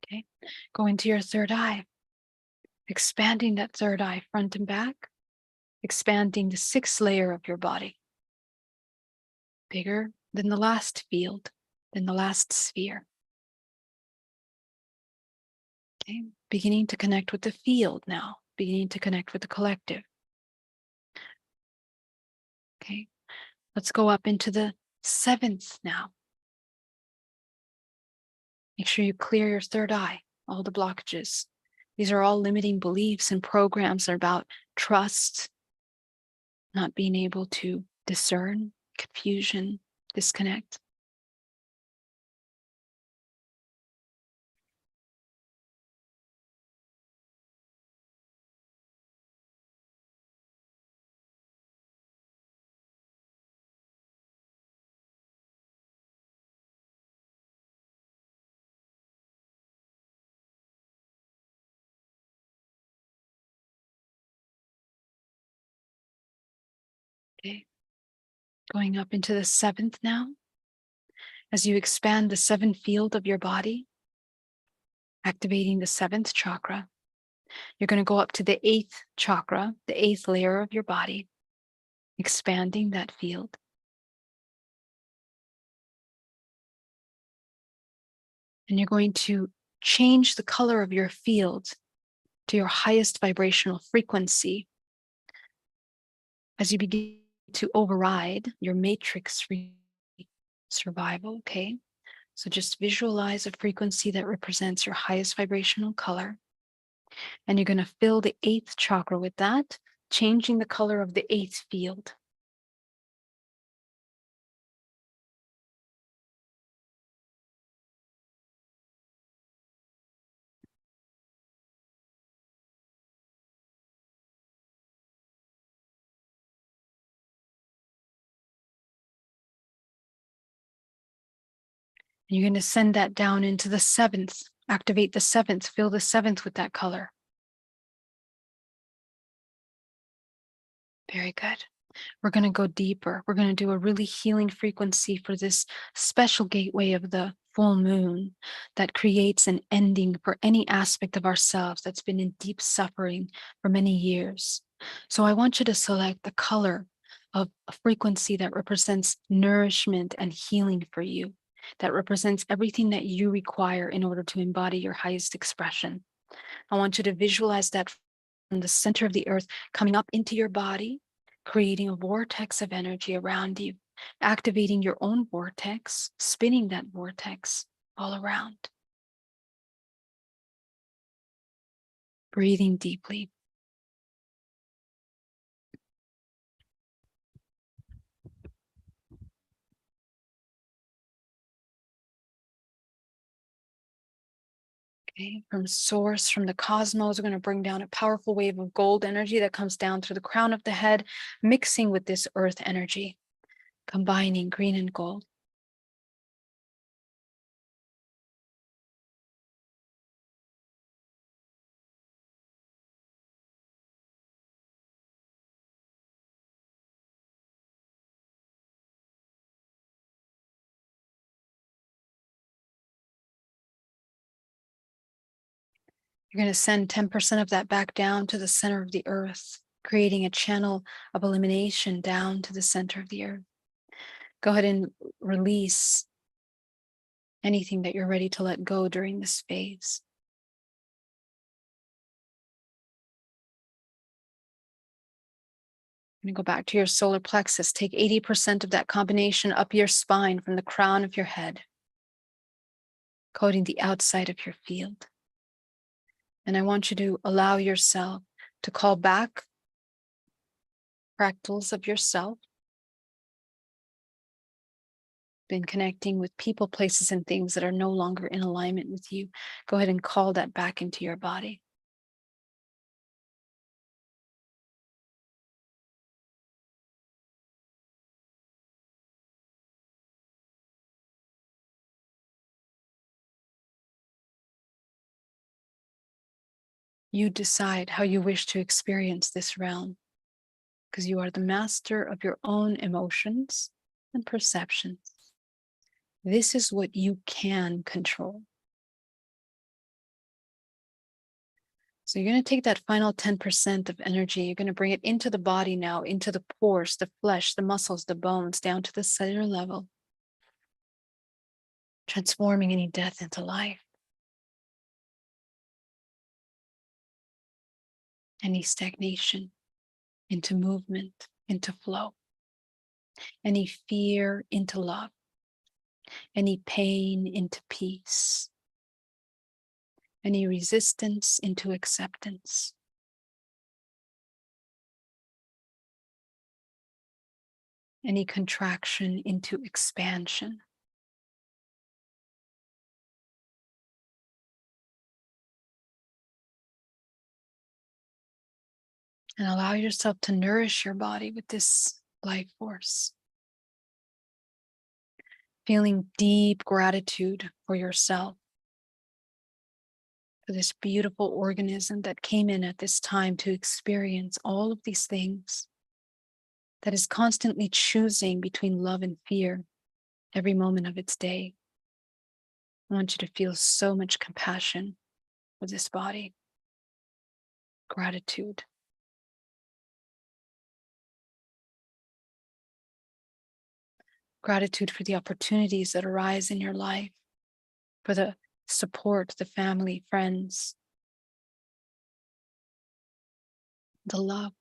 Okay, go into your third eye, expanding that third eye front and back, expanding the 6th layer of your body. Bigger than the last field, than the last sphere. Okay, beginning to connect with the field now, beginning to connect with the collective. Okay, let's go up into the 7th now. Make sure you clear your third eye, all the blockages. These are all limiting beliefs and programs about trust, not being able to discern, confusion, disconnect. Okay, going up into the 7th now. As you expand the 7th field of your body, activating the 7th chakra, you're going to go up to the 8th chakra, the 8th layer of your body, expanding that field. And you're going to change the color of your field to your highest vibrational frequency as you begin to override your matrix survival. Okay, so just visualize a frequency that represents your highest vibrational color. And you're going to fill the 8th chakra with that, changing the color of the 8th field. And you're going to send that down into the 7th, activate the 7th, fill the 7th with that color. Very good. We're going to go deeper. We're going to do a really healing frequency for this special gateway of the full moon that creates an ending for any aspect of ourselves that's been in deep suffering for many years. So I want you to select the color of a frequency that represents nourishment and healing for you, that represents everything that you require in order to embody your highest expression. I want you to visualize that from the center of the earth coming up into your body, creating a vortex of energy around you, activating your own vortex, spinning that vortex all around. Breathing deeply. Okay, from source, from the cosmos, we're going to bring down a powerful wave of gold energy that comes down through the crown of the head, mixing with this earth energy, combining green and gold. You're going to send 10% of that back down to the center of the earth, creating a channel of elimination down to the center of the earth. Go ahead and release anything that you're ready to let go during this phase. You're going to go back to your solar plexus. Take 80% of that combination up your spine from the crown of your head, coating the outside of your field. And I want you to allow yourself to call back fractals of yourself. Been connecting with people, places, and things that are no longer in alignment with you. Go ahead and call that back into your body. You decide how you wish to experience this realm, because you are the master of your own emotions and perceptions. This is what you can control. So you're going to take that final 10% of energy, you're going to bring it into the body now, into the pores, the flesh, the muscles, the bones, down to the cellular level, transforming any death into life, any stagnation into movement, into flow, any fear into love, any pain into peace, any resistance into acceptance. Any contraction into expansion. And allow yourself to nourish your body with this life force. Feeling deep gratitude for yourself, for this beautiful organism that came in at this time to experience all of these things, that is constantly choosing between love and fear every moment of its day. I want you to feel so much compassion for this body, gratitude. Gratitude for the opportunities that arise in your life, for the support, the family, friends, the love,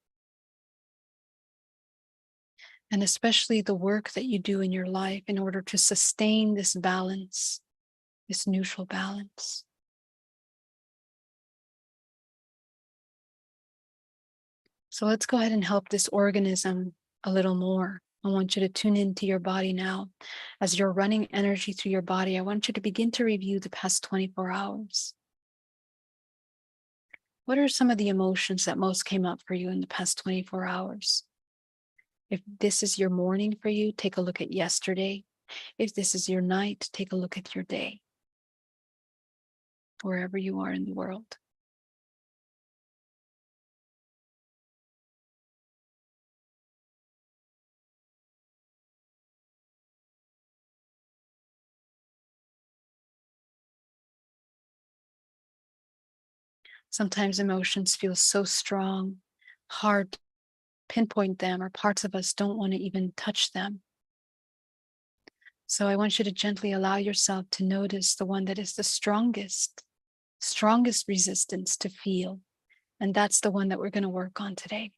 and especially the work that you do in your life in order to sustain this balance, this neutral balance. So let's go ahead and help this organism a little more. I want you to tune into your body now. As you're running energy through your body, I want you to begin to review the past 24 hours. What are some of the emotions that most came up for you in the past 24 hours? If this is your morning for you, take a look at yesterday. If this is your night, take a look at your day, wherever you are in the world. Sometimes emotions feel so strong, hard to pinpoint them, or parts of us don't want to even touch them. So I want you to gently allow yourself to notice the one that is the strongest resistance to feel. And that's the one that we're going to work on today.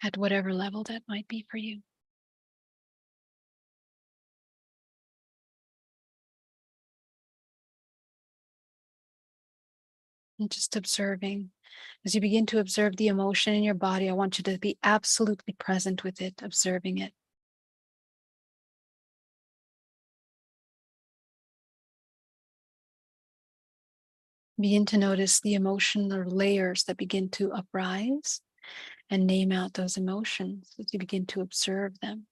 At whatever level that might be for you. And just observing. As you begin to observe the emotion in your body, I want you to be absolutely present with it, observing it. Begin to notice the emotional layers that begin to uprise, and name out those emotions as you begin to observe them.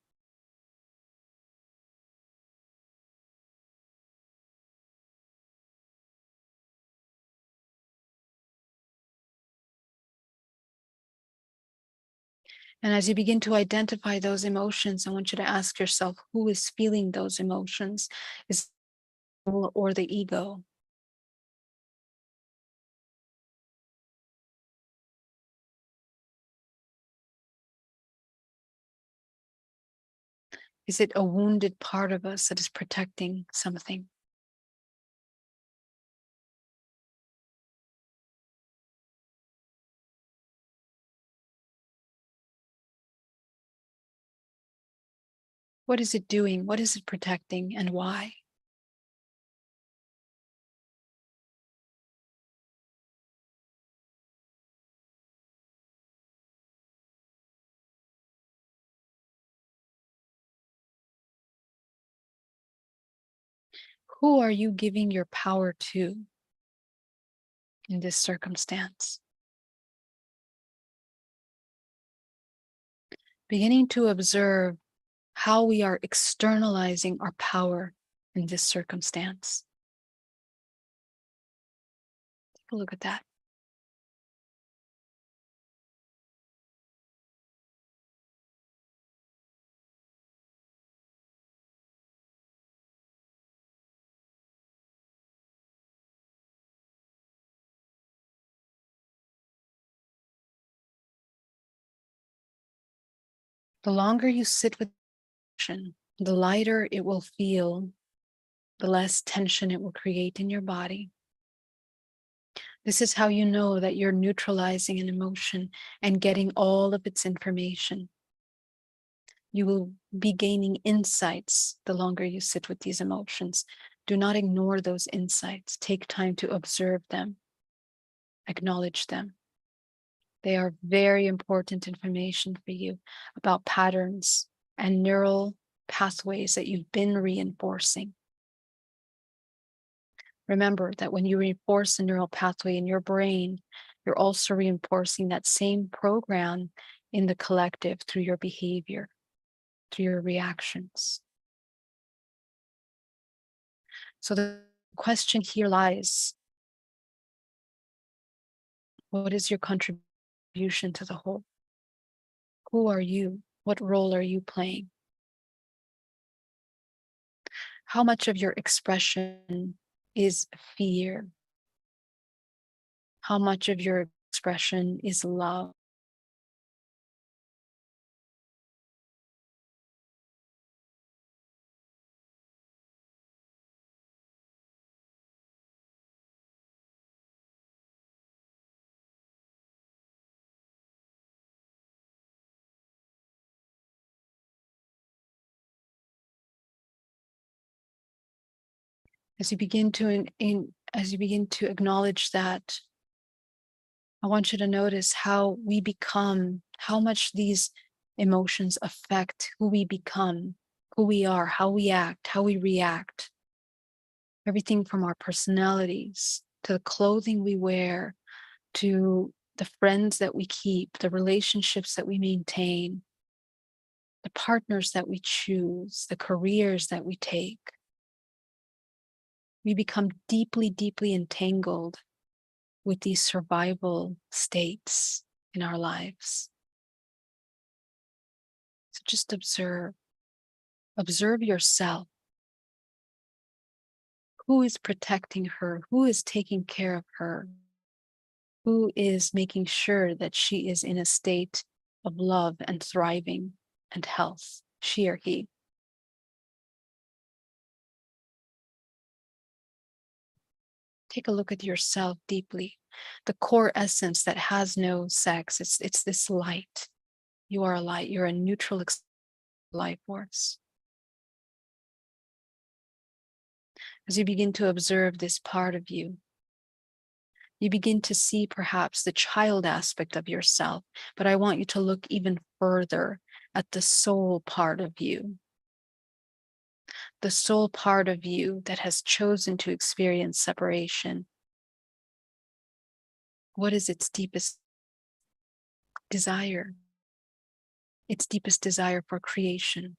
And as you begin to identify those emotions, I want you to ask yourself, who is feeling those emotions? Is it or the ego? Is it a wounded part of us that is protecting something? What is it doing? What is it protecting, and why? Who are you giving your power to in this circumstance? Beginning to observe how we are externalizing our power in this circumstance. Take a look at that. The longer you sit with action, the lighter it will feel, the less tension it will create in your body. This is how you know that you're neutralizing an emotion and getting all of its information. You will be gaining insights the longer you sit with these emotions. Do not ignore those insights. Take time to observe them, acknowledge them. They are very important information for you about patterns and neural pathways that you've been reinforcing. Remember that when you reinforce a neural pathway in your brain, you're also reinforcing that same program in the collective through your behavior, through your reactions. So the question here lies, what is your contribution to the whole? Who are you? What role are you playing? How much of your expression is fear? How much of your expression is love? As you begin to acknowledge that, I want you to notice how we become, how much these emotions affect who we become, who we are, how we act, how we react. Everything from our personalities to the clothing we wear, to the friends that we keep, the relationships that we maintain, the partners that we choose, the careers that we take. We become deeply, deeply entangled with these survival states in our lives. So just observe yourself. Who is protecting her? Who is taking care of her? Who is making sure that she is in a state of love and thriving and health? She or he? Take a look at yourself deeply. The core essence that has no sex, it's this light. You are a light. You're a neutral life force. As you begin to observe this part of you, you begin to see perhaps the child aspect of yourself, but I want you to look even further at the soul part of you. The soul part of you that has chosen to experience separation, What is its deepest desire? Its deepest desire for creation.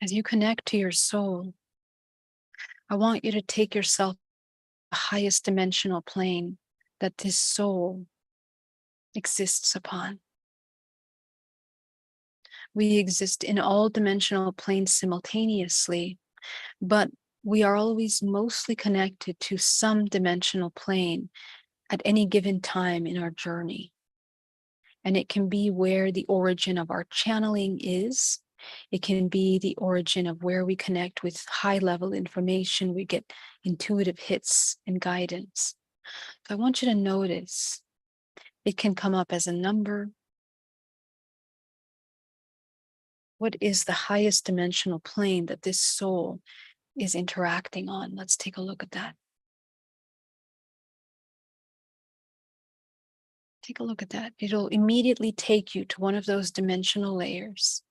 As you connect to your soul, I want you to take yourself to the highest dimensional plane that this soul exists upon. We exist in all dimensional planes simultaneously, but we are always mostly connected to some dimensional plane at any given time in our journey. And it can be where the origin of our channeling is. It can be the origin of where we connect with high-level information. We get intuitive hits and guidance. So I want you to notice it can come up as a number. What is the highest dimensional plane that this soul is interacting on? Let's take a look at that. Take a look at that. It'll immediately take you to one of those dimensional layers.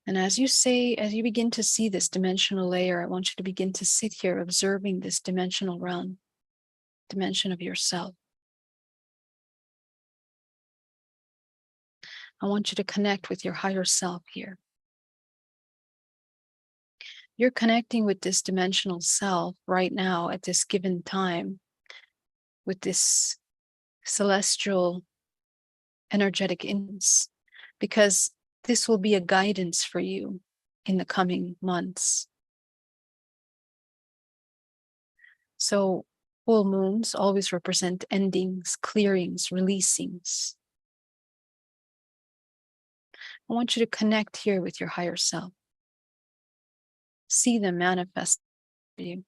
And as you begin to see this dimensional layer, I want you to begin to sit here observing this dimensional realm, dimension of yourself. I want you to connect with your higher self here. You're connecting with this dimensional self right now at this given time with this celestial energetic influence, because this will be a guidance for you in the coming months. So full moons always represent endings, clearings, releasings. I want you to connect here with your higher self. See them manifest for you.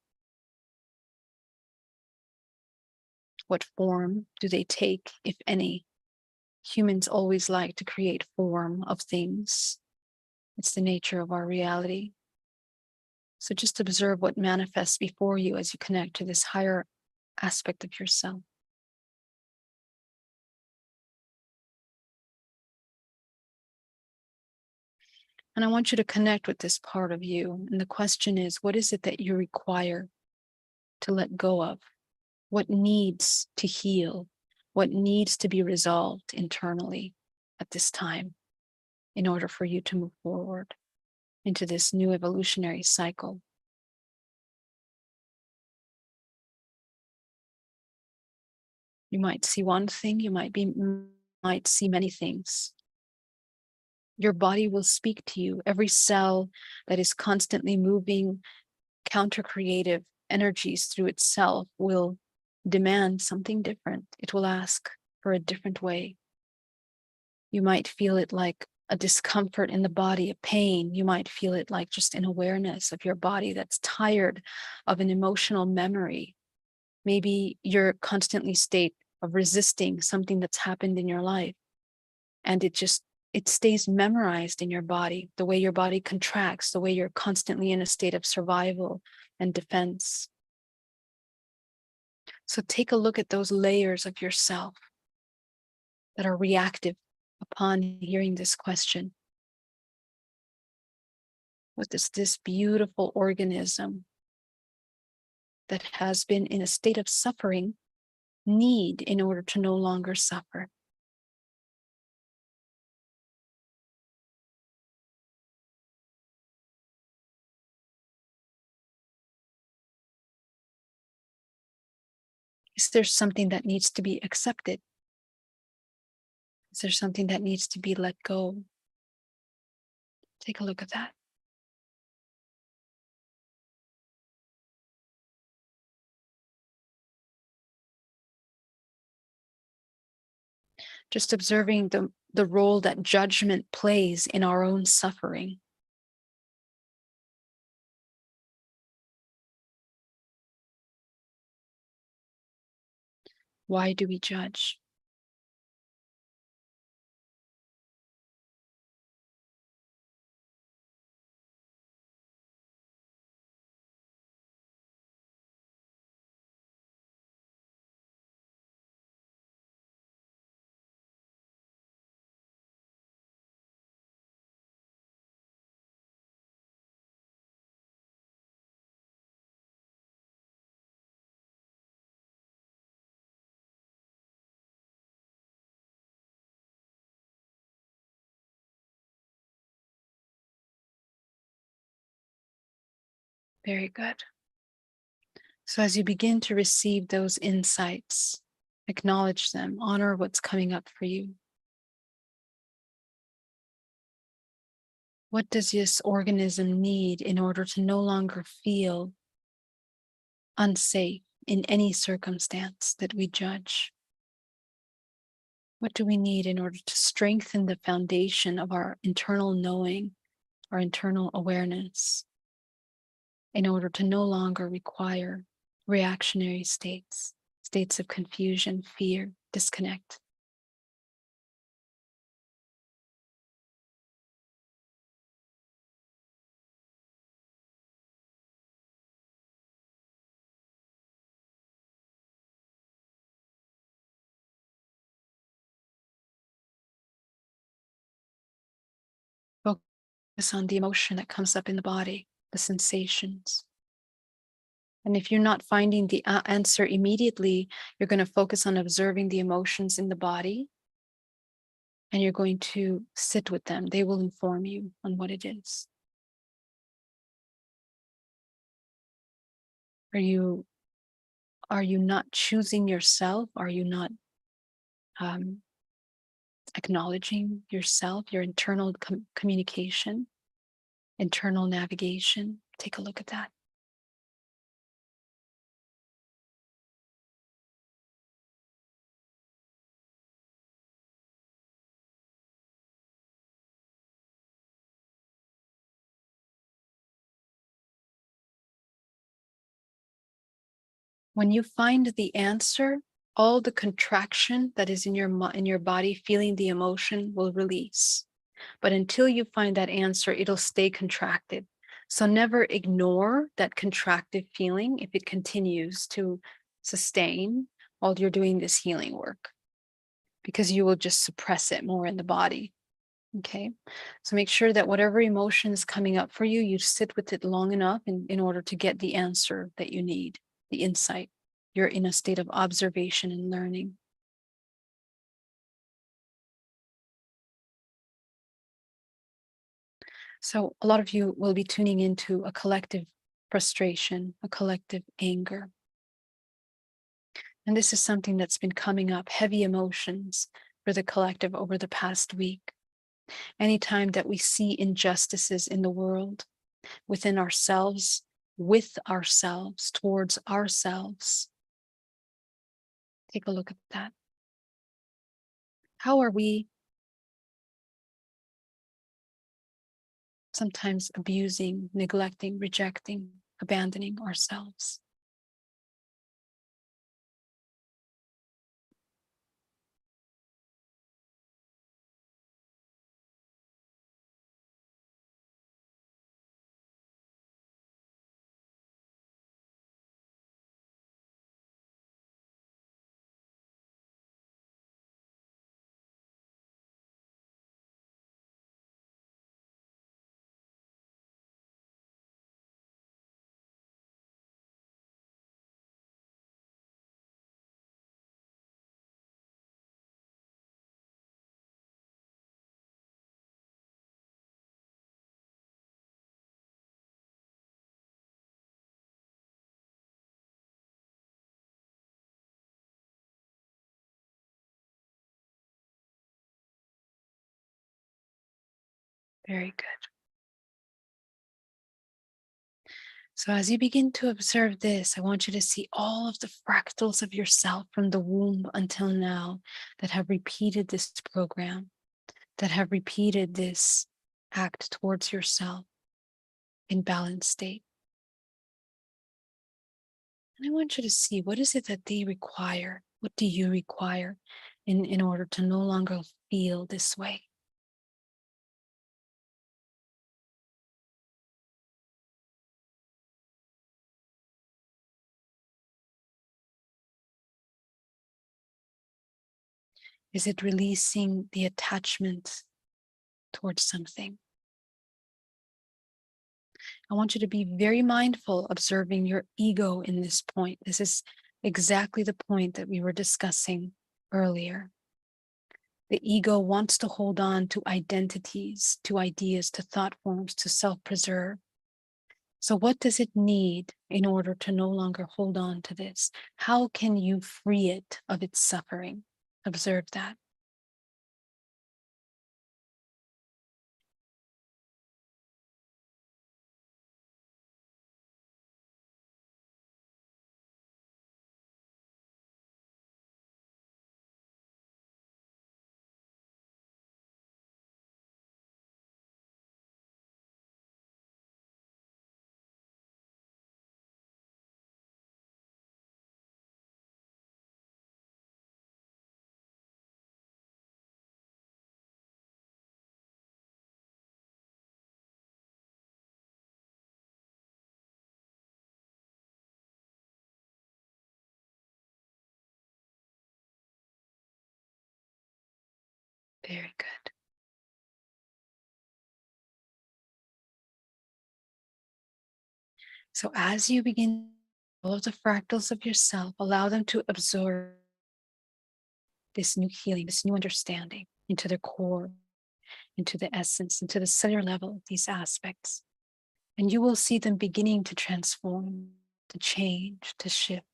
What form do they take, if any? Humans always like to create form of things. It's the nature of our reality. So just observe what manifests before you as you connect to this higher aspect of yourself. And I want you to connect with this part of you. And the question is, what is it that you require to let go of? What needs to heal? What needs to be resolved internally at this time in order for you to move forward into this new evolutionary cycle? You might see one thing, you might see many things. Your body will speak to you. Every cell that is constantly moving counter-creative energies through itself will demand something different. It will ask for a different way. You might feel it like a discomfort in the body, a pain. You might feel it like just an awareness of your body that's tired of an emotional memory. Maybe you're constantly state of resisting something that's happened in your life, and it stays memorized in your body, the way your body contracts, the way you're constantly in a state of survival and defense. So take a look at those layers of yourself that are reactive upon hearing this question. What does this beautiful organism that has been in a state of suffering need in order to no longer suffer? Is there something that needs to be accepted? Is there something that needs to be let go? Take a look at that. Just observing the role that judgment plays in our own suffering. Why do we judge? Very good. So as you begin to receive those insights, acknowledge them, honor what's coming up for you. What does this organism need in order to no longer feel unsafe in any circumstance that we judge? What do we need in order to strengthen the foundation of our internal knowing, our internal awareness, in order to no longer require reactionary states, states of confusion, fear, disconnect? Focus on the emotion that comes up in the body, the sensations. And if you're not finding the answer immediately, you're going to focus on observing the emotions in the body, and you're going to sit with them. They will inform you on what it is. Are you not choosing yourself? Are you not acknowledging yourself, your internal communication, internal navigation? Take a look at that. When you find the answer, all the contraction that is in your body, feeling the emotion, will release. But until you find that answer, it'll stay contracted. So never ignore that contracted feeling if it continues to sustain while you're doing this healing work, because you will just suppress it more in the body. Okay, so make sure that whatever emotion is coming up for you, you sit with it long enough in order to get the answer that you need, the insight. You're in a state of observation and learning. So a lot of you will be tuning into a collective frustration, a collective anger. And this is something that's been coming up, heavy emotions for the collective over the past week. Anytime that we see injustices in the world, within ourselves, with ourselves, towards ourselves, take a look at that. How are we sometimes abusing, neglecting, rejecting, abandoning ourselves? Very good. So as you begin to observe this, I want you to see all of the fractals of yourself from the womb until now that have repeated this program, that have repeated this act towards yourself in balanced state. And I want you to see, what is it that they require? What do you require in order to no longer feel this way? Is it releasing the attachment towards something? I want you to be very mindful observing your ego in this point. This is exactly the point that we were discussing earlier. The ego wants to hold on to identities, to ideas, to thought forms, to self-preserve. So what does it need in order to no longer hold on to this? How can you free it of its suffering? Observe that. Very good. So as you begin all of the fractals of yourself, allow them to absorb this new healing, this new understanding into their core, into the essence, into the cellular level of these aspects. And you will see them beginning to transform, to change, to shift.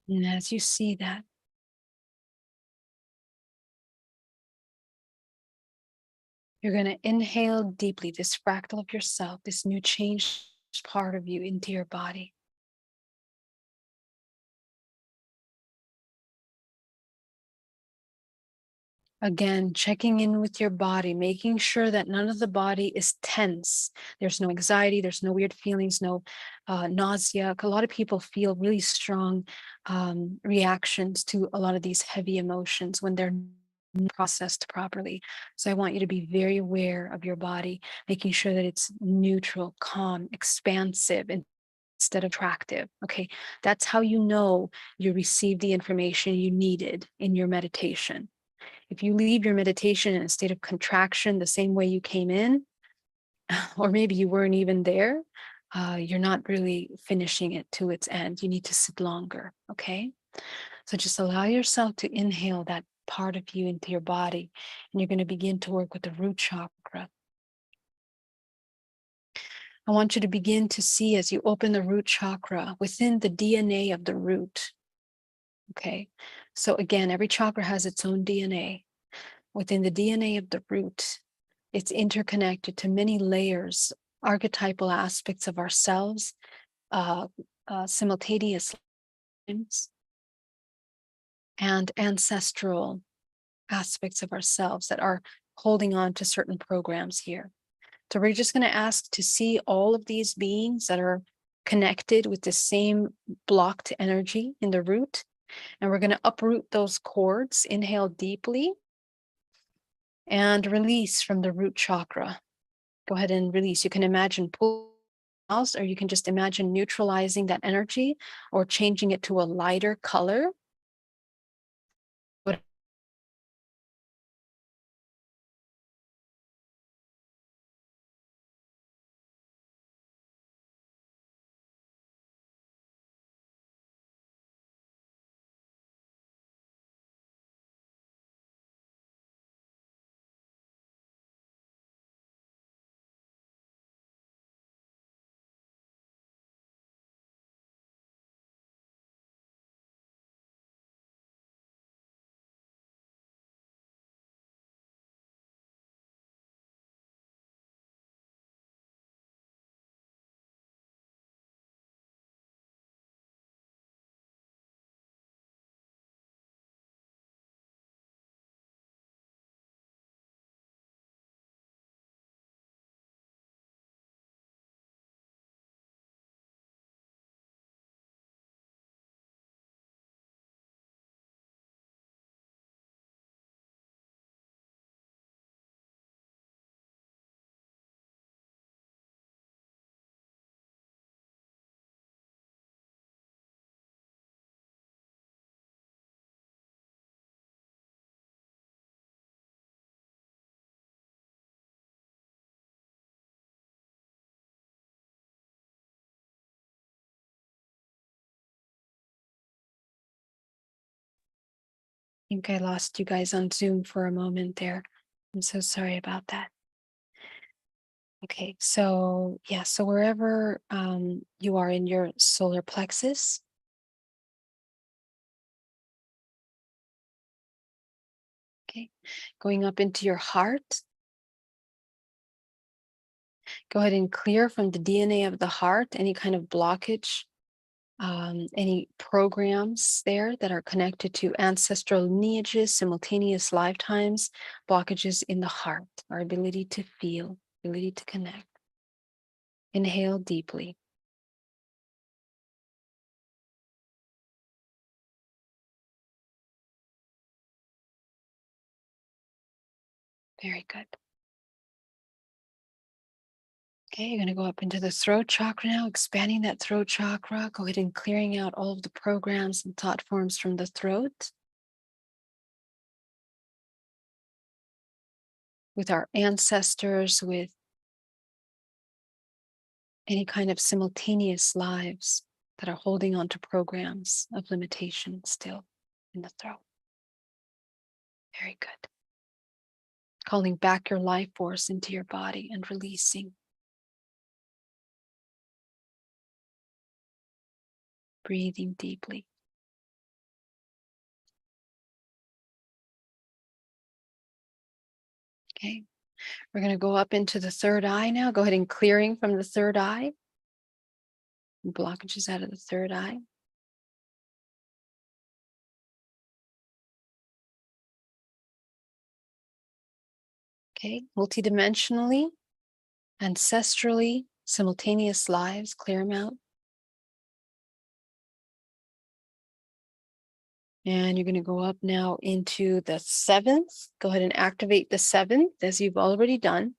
And as you see that, you're going to inhale deeply this fractal of yourself, this new changed part of you into your body. Again, checking in with your body, making sure that none of the body is tense. There's no anxiety, there's no weird feelings, no nausea. A lot of people feel really strong reactions to a lot of these heavy emotions when they're not processed properly. So I want you to be very aware of your body, making sure that it's neutral, calm, expansive, and instead of attractive. Okay, that's how you know you received the information you needed in your meditation. If you leave your meditation in a state of contraction the same way you came in, or maybe you weren't even there, you're not really finishing it to its end. You need to sit longer, okay? So just allow yourself to inhale that part of you into your body, and you're going to begin to work with the root chakra. I want you to begin to see as you open the root chakra within the DNA of the root, okay? So again, every chakra has its own DNA. Within the DNA of the root, it's interconnected to many layers, archetypal aspects of ourselves, simultaneous lines, and ancestral aspects of ourselves that are holding on to certain programs here. So we're just going to ask to see all of these beings that are connected with the same blocked energy in the root, and we're going to uproot those cords. Inhale deeply and release from the root chakra. Go ahead and release. You can imagine pull out, or you can just imagine neutralizing that energy or changing it to a lighter color. But I think I lost you guys on Zoom for a moment there. I'm so sorry about that. Okay, so yeah, so wherever you are in your solar plexus, okay, going up into your heart, go ahead and clear from the DNA of the heart any kind of blockage, any programs there that are connected to ancestral lineages, simultaneous lifetimes, blockages in the heart, our ability to feel, ability to connect. Inhale deeply. Very good. Okay, you're going to go up into the throat chakra now, expanding that throat chakra. Go ahead and clearing out all of the programs and thought forms from the throat. With our ancestors, with any kind of simultaneous lives that are holding on to programs of limitation still in the throat. Very good. Calling back your life force into your body and releasing. Breathing deeply. Okay, we're going to go up into the third eye now. Go ahead and clearing from the third eye. Blockages out of the third eye. Okay, multidimensionally, ancestrally, simultaneous lives, clear them out. And you're going to go up now into the seventh. Go ahead and activate the seventh as you've already done.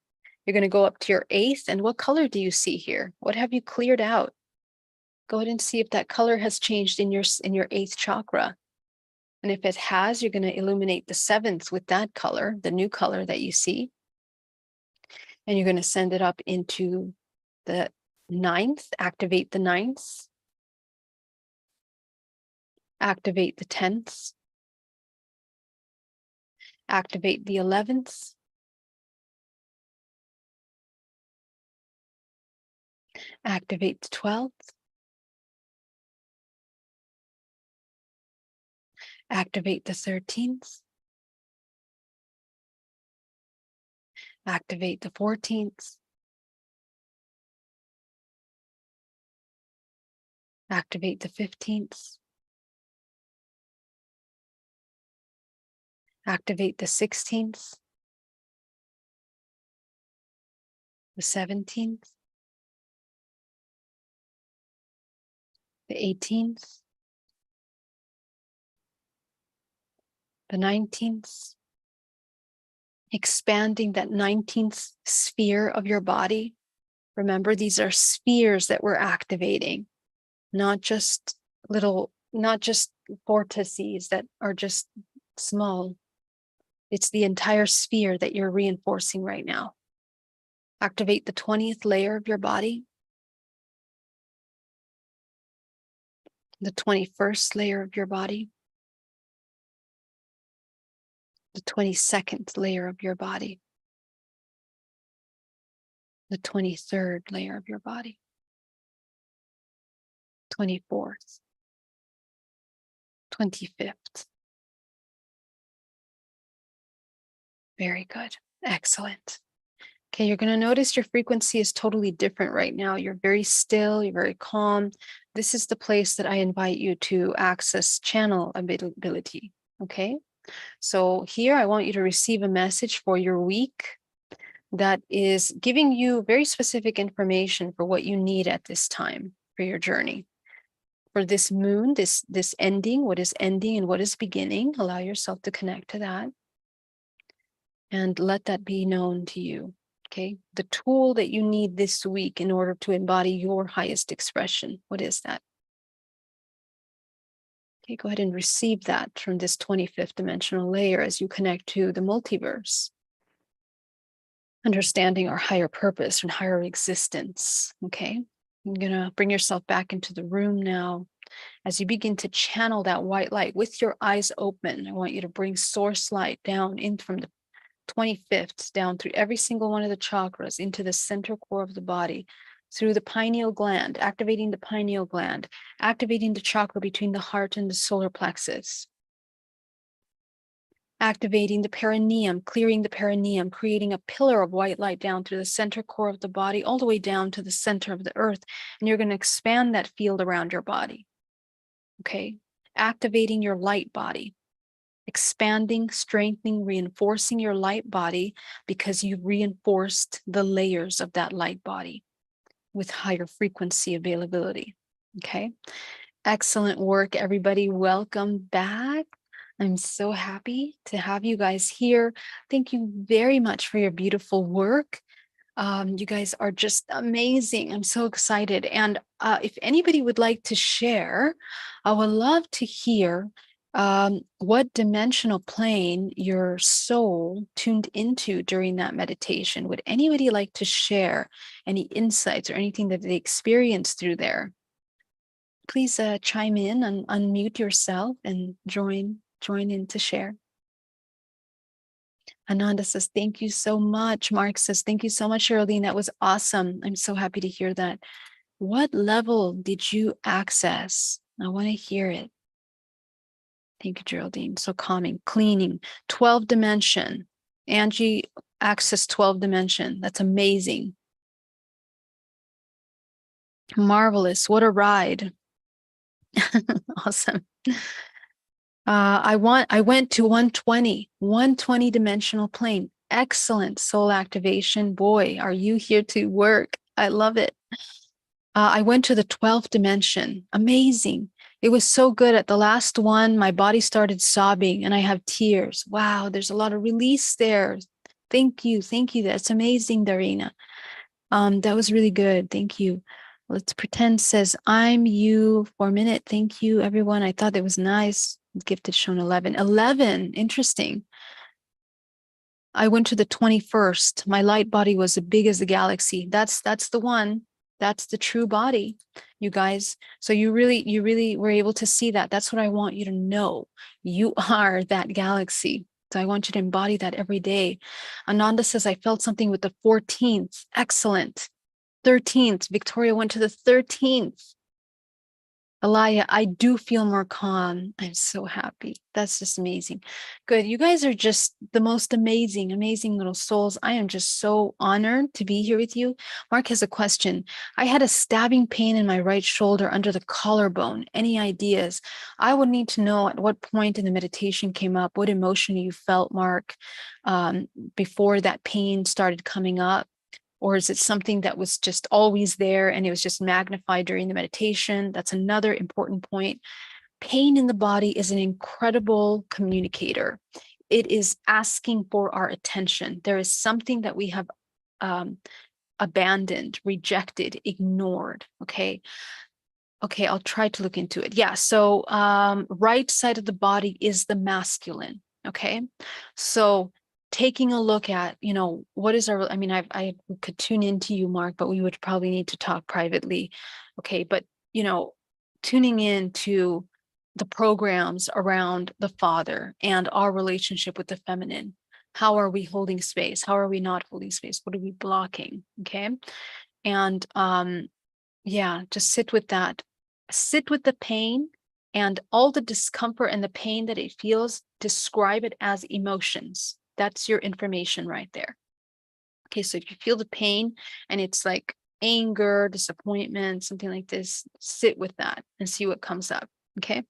You're going to go up to your eighth. And what color do you see here? What have you cleared out? Go ahead and see if that color has changed in your eighth chakra. And if it has, you're going to illuminate the seventh with that color, the new color that you see. And you're going to send it up into the ninth, activate the ninth. Activate the 10th. Activate the 11th. Activate the 12th. Activate the 13th. Activate the 14th. Activate the 15th. Activate the 16th. The 17th. The 18th. The 19th. Expanding that 19th sphere of your body. Remember, these are spheres that we're activating, not just vortices that are just small. It's the entire sphere that you're reinforcing right now. Activate the 20th layer of your body. The 21st layer of your body. The 22nd layer of your body. The 23rd layer of your body. 24th. 25th. Very good. Excellent. Okay, you're going to notice your frequency is totally different right now. You're very still, you're very calm. This is the place that I invite you to access channel ability. Okay, so here I want you to receive a message for your week that is giving you very specific information for what you need at this time for your journey. For this moon, this ending, what is ending and what is beginning, allow yourself to connect to that and let that be known to you. Okay, the tool that you need this week in order to embody your highest expression, what is that? Okay, go ahead and receive that from this 25th dimensional layer as you connect to the multiverse. Understanding our higher purpose and higher existence. Okay, you're gonna bring yourself back into the room now. As you begin to channel that white light with your eyes open, I want you to bring source light down in from the 25th down through every single one of the chakras into the center core of the body, through the pineal gland, activating the pineal gland, activating the chakra between the heart and the solar plexus, activating the perineum, clearing the perineum, creating a pillar of white light down through the center core of the body, all the way down to the center of the earth. And you're going to expand that field around your body. Okay. Activating your light body, expanding, strengthening, reinforcing your light body, because you've reinforced the layers of that light body with higher frequency availability. Okay. Excellent work, everybody. Welcome back. I'm so happy to have you guys here. Thank you very much for your beautiful work. You guys are just amazing. I'm so excited. And if anybody would like to share, I would love to hear what dimensional plane your soul tuned into during that meditation. Would anybody like to share any insights or anything that they experienced through there? Please chime in and unmute yourself and join in to share. Ananda says, thank you so much. Mark says, thank you so much, Geraldine. That was awesome. I'm so happy to hear that. What level did you access? I want to hear it. Thank you, Geraldine. So calming, cleaning, 12 dimension. Angie accessed 12 dimension. That's amazing. Marvelous. What a ride. Awesome. I went to 120 dimensional plane. Excellent soul activation. Boy, are you here to work. I love it. I went to the 12th dimension. Amazing. It was so good. At the last one, my body started sobbing and I have tears. Wow, there's a lot of release there. Thank you. Thank you. That's amazing, Darina. That was really good. Thank you. Let's pretend says, I'm you for a minute. Thank you, everyone. I thought that was nice. Gifted shown 11. 11, interesting. I went to the 21st. My light body was as big as the galaxy. That's the one. That's the true body, you guys. So you really were able to see that. That's what I want you to know. You are that galaxy. So I want you to embody that every day. Ananda says, I felt something with the 14th. Excellent. 13th. Victoria went to the 13th. Alaya, I do feel more calm. I'm so happy. That's just amazing. Good. You guys are just the most amazing little souls. I am just so honored to be here with you. Mark has a question. I had a stabbing pain in my right shoulder under the collarbone. Any ideas? I would need to know at what point in the meditation came up, what emotion you felt, Mark, before that pain started coming up. Or is it something that was just always there and it was just magnified during the meditation? That's another important point. Pain in the body is an incredible communicator. It is asking for our attention. There is something that we have abandoned, rejected, ignored. Okay, I'll try to look into it. Yeah, so right side of the body is the masculine. Okay, so taking a look at, what is our, I could tune into you, Mark, but we would probably need to talk privately. Okay. But, tuning into the programs around the father and our relationship with the feminine. How are we holding space? How are we not holding space? What are we blocking? Okay. And, just sit with that. Sit with the pain and all the discomfort and the pain that it feels. Describe it as emotions. That's your information right there. Okay, so if you feel the pain and it's like anger, disappointment, something like this, sit with that and see what comes up. Okay,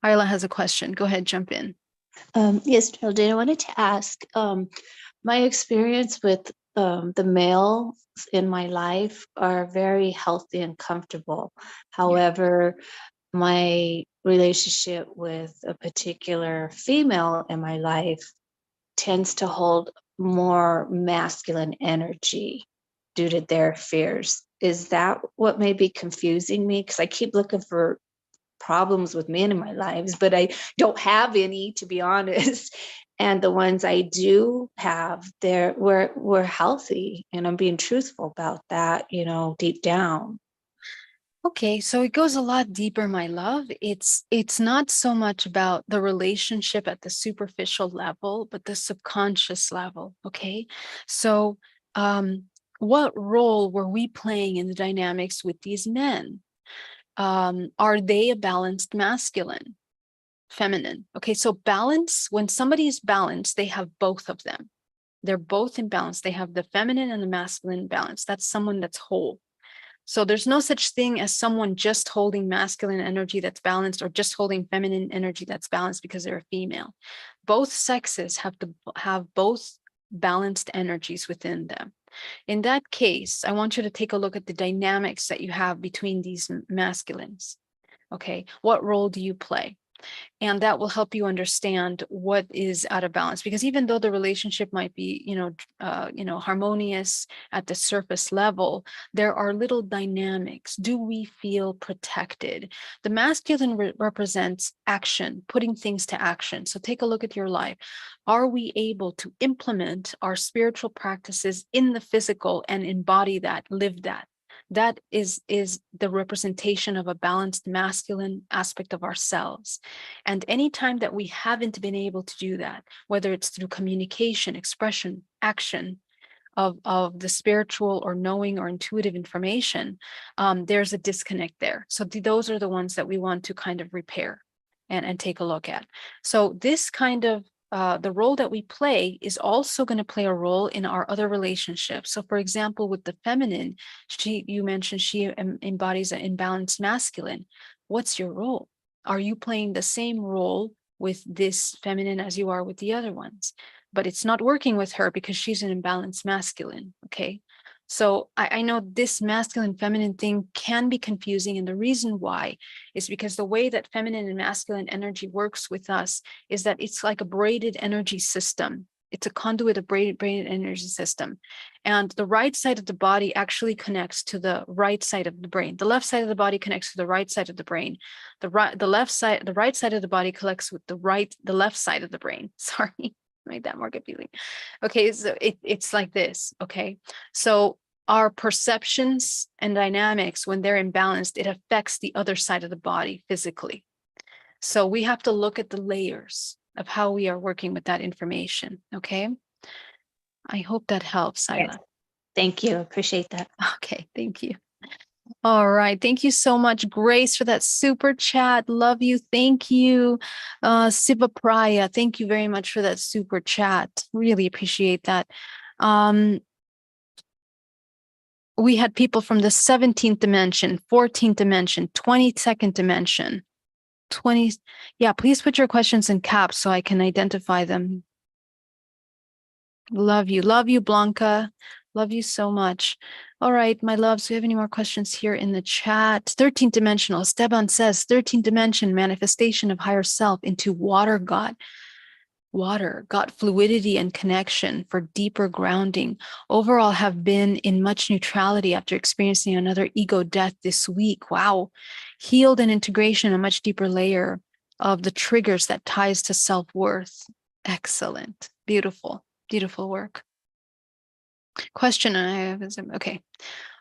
Ayla has a question. Go ahead, jump in. Yes, Geraldine, I wanted to ask, my experience with the males in my life are very healthy and comfortable. However, my relationship with a particular female in my life tends to hold more masculine energy due to their fears. Is that what may be confusing me? Because I keep looking for problems with men in my lives, but I don't have any, to be honest. And the ones I do have, we're healthy, and I'm being truthful about that, deep down. Okay, so it goes a lot deeper, my love. It's not so much about the relationship at the superficial level, but the subconscious level. Okay, so what role were we playing in the dynamics with these men? Are they a balanced masculine, feminine? Okay, so balance, when somebody is balanced, they have both of them. They're both in balance. They have the feminine and the masculine balance. That's someone that's whole. So there's no such thing as someone just holding masculine energy that's balanced or just holding feminine energy that's balanced because they're a female. Both sexes have to have both balanced energies within them. In that case, I want you to take a look at the dynamics that you have between these masculines. Okay, what role do you play? And that will help you understand what is out of balance, because even though the relationship might be harmonious at the surface level, there are little dynamics. Do we feel protected? The masculine represents action, putting things to action. So take a look at your life. Are we able to implement our spiritual practices in the physical and embody that, live that? That is the representation of a balanced masculine aspect of ourselves. And anytime that we haven't been able to do that, whether it's through communication, expression, action of the spiritual or knowing or intuitive information, there's a disconnect there. So those are the ones that we want to kind of repair and take a look at. So this kind of the role that we play is also going to play a role in our other relationships. So for example, with the feminine, you mentioned she embodies an imbalanced masculine. What's your role? Are you playing the same role with this feminine as you are with the other ones? But it's not working with her because she's an imbalanced masculine, okay? So I know this masculine feminine thing can be confusing, and the reason why is because the way that feminine and masculine energy works with us is that it's like a braided energy system. It's a conduit of braided energy system. And the right side of the body actually connects to the right side of the brain. The left side of the body connects to the right side of the brain. The right side of the body connects with the left side of the brain. Sorry, made that more confusing. Okay, so it's like this, okay? So our perceptions and dynamics, when they're imbalanced, it affects the other side of the body physically. So we have to look at the layers of how we are working with that information, okay? I hope that helps, Sila. Yes. Thank you. Appreciate that. Okay, thank you. All right. Thank you so much, Grace, for that super chat. Love you. Thank you. Siva Praya, thank you very much for that super chat. Really appreciate that. We had people from the 17th dimension, 14th dimension, 22nd dimension, 20. Yeah, please put your questions in caps so I can identify them. Love you. Love you, Blanca. Love you so much. All right, my loves, do we have any more questions here in the chat? 13th dimensional. Esteban says, 13th dimension, manifestation of higher self into water god. Water got fluidity and connection for deeper grounding. Overall, have been in much neutrality after experiencing another ego death this week. Wow. Healed and integration, a much deeper layer of the triggers that ties to self-worth. Excellent. Beautiful. Beautiful work. Question I have is, okay.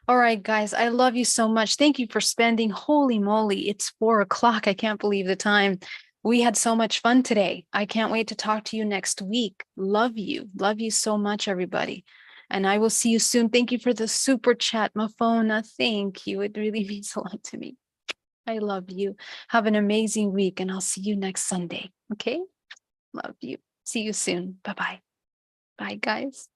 All right, guys, I love you so much. Thank you for spending, holy moly, it's 4 o'clock. I can't believe the time. We had so much fun today. I can't wait to talk to you next week. Love you. Love you so much, everybody. And I will see you soon. Thank you for the super chat, Mafona. Thank you. It really means a lot to me. I love you. Have an amazing week, and I'll see you next Sunday. Okay? Love you. See you soon. Bye-bye. Bye, guys.